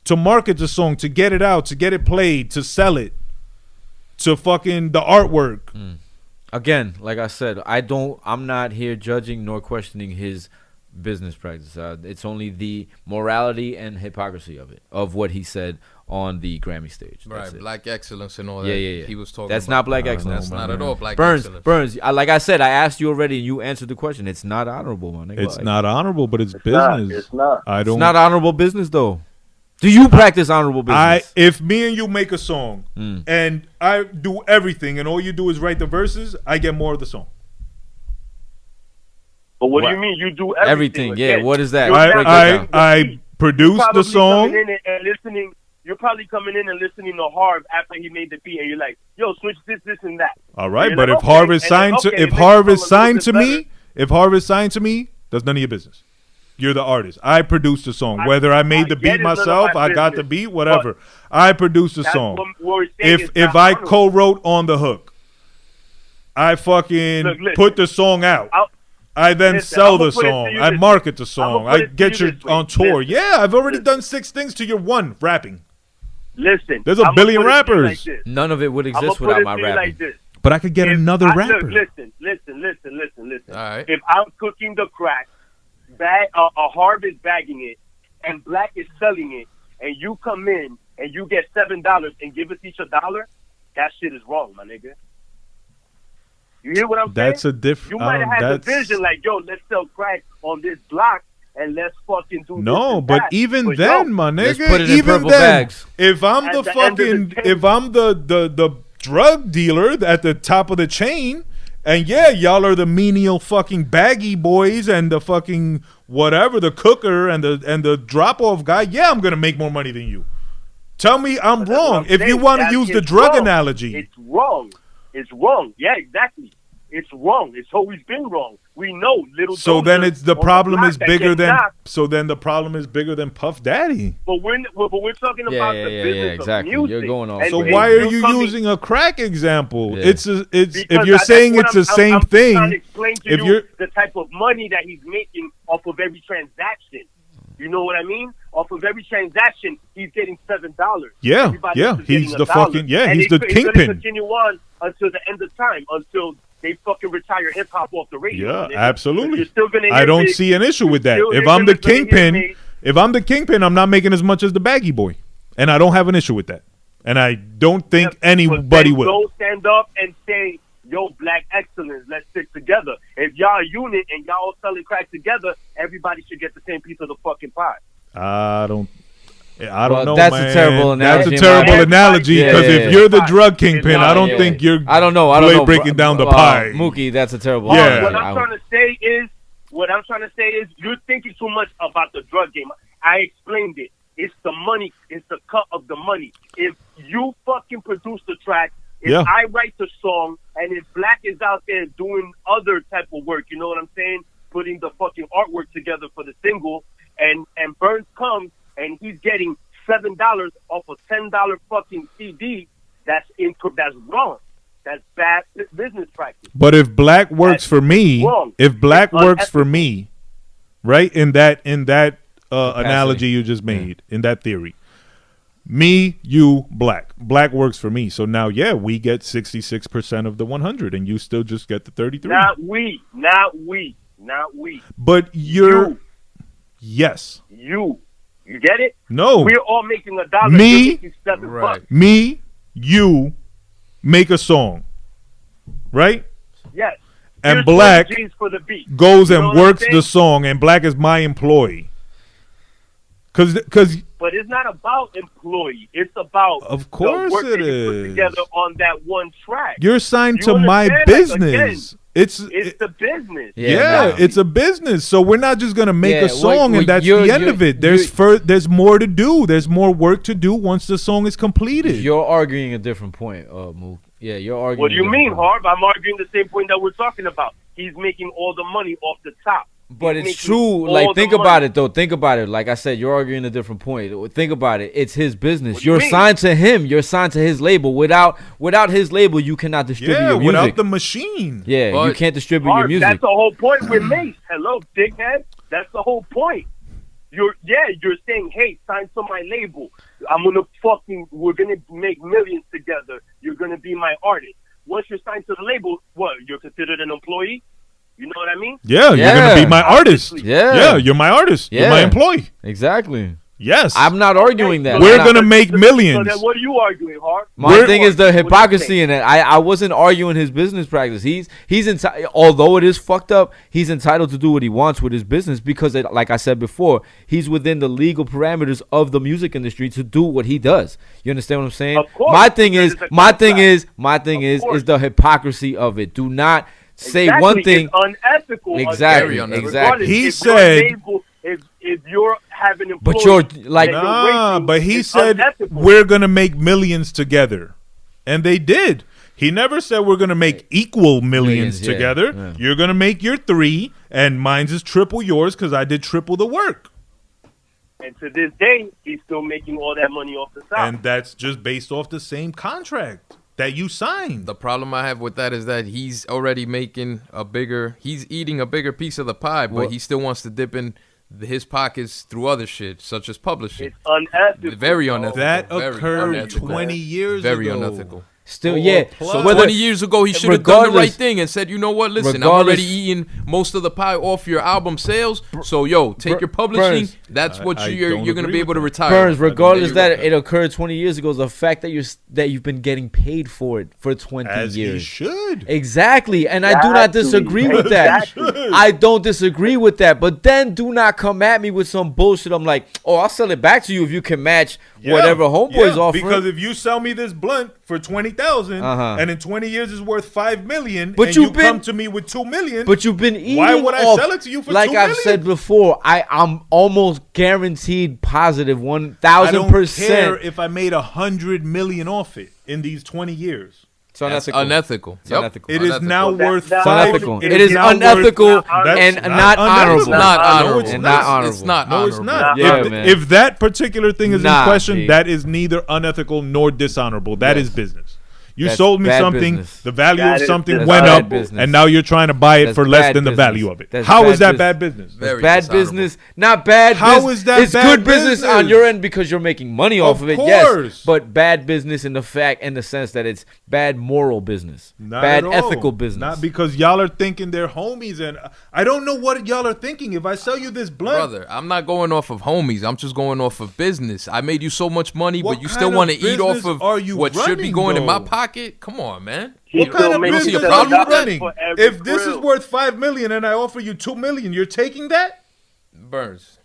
to market the song, to get it out, to get it played, to sell it, to fucking the artwork. Again, like I said, I'm not here judging nor questioning his business practice. It's only the morality and hypocrisy of what he said on the Grammy stage. Right, That's it. black excellence and all that. Yeah. He was talking. That's about. not black I don't excellence. know, That's man. not at all black Burns, excellence. Burns. Like I said, I asked you already, and you answered the question. It's not honorable, my nigga. It's Like, not honorable, but it's It's business. not. I It's don't. not honorable business, though. Do you practice honorable business? If me and you make a song and I do everything and all you do is write the verses, I get more of the song. But what do What? you mean? You do Everything. Yeah. Again, What is that? you're Break that down. I produce the probably song. coming in and listening. You're probably coming in and listening to Harv after he made the beat, and you're like, "Yo, switch this, and that." All right, You're but like, if okay, Harv is and signed then, to okay, if it makes Harv it is feel a signed little to bit me, better. if Harv is signed to me, that's none of your business. You're the artist. I produced the song. Whether I made the get beat it's none of myself, my I got the business, beat, whatever. I produced the That's song. what we're saying is If not I honorable. co-wrote on the hook, I fucking Look, listen. put the song out. I then Listen, sell I'ma the put it to song. you I this market the way. song. I'ma I put it to get you you this way. on tour. Listen. Yeah, I've already Listen. done 6 things to your 1 rapping. Listen, There's a I'ma billion put it to you rappers. like this. None of it would I'ma exist put without it my to you rapping. like this. But I could get another rapper. Look, listen. All right. If I'm cooking the crack, a Harv is bagging it, and Black is selling it, and you come in and you get $7 and give us each $1, that shit is wrong, my nigga. You hear what I'm That's saying? a different. You might have had the vision like, yo, let's sell crack on this block and let's fucking do this No, and but that. even But then, yo, my Let's nigga, put it in even purple then, bags. if I'm At the the end of the fucking, day- if I'm the drug dealer at the top of the chain, and yeah, y'all are the menial fucking baggy boys and the fucking whatever, the cooker and the drop off guy, yeah, I'm gonna make more money than you. Tell me I'm But that's what wrong. I'm If you saying. want to That use the is drug wrong. analogy, It's wrong. It's wrong. Yeah, exactly. It's wrong. It's always been wrong. We know little. so then Doja it's the on problem block is that bigger get than. knocked, So then the problem is bigger than Puff Daddy. But we're talking about the business exactly. of music. You're going on. And So And why are you coming- using a crack example? Yeah. It's because if you're that's saying what it's the same I'm trying to thing. explain to If you you're the type of money that he's making off of every transaction. You know what I mean? Off of every transaction, he's getting $7. Yeah, Everybody yeah, else is he's getting the $1. fucking- yeah, And he's the gonna kingpin. continue on until the end of time, until they fucking retire hip hop off the radio. Yeah, nigga. absolutely. You're still gonna I hear don't me. see an issue with that. Still If niggas I'm the are gonna hear kingpin, me. I'm not making as much as the baggy boy, and I don't have an issue with that. And I don't think But anybody then will. Go stand up and say, yo, black excellence, let's stick together. If y'all a unit and y'all selling crack together, everybody should get the same piece of the fucking pie. I don't Well, know, that's a man. terrible analogy, That's a terrible man. analogy Yeah, because yeah, if yeah. you're the drug kingpin, No, I don't yeah. think you're. I don't know. breaking down the Uh, pie. Mookie, that's a terrible. Yeah. analogy. What I'm trying to say is, you're thinking too much about the drug game. I explained it. It's the money. It's the cut of the money. If you fucking produce the track, if Yeah. I write the song, and if Black is out there doing other type of work, you know what I'm saying? Putting the fucking artwork together for the single, and Burns comes and he's getting $7 off a $10 fucking CD. That's wrong. That's bad business practice. But if Black works That's for me, wrong. if Black It's works for unethical. me, right in that analogy you just made, in that theory, me, you, Black works for me. So now, yeah, we get 66% of the 100, and you still just get the 33. Not we. But you're You. yes, You get it? no, We're all making $1. Me? You're making $7. Right. me, you make a song, right? Yes. And Here's Black 20 G's for the beat. Goes You and know what I'm works saying? the song, and Black is my employee. Cause But it's not about employee. It's about Of course the work it that you put is. together on that one track. you're signed You to my understand? Like, business. It's It's the business. Yeah, no. it's a business. So we're not just gonna make Yeah, a song well, and that's you're- the end you're- of it. There's more to do. There's more work to do once the song is completed. You're arguing a different point, Mook. Yeah, you're arguing. What do you a mean, different point. Harv? I'm arguing the same point that we're talking about. He's making all the money off the top. But He's it's making true. all Like, the think money. about it, though. Think about it. Like I said, you're arguing a different point. Think about it. It's his business. What do you You're mean? signed to him. You're signed to his label. Without his label, you cannot distribute Yeah, your music. without the machine. Yeah, you But- can't distribute your Harv, music. that's the whole point with Mace. Hello, dickhead. That's the whole point. You're saying, hey, sign to my label. We're gonna make millions together. You're gonna be my artist. Once you're signed to the label, what? You're considered an employee? You know what I mean? Yeah, you're gonna be my artist. Yeah. You're my artist. You're my Yeah. employee. Exactly. Yes. I'm not arguing that. We're I'm gonna not- make So millions. then what are you arguing, Harv? My thing is the What do you hypocrisy think? in it. I wasn't arguing his business practice. He's entitled, although it is fucked up, he's entitled to do what he wants with his business because, like I said before, he's within the legal parameters of the music industry to do what he does. You understand what I'm saying? Of course, My thing because is, it's a my thing contract. is Of course. the hypocrisy of it. Do not say Exactly, one thing. it's unethical. Exactly, unethical. exactly. He If said- your label, if you're having employees, But you're like, that you're Nah, wasting, but he it's said unethical. we're gonna make millions together, and they did. He never said we're gonna make equal millions Millions, yeah, together. yeah. You're gonna make your 3, and mine's is triple yours because I did triple the work, And to this day, he's still making all that money off the top. and that's just based off the same contract that you signed. The problem I have with that is that he's already he's eating a bigger piece of the pie, but Well- he still wants to dip in his pockets through other shit, such as publishing. It's unethical. Very bro. unethical. That Very occurred unethical. 20 years Very ago. unethical. still, Or yeah. plus- So So whether 20 years ago, he should have done the right regardless- thing and said, you know what, listen, I'm regardless- already eating most of the pie off your album sales. So, yo, take your publishing. Burns. That's what I you're don't going to agree be able with to that. retire. Burns, regardless There you that go. it occurred 20 years ago, the fact that you've been getting paid for it for 20 As he years. should. Exactly, and I do not Exactly. disagree with that. Exactly. I don't disagree with that, but then do not come at me with some bullshit. I'm like, oh, I'll sell it back to you if you can match whatever Homeboy's offering. Because if you sell me this blunt for 20,000, Uh-huh. and in 20 years is worth 5 million, But and you've you come been- to me with 2 million, But you've been eating. Why would I off- sell it to you for like 2 I've million? said before? I'm almost guaranteed positive I don't 1,000%. care if I made 100 million off it in these 20 years. It's That's unethical. unethical. It's Yep. unethical. It is now That- worth that's five. unethical. It It is now worth- unethical That's and not not unethical. honorable. It's not No, honorable. it's And not. not honorable. It's not No, honorable. it's not. Yeah, if, man. if that particular thing is Nah, in question, G. that is neither unethical nor dishonorable. That Yes. is business. You That's sold me bad something, business. the value That of is something business. went That's up, bad business. and now you're trying to buy it That's for less bad than the business. value of it. That's How bad is that business. bad business? Very bad dishonorable. business, not bad. How is that It's bad good business on business? your end because you're making money off Of of it. course. Yes, but bad business in the sense that it's bad moral business, Not bad at all. ethical business. Not because y'all are thinking they're homies, and I don't know what y'all are thinking. If I sell you this blunt, Brother, I'm not going off of homies. I'm just going off of business. I made you so much money, What but you still kind want of to eat off business of are you what should be running, going in my though? pocket? Come on, man. He's what kind still of making business $7 are you $7 running? for every If this is grill. worth 5 million and I offer you 2 million, you're taking that? Burns.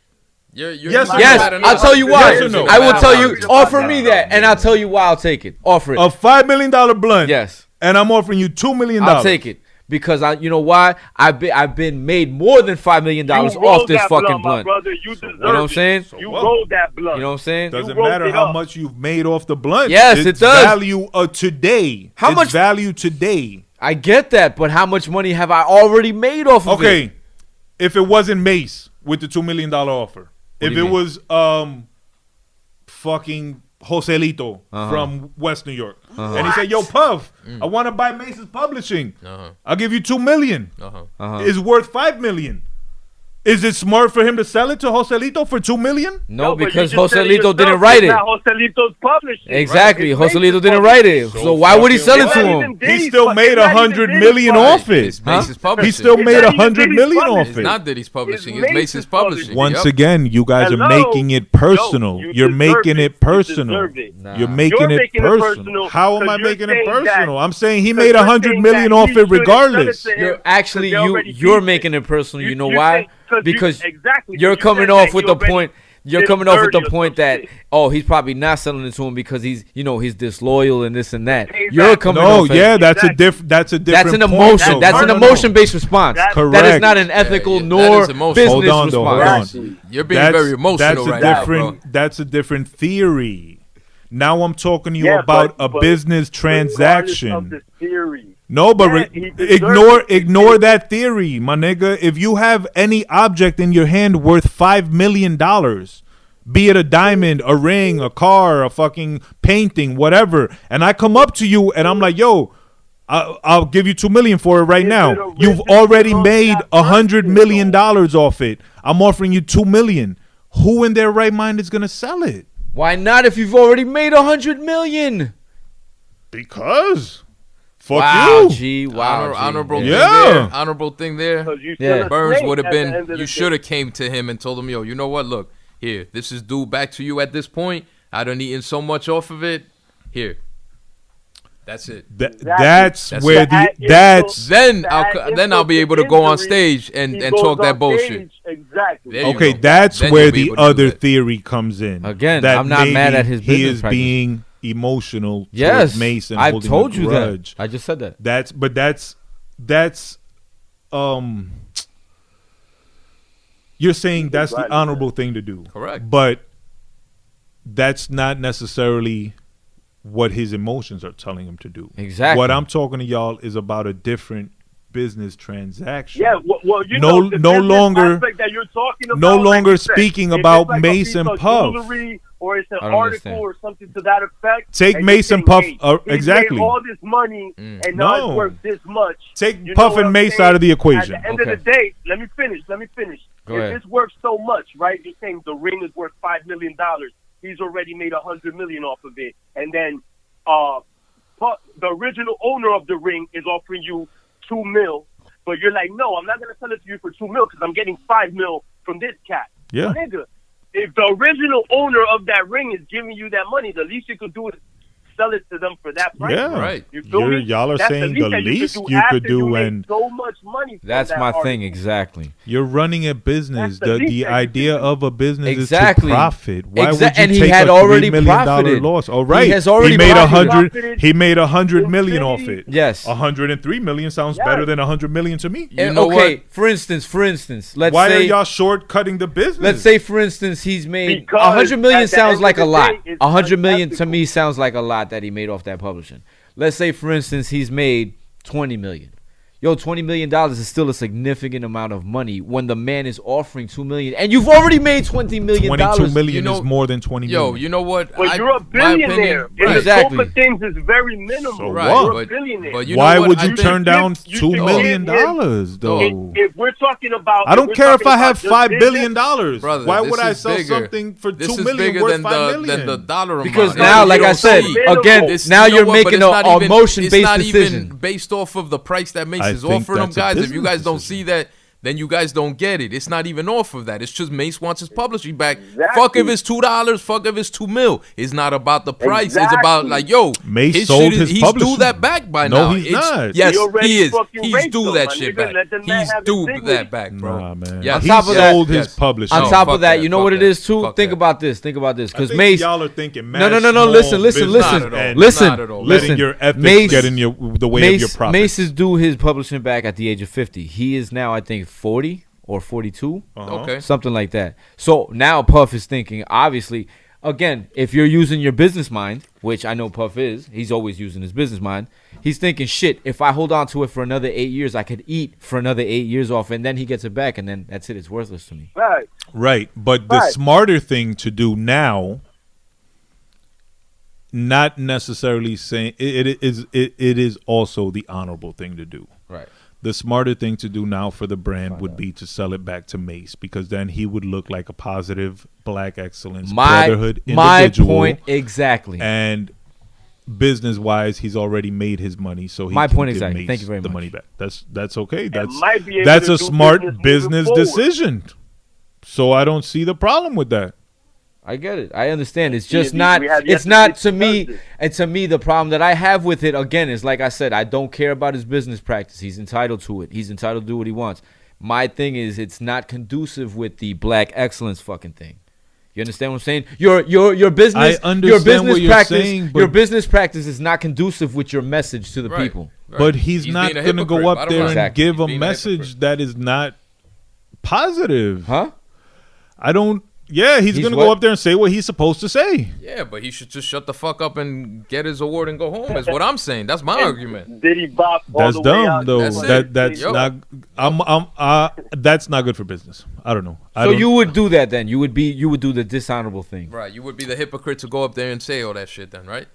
You're Yes or no? Yes, mad I'll enough. tell you why. Yes or no? I will tell you. Yes. Offer me that, and I'll tell you why I'll take it. Offer it. A $5 million blunt. Yes, And I'm offering you $2 million. I'll take it because you know why? I've been made more than $5 million You off rolled this that fucking my blunt. brother. You deserve You know what I'm it. saying? You what? rolled that blunt. You know what I'm saying? Doesn't rolled matter it how up. much you've made off the blunt. Yes, it's it does. value today. How It's much- value today? I get that, but how much money have I already made off of it? Okay, if it wasn't Mace with the $2 million offer, if do you it mean? was fucking Joselito Uh-huh. from West New York, and he said, "Yo, Puff, I want to buy Mace's publishing. Uh-huh. I'll give you $2 million. Uh-huh. Uh-huh. It's worth $5 million. Is it smart for him to sell it to Joselito for $2 million? No, but you because just said it Joselito yourself. didn't write It's it. not Joselito's publishing. Exactly, Right? It's Joselito Mace's didn't write it. publishing. So why would he sell it It's to not him? even He Diddy's still fu- made it's not even $100 Diddy's million publishing. off it. It's Mace's publishing. He still It's made not even $100 Diddy's million publishing. off It's it. not Diddy's publishing. It's It's Mace's Mace's publishing. publishing. Once Yep. again, you guys Hello? are making it personal. Yo, you You're deserve making it. it You personal. deserve it. Nah. You're making You're it making it personal. personal How am I 'cause you're making it saying that- personal? I'm saying he 'cause made you're $100 saying million that off he it shouldn't sell regardless. it to him You're actually 'cause they already you're beat making it personal. You know why? Because exactly. you're You coming said off that with he the already point. You're did coming off with the dirty or point some that shit. he's probably not selling it to him because he's disloyal and this and that. Exactly. You're coming No, off. yeah, that's a Exactly. different. That's a That's different. an point, emotion. though. That's No, an no, no. emotion-based response. That- That is Correct. not an ethical yeah, that nor is emotional. business Hold on, though. response. Hold on. You're being very emotional that's a right now, different, bro. That's a different theory. Now I'm talking to you Yeah, about but a business regardless of transaction. the theory. No, but Yeah, he deserves ignore it. that theory, my nigga. If you have any object in your hand worth $5 million, be it a diamond, a ring, a car, a fucking painting, whatever, and I come up to you and I'm like, yo, I'll give you $2 million for it right Is now. it a You've risk already of made that $100 person, million though? off it. I'm offering you $2 million. Who in their right mind is gonna sell it? Why not if you've already made 100 million? Because fuck Wow, you. G. Wow, G. Honorable Yeah. thing there. Honorable thing there. 'Cause you Yeah. still a Burns snake would have at the been. end of the You day. should have came to him and told him, yo, you know what? Look, here, this is due back to you at this point. I done eaten so much off of it. Here, that's it. That's That's where it. Then I'll be able to go on stage and talk that bullshit. Exactly. There you okay, go. that's Then where you'll be the able to do other that. theory comes in. Again, that I'm not mad maybe at his he business is practice. being emotional Yes, towards Mason. I've holding told a you grudge. that. I just said that. That's you're saying that's the honorable thing to do. Correct. But that's not necessarily what his emotions are telling him to do. Exactly. What I'm talking to y'all is about a different business transaction. Yeah, well, you No- know, the no business longer- aspect that you're talking about, no like longer you said, speaking if about it's like a Mace piece and of Puff. jewelry, or it's an I don't article understand. or something to that effect. Take and Mace you're and Puff, saying, hey, exactly. He made all this money, and now No. it's worth this much. Take You know Puff what and I'm Mace saying? out of the equation. At the end Okay. of the day, let me finish. Go If ahead. this worth so much, right? You're saying the ring is worth $5 million. He's already made $100 million off of it, and then the original owner of the ring is offering you $2 million, but you're like, no, I'm not gonna sell it to you for $2 million because I'm getting $5 million from this cat. Yeah. Nigga, if the original owner of that ring is giving you that money, the least you could do is sell it to them for that price. Yeah. Right. You feel me? Y'all are That's saying the that least you after could do, made and so much money. From That's that my article. thing, exactly. you're running a business. That's the The least that you idea can do. of a business Exactly. is to profit. Why would Exact- you and he take had a already $3 million profited. loss? All right, He has already made profited. 100. He made 100 million off it. Yes. 103 million sounds Yes. better than 100 million to me. You know okay, what? for instance, let's Why say are y'all shortcutting the business? let's say for instance he's made Because 100 million at the sounds end like of a the lot. day, it's 100 million to unethical. me sounds like a lot that he made off that publishing. Let's say for instance he's made 20 million. Yo, $20 million is still a significant amount of money when the man is offering $2 million and you've already made $20 million. 22 million You know- is more than 20 Yo, million. you know what? But you're a my billionaire. opinion- In right. the Exactly. scope of things, is very minimal. So Right, what? You're a but- billionaire. but you know Why what? would I you think- turn down you $2 should million give him- though? If we're talking about, I don't we're care if talking I have about just $5 business, billion. Brother, Why this would I is sell bigger. something for This $2 is million bigger worth than $5 million? than the dollar amount. Because You now, don't like I said, see- again, It's- now you know you're what, but making it's not a even- emotion-based It's not decision. even based off of the price that Mace I is think offering them, that's a guys. If you business guys don't decision. see that, then you guys don't get it. It's not even off of that. It's just Mace wants his publishing back. Exactly. Fuck if it's $2. Fuck if it's $2 million. It's not about the price. It's about Exactly. like, yo, Mace sold his he's publishing. due that back by No, now. he's It's- not. Yes, He already he is. fucking He's raped due them, that my shit nigga. back. Let the man He's have his due dignity. that back, bro. Nah, man. Yes. He On top of that- sold his Yes. publishing. On No, top fuck of that, that, you know fuck what it that, is too? fuck Think that. about this. Think about this. I Because think Mace. y'all are thinking No. small Listen. business Not at all. and Listen. Not at all. letting Listen. your ethics Mace- get in the way of your profit. Mace is due his publishing back at the age of 50. He is now, I think, 40 or 42. Okay. Something like that. So now Puff is thinking, obviously, again, if you're using your business mind, which I know Puff is, he's always using his business mind. He's thinking, shit, if I hold on to it for another 8 years, I could eat for another 8 years off, and then he gets it back, and then that's it. It's worthless to me. Right. Right, but the Right. smarter thing to do now, not necessarily saying it is also the honorable thing to do. Right. The smarter thing to do now for the brand would be to sell it back to Mace, because then he would look like a positive black excellence brotherhood My individual. point exactly. And business wise, he's already made his money, so he My can point give exactly. Mace Thank you very the much. money back. That's okay. might be able That's to a do smart business business moving forward. decision. So I don't see the problem with that. I get it. I understand. It's We- just we not. have yet It's to not see to me. justice. And to me, the problem that I have with it again is, like I said, I don't care about his business practice. He's entitled to it. He's entitled to do what he wants. My thing is, it's not conducive with the black excellence fucking thing. You understand what I'm saying? Your business. I understand your business what you're practice. saying, your but- business practice is not conducive with your message to the Right. people. Right. But he's not being a going to hypocrite. go I up don't there know. and Exactly. give He's a being a message hypocrite. that is not positive. Huh? I don't Yeah, he's gonna what? go up there and say what he's supposed to say. Yeah, but he should just shut the fuck up and get his award and go home. Is what I'm saying. That's my argument. Diddy bop all That's the way dumb, out. though. That's it. That's Yo. not. That's not good for business. I don't know. So you would do that then? You would do the dishonorable thing. Right, you would be the hypocrite to go up there and say all that shit then, right?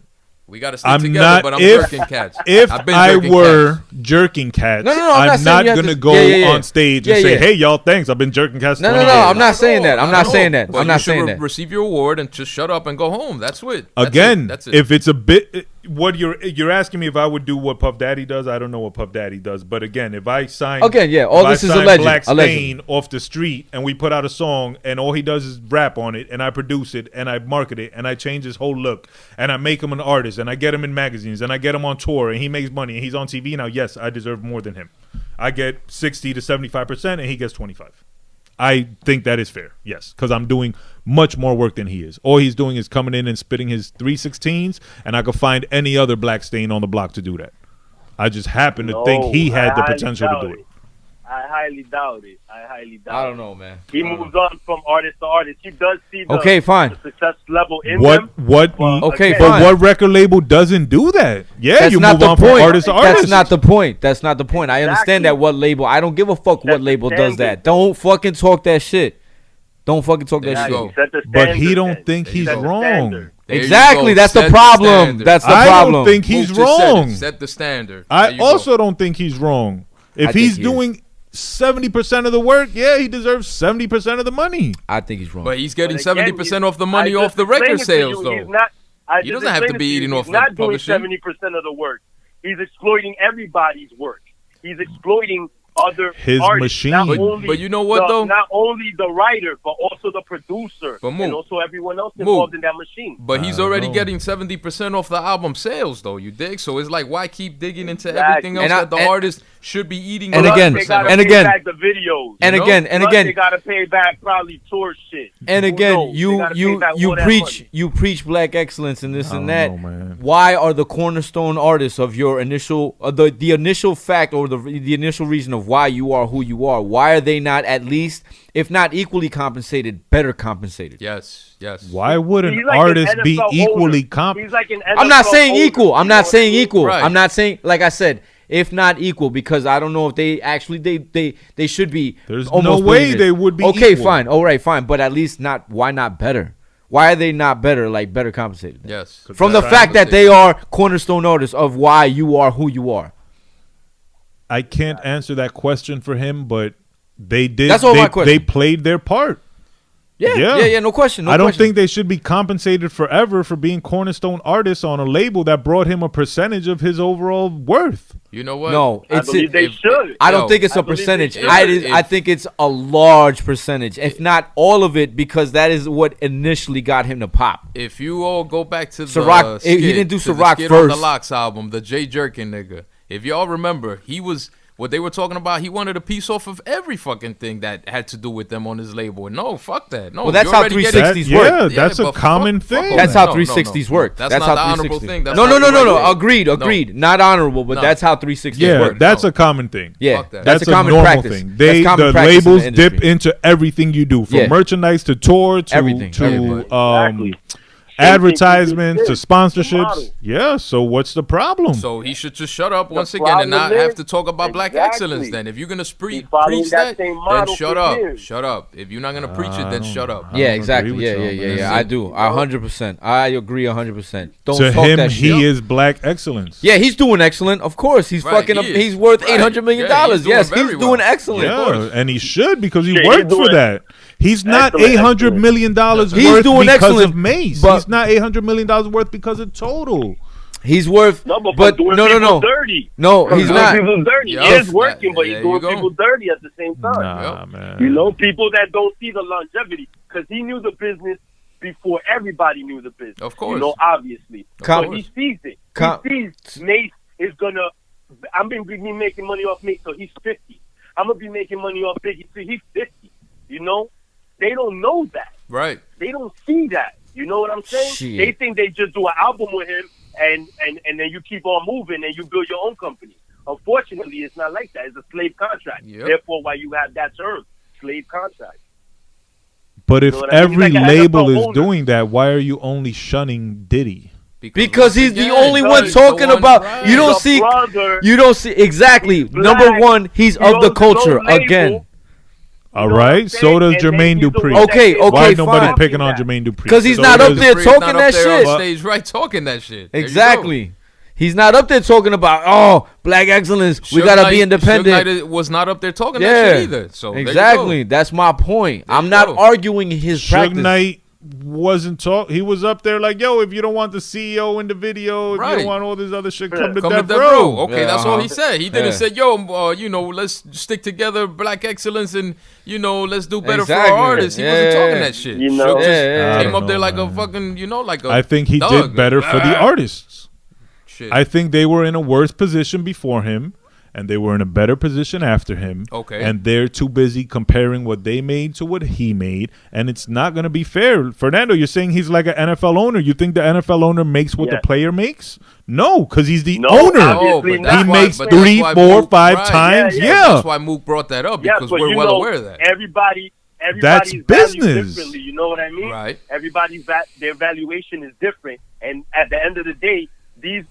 We got to stick I'm together, not. but I'm If jerking cats. if I've been I jerking were cats. jerking cats, No, I'm not I'm saying not you have gonna to- go yeah. on stage and Yeah, say, yeah. "Hey, y'all, thanks. I've been jerking cats." No, 20 no, years." I'm not saying that. I'm not saying that. But I'm not you should saying that. receive your award and just shut up and go home. That's it. That's Again, it. That's it. if it's a bit, what you're asking me if I would do what Puff Daddy does, I don't know what Puff Daddy does. But again, if I sign, Okay, yeah, all if I this is sign alleged, Black allegedly. Stain off the street, and we put out a song, and all he does is rap on it, and I produce it, and I market it, and I change his whole look, and I make him an artist, and I get him in magazines, and I get him on tour, and he makes money, and he's on TV now. Yes, I deserve more than him. I get 60 to 75%, and he gets 25. I think that is fair, yes, because I'm doing much more work than he is. All he's doing is coming in and spitting his 316s, and I could find any other Black Stain on the block to do that. I just happen to think he had the potential to do it. I highly doubt it. I don't know, man. He moves on from artist to artist. He does see the, Okay, fine. the success level in What? them. Okay, again, But fine. what record label doesn't do that? Yeah, That's you not move the on from point. artist to artist. That's not the point. That's not the point. I understand Exactly. that what label. I don't give a fuck what That's the label does standard. that. Don't fucking talk that shit. Don't fucking talk There that you shit. go. Set the But he standard, don't then. think he's Set the wrong. standard. There you Exactly. go. That's the Set problem. standard. That's the I problem. don't think he's Mook just said it. wrong. Set the standard. There I you go. also don't think he's wrong. If think he's he is. doing 70% of the work, yeah, he deserves 70% of the money. I think he's wrong. But he's getting But again, 70% off the money I off the just explained record it to you. sales, He's though. not- I He just doesn't have to explained be it eating you. off He's the not doing publishing. 70% of the work. He's exploiting everybody's work. He's exploiting other His artists. machine. Not But- only but you know what, though? Not only the writer, but also the producer, But Mook, and also everyone else Mook, involved in that machine. But he's I don't already know. getting 70% off the album sales, though. You dig? So it's like, why keep digging into Exactly. everything else And I- that the and- artist should be eating? And Plus, again, they gotta and pay again, back the videos. and you know? again, and Plus, again, they gotta pay back probably tour shit. and Who again, knows? They gotta pay back all that money. preach black excellence and this I and don't that. know, man. Why are the cornerstone artists of your initial the initial fact or the initial reason of why you are who you are? Why are they not at least, if not equally compensated, better compensated? Yes, yes. Why would an He's like an artist be NFL equally holder. competent? He's like an I'm not NFL saying holder. equal. I'm You know not what I saying mean? equal. Right. I'm not saying, like I said, if not equal, because I don't know if they actually they should be. There's almost no way putting it. they would be Okay, equal. fine. All right, fine. But at least not. Why not better? Why are they not better? Like better compensated? Yes. From the fact that they are cornerstone artists of why you are who you are. I can't answer that question for him, but they did. That's all they, my question. They played their part. Yeah, no question. I don't think they should be compensated forever for being cornerstone artists on a label that brought him a percentage of his overall worth. You know what? No, I it's believe they should. I don't Yo, think it's I a believe they percentage. should. I think it's a large percentage, if not all of it, because that is what initially got him to pop. If you all go back to the Ciroc- skit, he didn't do to the Ciroc skit on the first. Locks album, the Jay Jerkin nigga. If y'all remember, he was what they were talking about. He wanted a piece off of every fucking thing that had to do with them on his label. And no, fuck that. No, Well, that's you're how already 360s getting- work. Yeah, that's a but common fuck thing. all That's that. how No, 360s no. work. That's That's not how the honorable 360s. thing. That's No, not the right way. Agreed. No. Not honorable, but No. that's how 360s Yeah, work. that's No. a common thing. Yeah, Fuck that. that's a common normal practice. thing. That's common The practice in the labels dip industry. into everything you do, from Yeah. merchandise to tour to Everything. Exactly. advertisements to The sponsorships. model. Yeah, so what's the problem? So he should just shut up once again and not problem have is- to talk about black Exactly. excellence. Then, if you're gonna He's preach following that, that same then model shut for up. years. Shut up. If you're not gonna preach it, I then don't- shut up. I Yeah, don't exactly. agree Yeah, with yeah, y'all, yeah, man. yeah. I do. 100%. I agree 100%. Don't To talk him, that shit. he is black excellence. Yeah, he's doing excellent. Of course, he's Right, fucking. he is. He's worth Right. $800 million. Yeah, he's doing Yes, very he's well. doing excellent. Yeah, and he should because he Yeah, he's worked for doing that. He's not excellent, $800 million He's worth doing because excellent, of Mace. but- He's not $800 million worth because of Total. He's worth. No, but, but doing no, people dirty. no. From he's doing not. people dirty. Yeah. He is working, but There he's you doing go. people dirty at the same time. Nah, man. You know, people that don't see the longevity, because he knew the business before everybody knew the business. Of course. You know, obviously. Com- So he sees it. Com- He sees Mace is going to, I'm going to be making money off Mace, so he's 50. I'm going to be making money off Biggie, so he's 50. You know? They don't know that. Right. They don't see that. You know what I'm saying? Shit. They think they just do an album with him and then you keep on moving and you build your own company. Unfortunately, it's not like that. It's a slave contract. Yep. Therefore, why you have that term, slave contract. But if know what I mean? every He's like an label NFL is owner. doing that, why are you only shunning Diddy? Because he's the only one because talking the one- about. right. You don't The see. brother, You don't see exactly. he's Number black, one, he's he of the owns his culture own label. again. All know what I'm right, so saying? does And then Jermaine he's the Dupri. one Okay, that is okay, Why nobody fine. picking on that. Jermaine Dupri? 'Cause he's So not up does- there He's talking not that up there shit. on stage, right? Talking that shit. There you go. Exactly. He's not up there talking about black excellence. We Suge gotta Knight- be independent. Suge Knight was not up there talking that Yeah, shit either. So exactly. There you go. That's my point. There I'm you not go. arguing his Suge practice. Knight wasn't talk. He was up there like, yo, if you don't want the CEO in the video, if you Right. don't want all this other shit, come to Come to Death Death Row. Row. Okay, Yeah, that's all he said. He didn't Yeah. say, yo, let's stick together, black excellence, and, let's do better Exactly. for our artists. He wasn't Yeah. talking that shit. You Suge know? just Yeah. I came don't up there know, like a man. fucking, like a I think he thug. did better for the artists. Shit. I think they were in a worse position before him, and they were in a better position after him. Okay. And they're too busy comparing what they made to what he made, and it's not going to be fair. Fernando, you're saying he's like an NFL owner. You think the NFL owner makes what the Yes. player makes? No, because he's the No, owner. obviously but not. that's He why- makes but that's 3, why 4, Mook- 5 right. times. Yeah, Yeah. That's why Mook brought that up, Yes, because but we're well aware of that. Everybody's That's valued business. differently. You know what I mean? Right. Everybody's their valuation is different, and at the end of the day, these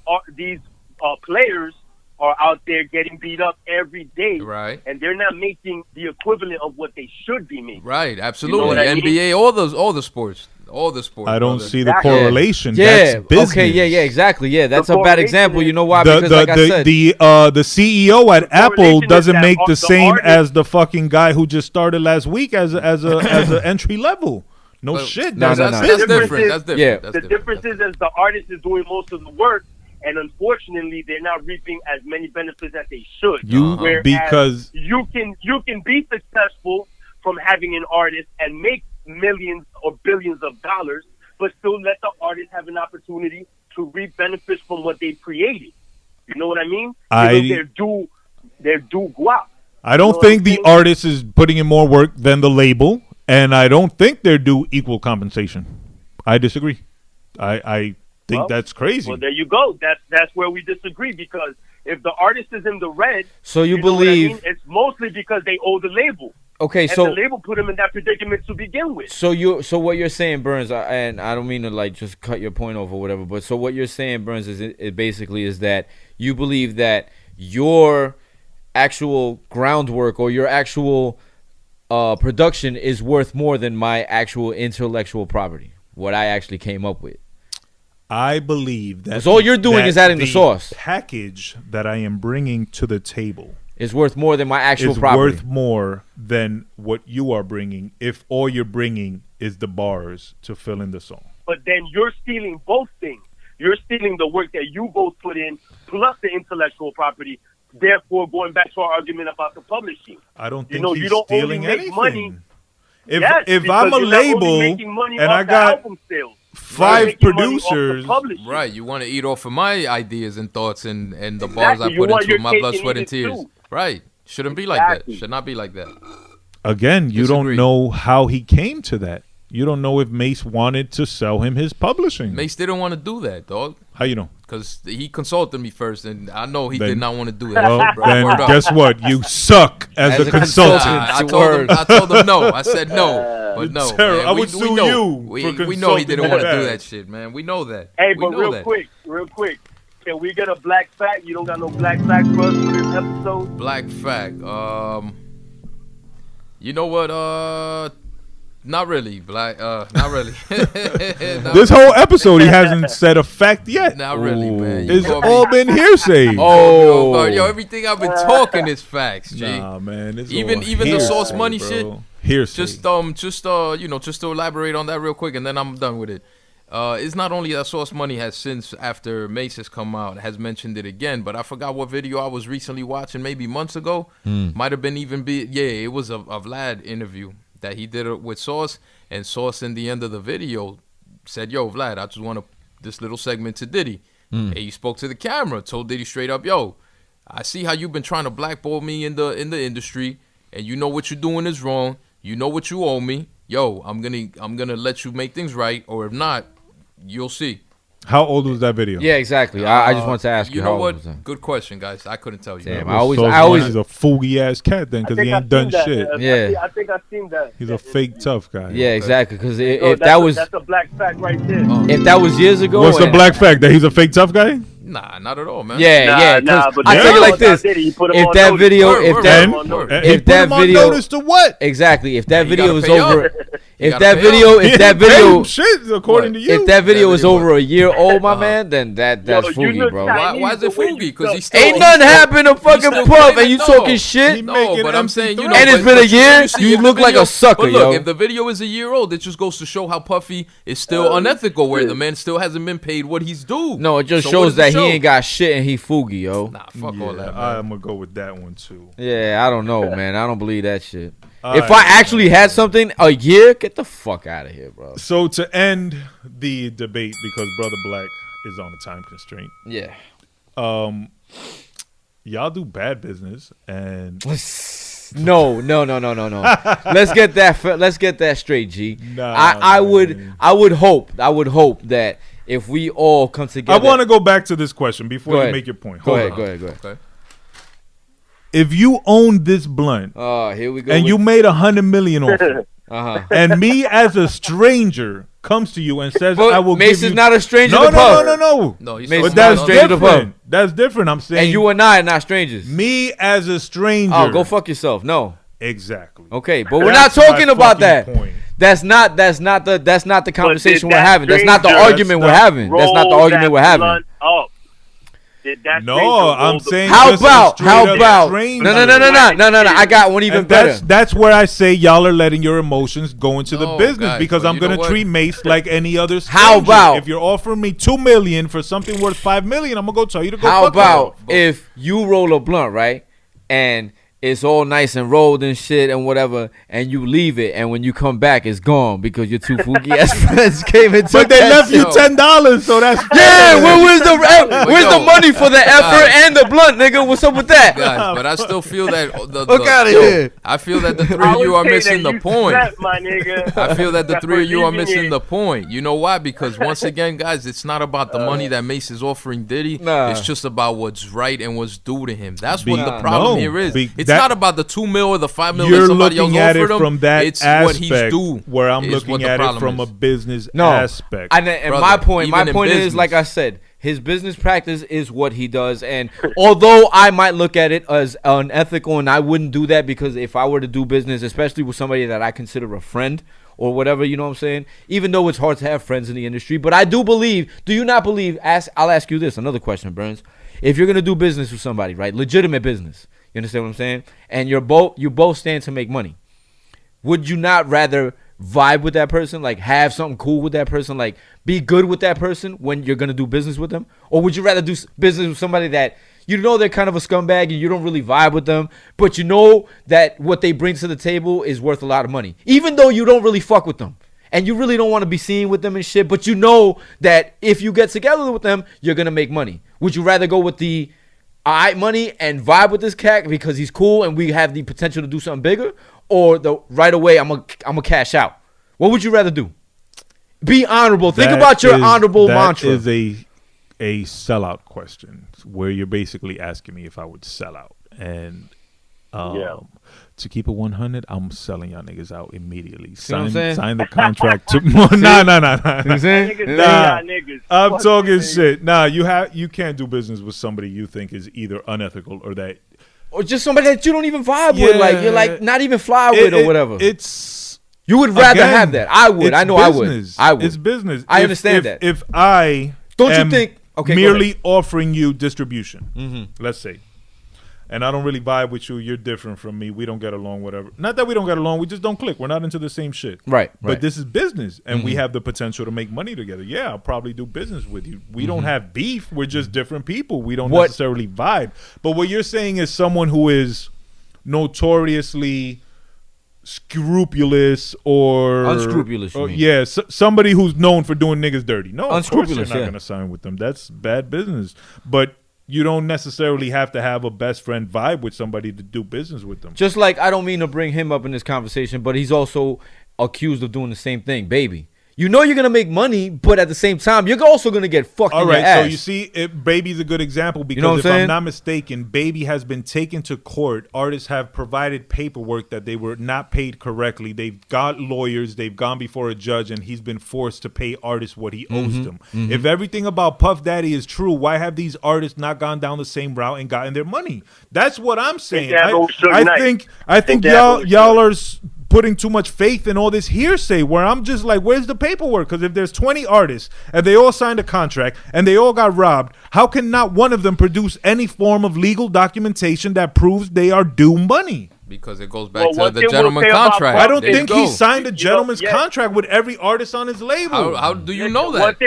players are out there getting beat up every day, Right. and they're not making the equivalent of what they should be making. Right, absolutely. what I mean? NBA, all the sports. I don't brother. see the Exactly. correlation. Yeah. That's business. Okay. Yeah. Exactly. Yeah. That's The a bad correlation example. is- You know why? The Because like I said, the CEO at Apple correlation is doesn't that make the the same artist- as the fucking guy who just started last week as a entry level. No But- shit. No, That's no, no. That's business. different. That's different. Yeah. That's The different. difference is the artist is doing most of the work, and unfortunately, they're not reaping as many benefits as they should. You Whereas because you can be successful from having an artist and make millions or billions of dollars, but still let the artist have an opportunity to reap benefits from what they created. You know what I mean? They're due guap. I don't know think what the I'm saying? artist is putting in more work than the label, and I don't think they're due equal compensation. I disagree. I think Well, that's crazy. Well, there you go. That's where we disagree, because if the artist is in the red, so you know what I believe? mean? It's mostly because they owe the label. Okay. And So the label put them in that predicament to begin with. So what you're saying, Burns, and I don't mean to like just cut your point off or whatever, but so what you're saying, Burns, is it basically is that you believe that your actual groundwork or your actual production is worth more than my actual intellectual property, what I actually came up with. I believe that Because all you're doing is adding the sauce. Package that I am bringing to the table It's worth more than my actual is property. worth more than what you are bringing if all you're bringing is the bars to fill in the song. But then you're stealing both things. You're stealing the work that you both put in, plus the intellectual property. Therefore, going back to our argument about the publishing. I don't You think know, he's you don't only stealing make anything. money. If Because I'm a you're not only label making money and off I the got album sales, you're 5 making money off the producers, publishing. Right, you want to eat off of my ideas and thoughts and the Exactly. bars I You put want into your my cake blood, and sweat, eat and it tears. too. Right, shouldn't be like that. Exactly. Should not be like that. again, you Disagree. don't know how he came to that. You don't know if Mace wanted to sell him his publishing. Mace didn't want to do that, dog, How you know? because he consulted me first, and I know he Then- did not want to do that. Well, shit, bro. then Word up. guess what? You suck as, As a a consultant. consultant. I told him no. I said no, but no. Terrible. Man. I would sue know. you We, for we know he consulting didn't me want to bad. do that shit, man. We know that. Hey, we but know real that. quick, can we get a black fact? You don't got no black fact for us for this episode? Black fact. You know what? Not really. Not really. This whole episode, he hasn't said a fact yet. Not really, man. You It's caught me- all been hearsay. Oh, yo, everything I've been talking is facts, G. Nah, man. It's Even all the hearsay, Sauce Money bro. shit. Hearsay. Just to elaborate on that real quick, and then I'm done with it. It's not only that Sauce Money has since, after Mace has come out, has mentioned it again, but I forgot what video I was recently watching, maybe months ago. Might have been it was a Vlad interview that he did with Sauce, and Sauce in the end of the video said, "Yo, Vlad, I just want this little segment to Diddy." And he spoke to the camera, told Diddy straight up, "Yo, I see how you've been trying to blackball me in the industry, and you know what you're doing is wrong. You know what you owe me. Yo, I'm gonna let you make things right, or if not, you'll see." How old was that video? Yeah, exactly. I just wanted to ask you. You how know old what? was that? Good question, guys. I couldn't tell you. Damn, man. I always- He's a foogie ass cat then, because he ain't done shit. Yeah. I think I've seen that. He's a fake tough guy. Yeah, exactly. Because Oh, if that's that a- was that's a black fact right there. if that was years ago, What's the and- black fact? That he's a fake tough guy? Nah, not at all, man. Yeah, yeah. 'Cause but I yeah. tell you like Diddy, this: he put him if on that notice. video, Word, if word, that, word, word. And he if put that him on video, notice to what? exactly, if that You video gotta is pay over, up. if gotta that pay video, up. if that He ain't video, paid shit according to you. if that video That is video over a year old, my man, then that's Yo, you fooey, look bro. tight. Why is it The way you foogie? Because suck. he's still Ain't nothing happened to fucking still Puff, claiming- and you no. talking He shit. ma- No, making but I'm MC saying, you threats. know, And it's but- been a but year, see, you if the look like a sucker, but look, yo. if the video is a year old, it just goes to show how Puffy is still unethical, where the man still hasn't been paid what he's due. No, it just So what shows does it that he show? ain't got shit and he foogie, yo. Nah, fuck all that, man. I'm gonna go with that one too. Yeah, I don't know, man. I don't believe that shit. All If right. I actually had something a year, get the fuck out of here, bro. So to end the debate, because Brother Black is on a time constraint, Yeah. y'all do bad business, and No. Let's get that straight, G. Nah, I man. would hope that if we all come I together. want to go back to this question before Go you ahead. make your point. Go Hold ahead, on. go ahead. Okay. If you own this blunt Here we go. and you made $100 million off it, and me as a stranger comes to you and says, But "I will Mace give is you." not a stranger no, to no, Puff. no. No, he's Mace still is But not that's a stranger to Puff. different. That's different. I'm saying. And you and I are not strangers. me as a stranger. Oh, go fuck yourself. No. Exactly. Okay, but we're not That's talking my about that. fucking point. That's not the conversation did we're that having. That's not the stranger argument we're not having. That's not the Roll argument that we're having. blunt up. Did that No, stranger roll I'm the- saying. How just a about straight up stranger. no. I got one even And better. that's where I say y'all are letting your emotions go into the No, business, guys, because but I'm you know gonna what? treat Mace like any other stranger. How about- if you're offering me $2 million for something worth $5 million, I'm gonna go tell you to go. How fuck about yourself. if you roll a blunt, right? And it's all nice and rolled and shit and whatever, and you leave it, and when you come back, it's gone because your two Fuki ass friends came and took But they that left you shit. $10, so that's Yeah, where's yo, the money for the effort and the blunt, nigga? What's up with that? Guys, but I still feel that Fuck outta here. I feel that the three I of you would are say missing that the you point. slept, my nigga. I feel that the That three of you are for missing leaving the point. You know why? Because once again, guys, it's not about the money that Mace is offering Diddy. Nah. It's just about what's right and what's due to him. That's what the Nah. problem No. here is. Be- It's that- not about the 2 mil or the 5 mil that You're somebody else looking at it offered him. from that It's what he's aspect, due. where I'm is what looking the at it problem from a is. business No, aspect. And Brother, my point even in is, business. like I said, his business practice is what he does. And although I might look at it as unethical, and I wouldn't do that, because if I were to do business, especially with somebody that I consider a friend or whatever, you know what I'm saying? Even though it's hard to have friends in the industry, but I do believe. Do you not believe? I'll ask you this. Another question, Burns. If you're gonna do business with somebody, right, legitimate business, you understand what I'm saying? And you both stand to make money. Would you not rather vibe with that person, like have something cool with that person, like be good with that person when you're gonna do business with them? Or would you rather do business with somebody that you know they're kind of a scumbag and you don't really vibe with them, but you know that what they bring to the table is worth a lot of money, even though you don't really fuck with them and you really don't want to be seen with them and shit, but you know that if you get together with them, you're gonna make money? Would you rather go with the alright money and vibe with this cat because he's cool and we have the potential to do something bigger, or the right away I'm a cash out? What would you rather do? Be honorable. Think about your honorable mantra. That is a sellout question, where you're basically asking me if I would sell out. And to keep it 100, I'm selling y'all niggas out immediately. what I'm saying? Sign the contract. Nah. Niggas got niggas. I'm Fuck talking niggas. shit. Nah, you can't do business with somebody you think is either unethical or that Or just somebody that you don't even vibe with, like you're like not even fly with or whatever. You would rather again, have that. I would. it's I know business. I would. It's business. I understand that. If I Don't you am think- okay, go merely ahead. offering you distribution, let's say, and I don't really vibe with you, you're different from me, we don't get along, whatever. Not that we don't get along, we just don't click. We're not into the same shit. Right. But this is business, and we have the potential to make money together. Yeah, I'll probably do business with you. We don't have beef. We're just different people. We don't necessarily vibe. But what you're saying is someone who is notoriously scrupulous or Unscrupulous, you mean. yeah, somebody who's known for doing niggas dirty. No, of course you're Unscrupulous, not yeah. gonna sign with them. That's bad business. But you don't necessarily have to have a best friend vibe with somebody to do business with them. Just like I don't mean to bring him up in this conversation, but he's also accused of doing the same thing, Baby. You know you're gonna make money, but at the same time, you're also gonna get fucked All in right, your ass. so you see, Baby's a good example because know what if I'm saying? I'm not mistaken, Baby has been taken to court. Artists have provided paperwork that they were not paid correctly. They've got lawyers. They've gone before a judge, and he's been forced to pay artists what he owes them. If everything about Puff Daddy is true, why have these artists not gone down the same route and gotten their money? That's what I'm saying. I think y'all are putting too much faith in all this hearsay where I'm just like, where's the paperwork? Because if there's 20 artists and they all signed a contract and they all got robbed, how can not one of them produce any form of legal documentation that proves they are due money? Because it goes back to the gentleman contract. I don't think he signed a gentleman's contract with every artist on his label. How do you know that?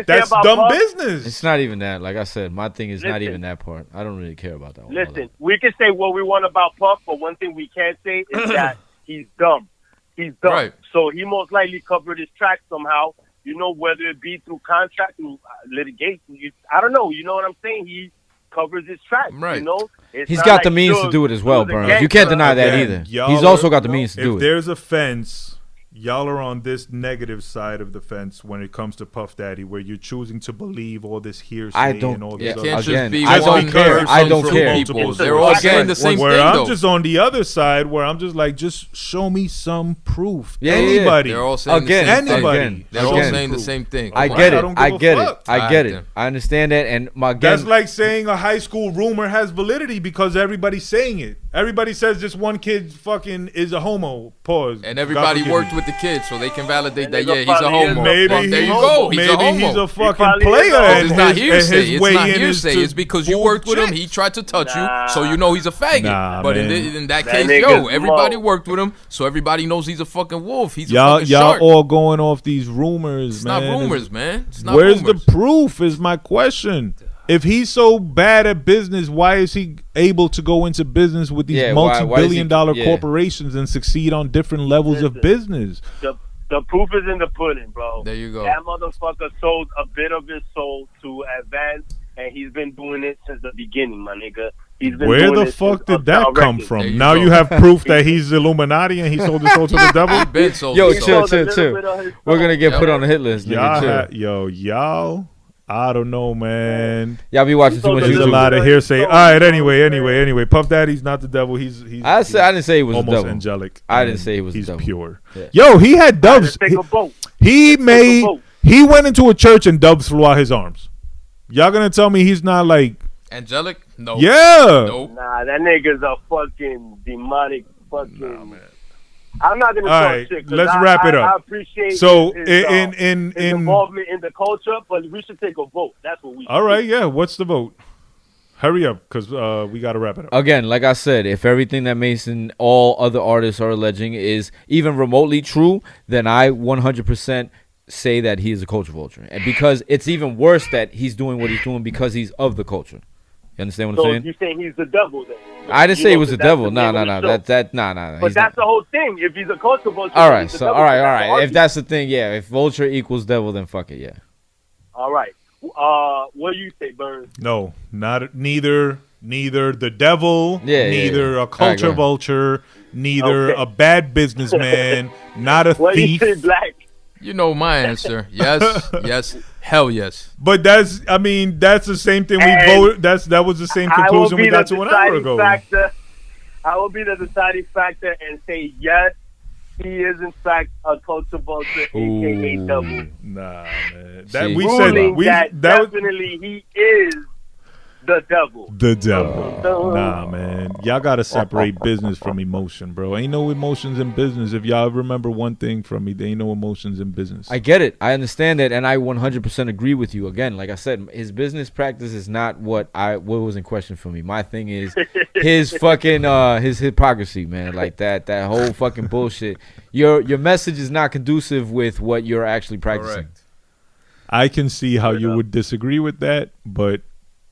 That's dumb business. It's not even that. Like I said, my thing is not even that part. I don't really care about that one. Listen, we can say what we want about Puff, but one thing we can't say is that he's dumb. He's dumb. Right. So he most likely covered his track somehow, whether it be through contract, through litigation. I don't know. You know what I'm saying? He covers his track. Right. He's got the means to do it as well, Burns. You can't deny that either. He's also got the means to do it. If there's a fence, y'all are on this negative side of the fence when it comes to Puff Daddy, where you're choosing to believe all this hearsay and all this can't other just be I don't care. I don't care. People. They're all saying the same where thing, I'm though. just on the other side, where I'm just like, just show me some proof. Yeah, anybody. They're all saying Again, the same thing. anybody. They're all saying the same thing. I get it. I get it. I Alright, get it. then. I understand that. And That's like saying a high school rumor has validity because everybody's saying it. Everybody says this one kid fucking is a homo. Pause. And everybody worked with the kid, so they can validate that. Yeah, he's a homo. Maybe there you go. He's a homo. He's a fucking player. It's not hearsay. It's not hearsay. It's because you worked with him. chicks. He tried to touch you, so you know he's a faggot. But in that case, nigga's everybody low. worked with him, so everybody knows he's a fucking wolf. He's a Y'all fucking shark. all going off these rumors, It's man. not rumors, man. It's not Where's rumors. the proof is my question. If he's so bad at business, why is he able to go into business with these multi-billion-dollar corporations and succeed on different levels of business? The proof is in the pudding, bro. There you go. That motherfucker sold a bit of his soul to Advance, and he's been doing it since the beginning, my nigga. Where the fuck did that come from? Now you have proof that he's Illuminati and he sold his soul to the devil? Yo, chill. We're going to get put on the hit list. Y'all, I don't know, man. Y'all be watching too much There's YouTube. a lot of hearsay. All right, anyway. Puff Daddy's not the devil. He's I didn't say he was the almost devil. angelic. I didn't say he was the He's devil. pure. Yeah. Yo, he had doves. He boat. went into a church and doves flew out his arms. Y'all gonna tell me he's not like angelic? No. Yeah. Nope. Nah, that nigga's a fucking demonic fucking. Nah, man. I'm not gonna talk shit. Let's wrap it up. I appreciate so his in involvement in the culture, but we should take a vote. That's what we. All right, yeah. What's the vote? Hurry up, because we got to wrap it up. Again, like I said, if everything that Mason, all other artists are alleging is even remotely true, then I 100% say that he is a culture vulture. And because it's even worse that he's doing what he's doing because he's of the culture. You understand what I'm saying? So you saying he's the devil then? I didn't say he was the devil. No. But that's the whole thing. If he's a culture vulture. All right. So all right. If that's the thing, yeah. If vulture equals devil, then fuck it, yeah. All right. What do you say, Burns? No, neither the devil, neither a culture vulture, neither a bad businessman, not a what thief. Do you say, Black? You know my answer. Yes, hell yes. But that's the same thing we voted. That was the same conclusion we got to an hour ago. I will be the deciding factor and say yes. He is in fact a culture vulture, aka devil. Nah, man. Definitely he is the devil. The devil. Nah, man. Y'all gotta separate business from emotion, bro. Ain't no emotions in business. If y'all remember one thing from me, there ain't no emotions in business. I get it. I understand that, and I 100% agree with you. Again, like I said, his business practice is not what was in question for me. My thing is his fucking his hypocrisy, man. Like that whole fucking bullshit. Your message is not conducive with what you're actually practicing. Correct. I can see how you would disagree with that, but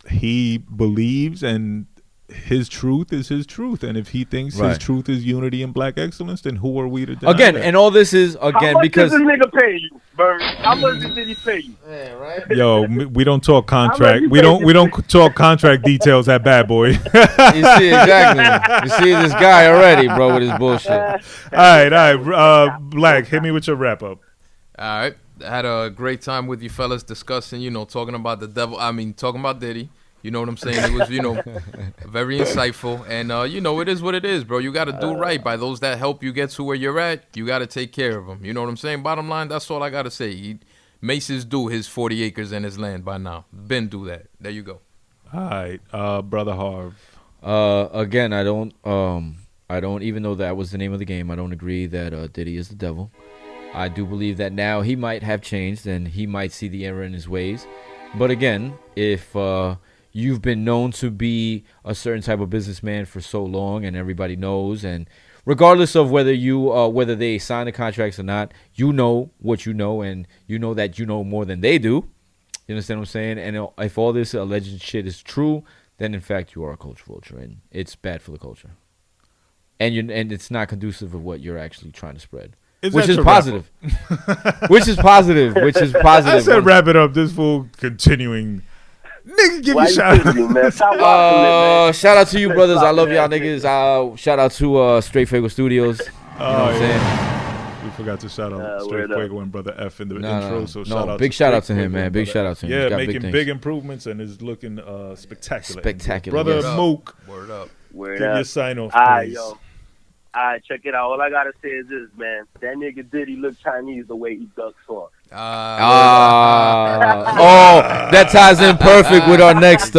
he believes and his truth is his truth, and if he thinks his truth is unity and black excellence, then who are we to deny that? And all this is How much because does this nigga pay you, Bird? How much did he pay you? Yeah, right. Yo, we don't talk contract. We don't talk contract details at Bad Boy. You see exactly. You see this guy already, bro, with his bullshit. All right. Black, hit me with your wrap up. All right. Had a great time with you fellas discussing, talking about the devil. I mean, talking about Diddy. You know what I'm saying? It was, very insightful. And, it is what it is, bro. You got to do right by those that help you get to where you're at. You got to take care of them. You know what I'm saying? Bottom line, that's all I got to say. Mace's do his 40 acres and his land by now. Ben do that. There you go. All right, Brother Harv. Again, I don't, even though that was the name of the game, I don't agree that Diddy is the devil. I do believe that now he might have changed and he might see the error in his ways. But again, if you've been known to be a certain type of businessman for so long and everybody knows, and regardless of whether they sign the contracts or not, you know what you know, and you know that you know more than they do. You understand what I'm saying? And if all this alleged shit is true, then in fact you are a culture vulture, and it's bad for the culture. And it's not conducive of what you're actually trying to spread. Which is positive. Which is positive. I said wrap it up. This fool continuing. Nigga, give me shout out. Shout out to you, brothers. I love y'all niggas. Shout out to Straight Fuego Studios. You know what I'm saying? We forgot to shout out Straight Fuego and Brother F in the intro. So big shout out to him, man. Big shout out to him. Yeah, making big improvements and is looking spectacular. Brother Mook. Word up. Give your sign off, please. All right, check it out. All I gotta say is this, man. That nigga Diddy look Chinese the way he ducks off. That ties in perfect with our next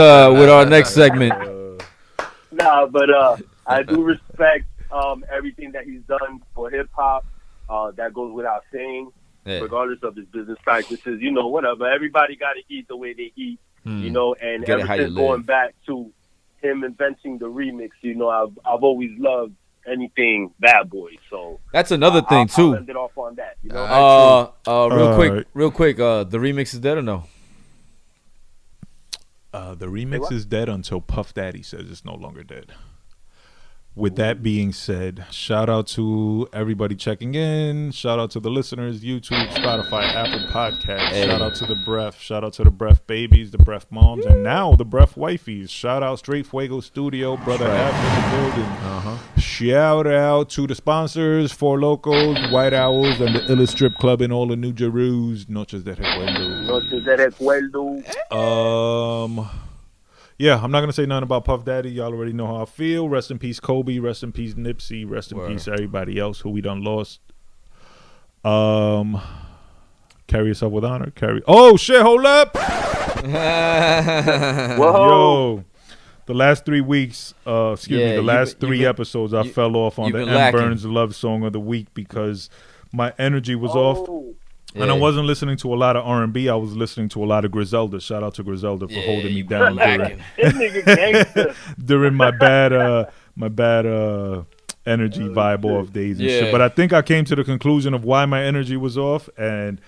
segment. Nah, but I do respect everything that he's done for hip hop. That goes without saying, regardless of his business practices. Whatever. Everybody got to eat the way they eat. And ever since going back to him inventing the remix, I've always loved anything Bad Boy. So that's another thing too. I'll end it off on that. Real quick. The remix is dead or no? The remix is dead until Puff Daddy says it's no longer dead. With that being said, shout out to everybody checking in. Shout out to the listeners, YouTube, Spotify, Apple Podcasts. Hey. Shout out to the Breath. Shout out to the Breath babies, the Breath moms, and now the Breath wifeys. Shout out Straight Fuego Studio, Brother F in the building. Shout out to the sponsors, Four Locos, White Owls, and the Illest Strip Club in all the New Jerus. Noches de Recuerdo. Yeah, I'm not going to say nothing about Puff Daddy. Y'all already know how I feel. Rest in peace, Kobe. Rest in peace, Nipsey. Rest in peace, everybody else who we done lost. Carry yourself with honor. Oh, shit, hold up. Yo, the last 3 weeks, the last three episodes, I fell off on the M. Burns Love Song of the Week because my energy was off. Yeah. And I wasn't listening to a lot of R&B. I was listening to a lot of Griselda. Shout out to Griselda for holding me down during my bad energy vibe off days and shit. But I think I came to the conclusion of why my energy was off, and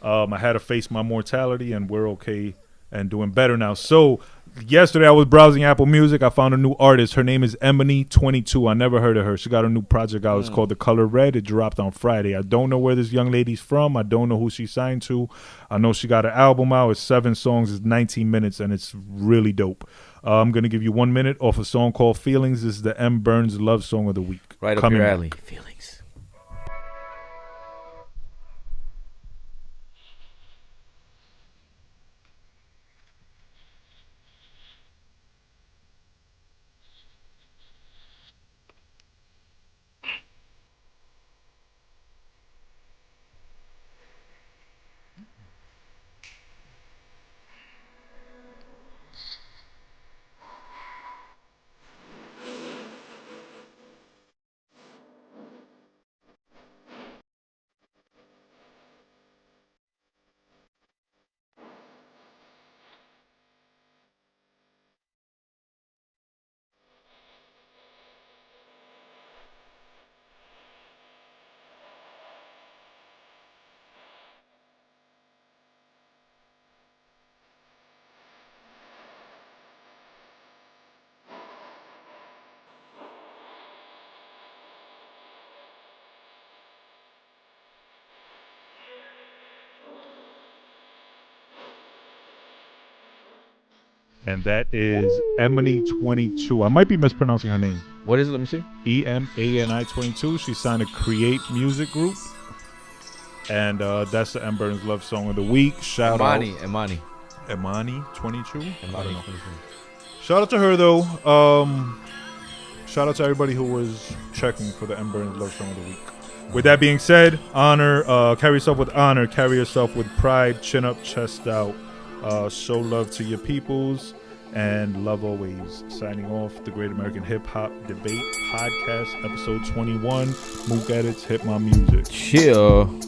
I had to face my mortality, and we're okay and doing better now. So yesterday I was browsing Apple Music. I found a new artist. Her name is Emily22. I never heard of her. She got a new project out. It's called The Color Red. It dropped on Friday. I don't know where this young lady's from. I don't know who she signed to. I know she got an album out. It's 7 songs. It's 19 minutes, and it's really dope. I'm going to give you 1 minute off a song called Feelings. This is the M. Burns Love Song of the Week. Right up your alley. Feelings. And that is Emily22. I might be mispronouncing her name. What is it? Let me see. EMANI22. She signed a Create Music Group. And that's the M Burns Love Song of the Week. Shout Imani. out. Imani, 22? I don't know. 22. Shout out to her, though. Shout out to everybody who was checking for the M Burns Love Song of the Week. With that being said, carry yourself with honor, carry yourself with pride, chin up, chest out. Show love to your peoples, and love always. Signing off, the Great American Hip Hop Debate Podcast, episode 21. Mook Edits, Hip My Music. Chill.